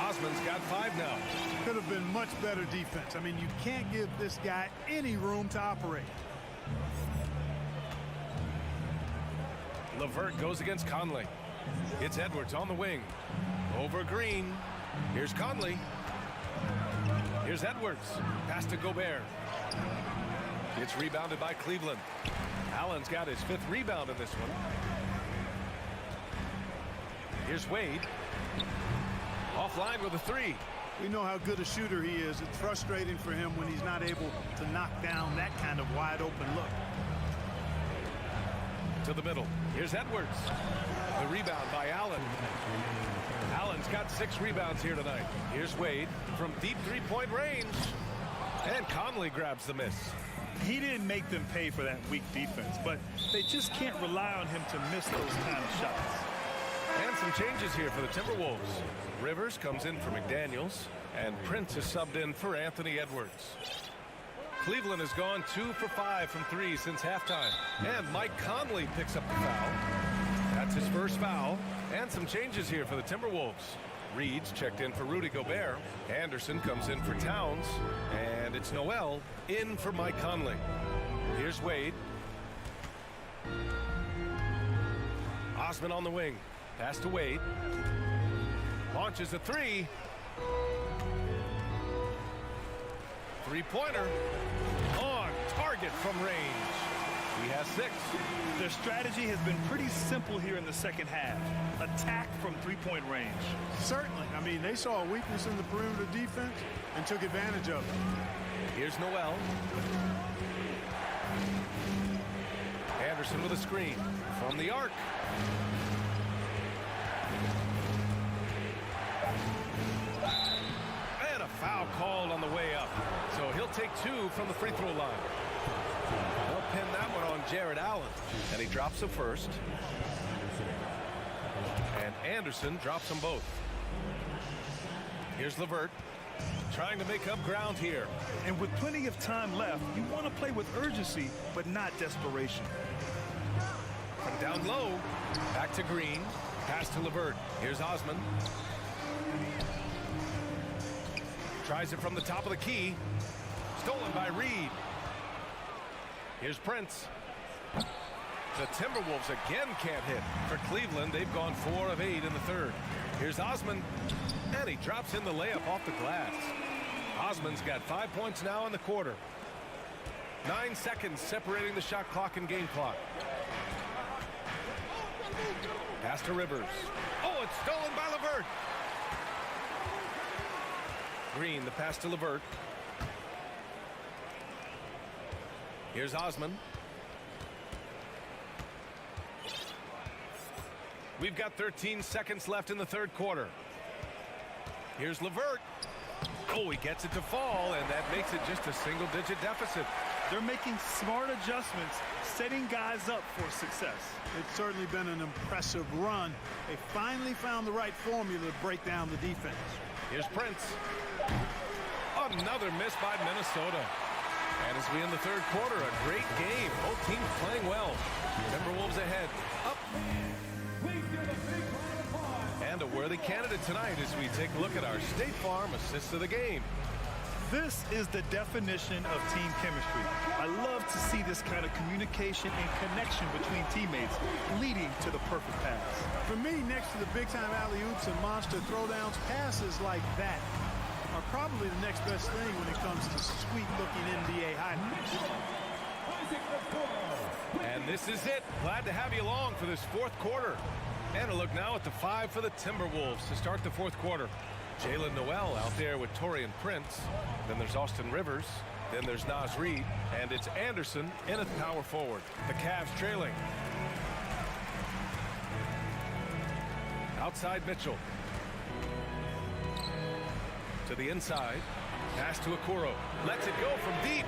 Osman's got 5 now. Could have been much better defense. I mean, you can't give this guy any room to operate. LeVert goes against Conley. It's Edwards on the wing. Over Green. Here's Conley. Here's Edwards. Pass to Gobert. It's rebounded by Cleveland. Allen's got his 5th rebound in this one. Here's Wade. Offline with a 3. We know how good a shooter he is. It's frustrating for him when he's not able to knock down that kind of wide open look. To the middle. Here's Edwards. The rebound by Allen. Allen's got 6 rebounds here tonight. Here's Wade from deep 3-point range. And Conley grabs the miss. He didn't make them pay for that weak defense, but they just can't rely on him to miss those kind of shots. And some changes here for the Timberwolves. Rivers comes in for McDaniels, and Prince is subbed in for Anthony Edwards. Cleveland has gone 2 for 5 from 3 since halftime. And Mike Conley picks up the foul. That's his first foul. And some changes here for the Timberwolves. Reed's checked in for Rudy Gobert. Anderson comes in for Towns. And it's Noel in for Mike Conley. Here's Wade. Osman on the wing. Pass to Wade. Launches a 3. Three-pointer on target from range. He has 6. Their strategy has been pretty simple here in the second half. Attack from 3-point range. Certainly. I mean, they saw a weakness in the perimeter defense and took advantage of it. Here's Noel. Anderson with a screen from the arc. And a foul called on the way up. So he'll take 2 from the free throw line. They'll pin that one on Jared Allen. And he drops the first. And Anderson drops them both. Here's LeVert trying to make up ground here. And with plenty of time left, you want to play with urgency, but not desperation. From down low, back to Green. Pass to LeVert. Here's Osman. Tries it from the top of the key. Stolen by Reed. Here's Prince. The Timberwolves again can't hit. For Cleveland, they've gone 4 of 8 in the third. Here's Osman. And he drops in the layup off the glass. Osman's got 5 points now in the quarter. 9 seconds separating the shot clock and game clock. Pass to Rivers. Oh, it's stolen by LeVert. Green, the pass to LeVert. Here's Osman. We've got 13 seconds left in the third quarter. Here's LeVert. Oh, he gets it to fall, and that makes it just a single-digit deficit. They're making smart adjustments, setting guys up for success. It's certainly been an impressive run. They finally found the right formula to break down the defense. Here's Prince. Another miss by Minnesota. And as we end the third quarter, a great game. Both teams playing well. Timberwolves ahead. Up. And a worthy candidate tonight as we take a look at our State Farm assist of the game. This is the definition of team chemistry. I love to see this kind of communication and connection between teammates leading to the perfect pass. For me, next to the big-time alley-oops and monster throwdowns, passes like that are probably the next best thing when it comes to sweet-looking NBA highlights. And this is it. Glad to have you along for this fourth quarter. And a look now at the 5 for the Timberwolves to start the fourth quarter. Jalen Noel out there with Torian Prince. Then there's Austin Rivers. Then there's Naz Reid. And it's Anderson in at power forward. The Cavs trailing. Outside Mitchell. To the inside. Pass to Okoro. Lets it go from deep.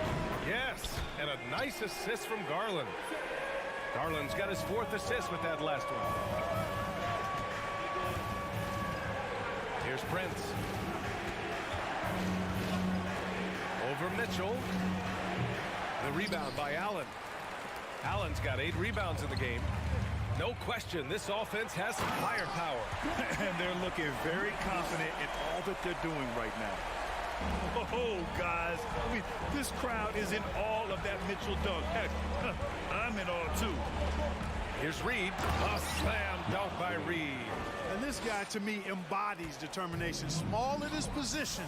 Yes. And a nice assist from Garland. Garland's got his 4th assist with that last one. Here's Prince. Over Mitchell. The rebound by Allen. Allen's got 8 rebounds in the game. No question, this offense has some firepower. And they're looking very confident in all that they're doing right now. Oh, guys, I mean, this crowd is in all of that Mitchell dunk. Heck, I'm in all too. Here's Reid. A slam dunk by Reid. And this guy, to me, embodies determination. Small in his position,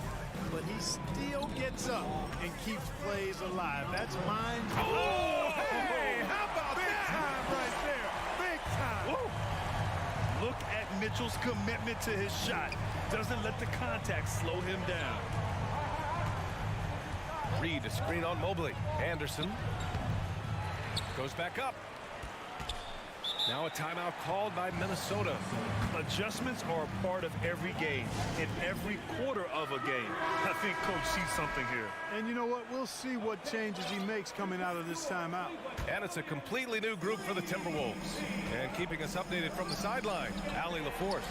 but he still gets up and keeps plays alive. That's mine. Oh, hey, how about big that? Time right there. Big time. Woo. Look at Mitchell's commitment to his shot. Doesn't let the contact slow him down. Reid, a screen on Mobley. Anderson goes back up. Now a timeout called by Minnesota. Adjustments are a part of every game, in every quarter of a game. I think Coach sees something here. And you know what? We'll see what changes he makes coming out of this timeout. And it's a completely new group for the Timberwolves. And keeping us updated from the sideline, Allie LaForce.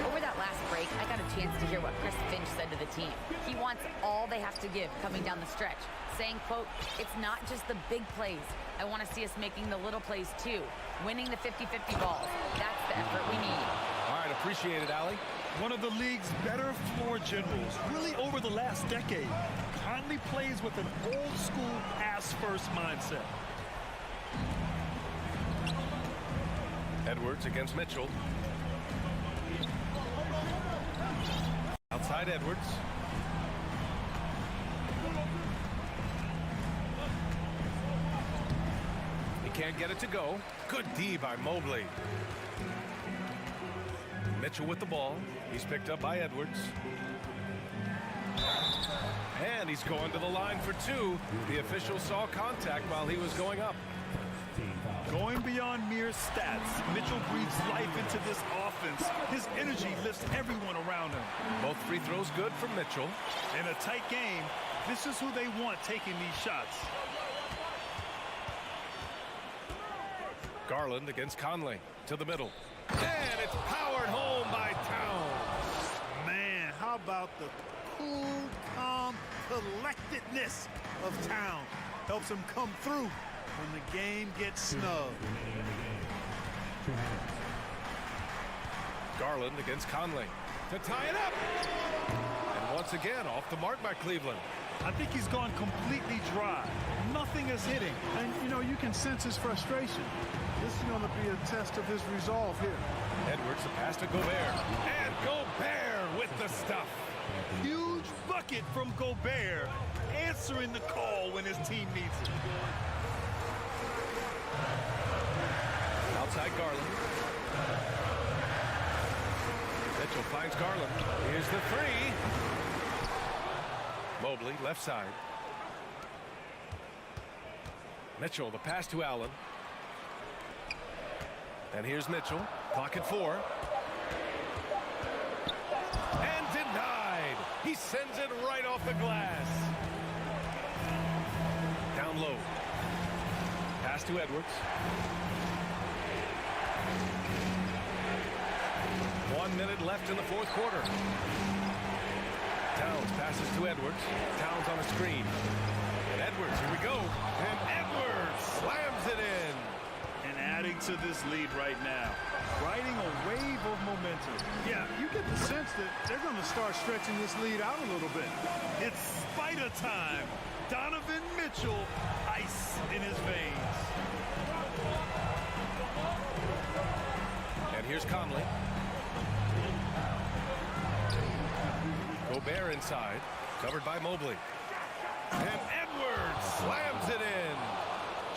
Over that last break, I got a chance to hear what Chris Finch said to the team. He wants all they have to give coming down the stretch, saying, quote, "It's not just the big plays. I want to see us making the little plays too, winning the 50-50 balls. That's the effort we need." All right, appreciate it, Allie. One of the league's better floor generals, really over the last decade. Conley plays with an old-school pass-first mindset. Edwards against Mitchell. Outside Edwards. He can't get it to go. Good D by Mobley. Mitchell with the ball. He's picked up by Edwards. And he's going to the line for 2. The official saw contact while he was going up. Going beyond mere stats, Mitchell breathes life into this offense. His energy lifts everyone around him. Both free throws good from Mitchell. In a tight game, this is who they want taking these shots. Garland against Conley to the middle. And it's powered home by Towns. Man, how about the cool, calm collectedness of Towns? Helps him come through when the game gets snug. Garland against Conley to tie it up. And once again, off the mark by Cleveland. I think he's gone completely dry. Nothing is hitting. And, you know, you can sense his frustration. This is going to be a test of his resolve here. Edwards, the pass to Gobert. And Gobert with the stuff. Huge bucket from Gobert, answering the call when his team needs it. Outside Garland. Mitchell finds Garland. Here's the 3. Mobley, left side. Mitchell, the pass to Allen. And here's Mitchell. Clock at 4. And denied. He sends it right off the glass. Down low. Pass to Edwards. 1 minute left in the fourth quarter. Towns passes to Edwards. Towns on a screen. And Edwards, here we go. And Edwards slams it in. And adding to this lead right now. Riding a wave of momentum. Yeah, you get the sense that they're going to start stretching this lead out a little bit. It's Spider time. Donovan Mitchell, ice in his veins. And here's Conley. Gobert inside, covered by Mobley. And Edwards slams it in.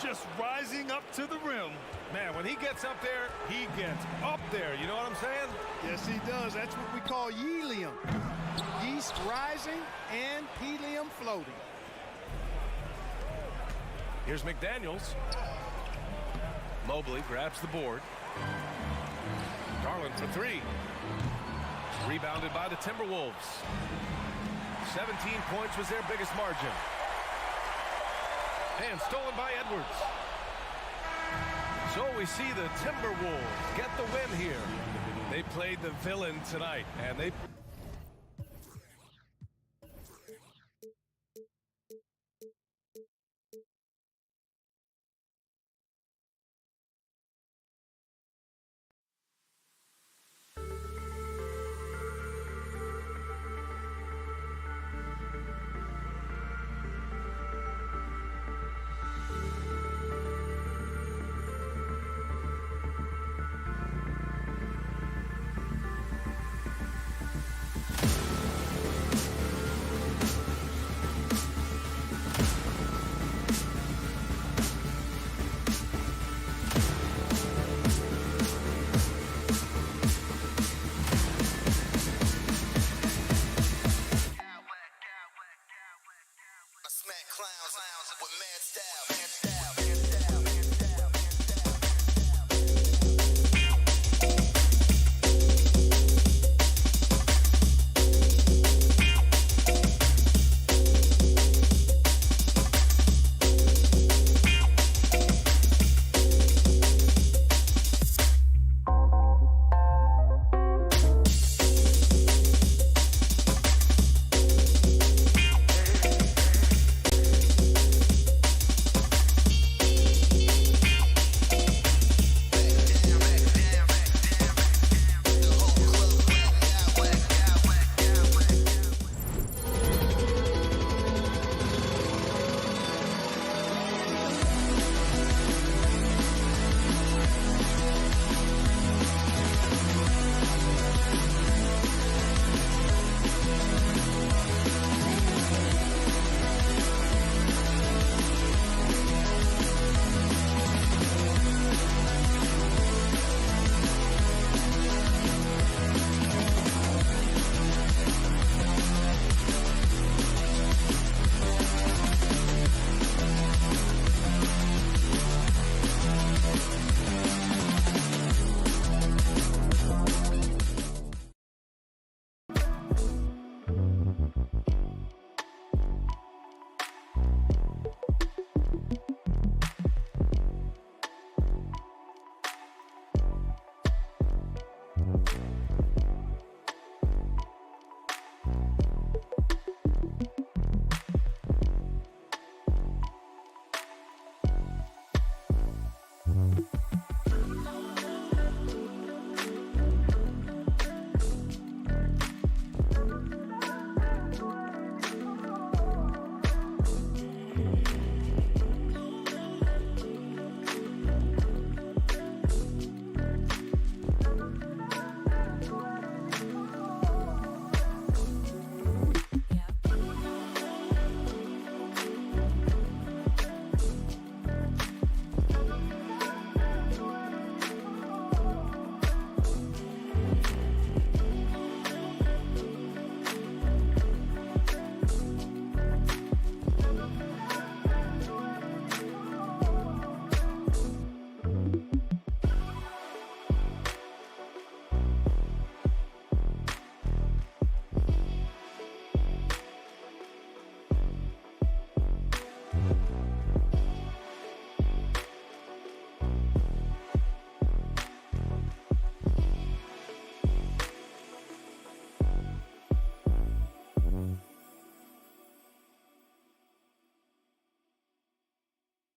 just rising up to the rim. Man, when he gets up there, he gets up there. You know what I'm saying? Yes, he does. That's what we call helium. Yeast rising and helium floating. Here's McDaniels. Mobley grabs the board. Garland for three. Rebounded by the Timberwolves. 17 points was their biggest margin. And stolen by Edwards. So we see the Timberwolves get the win here. They played the villain tonight, and they...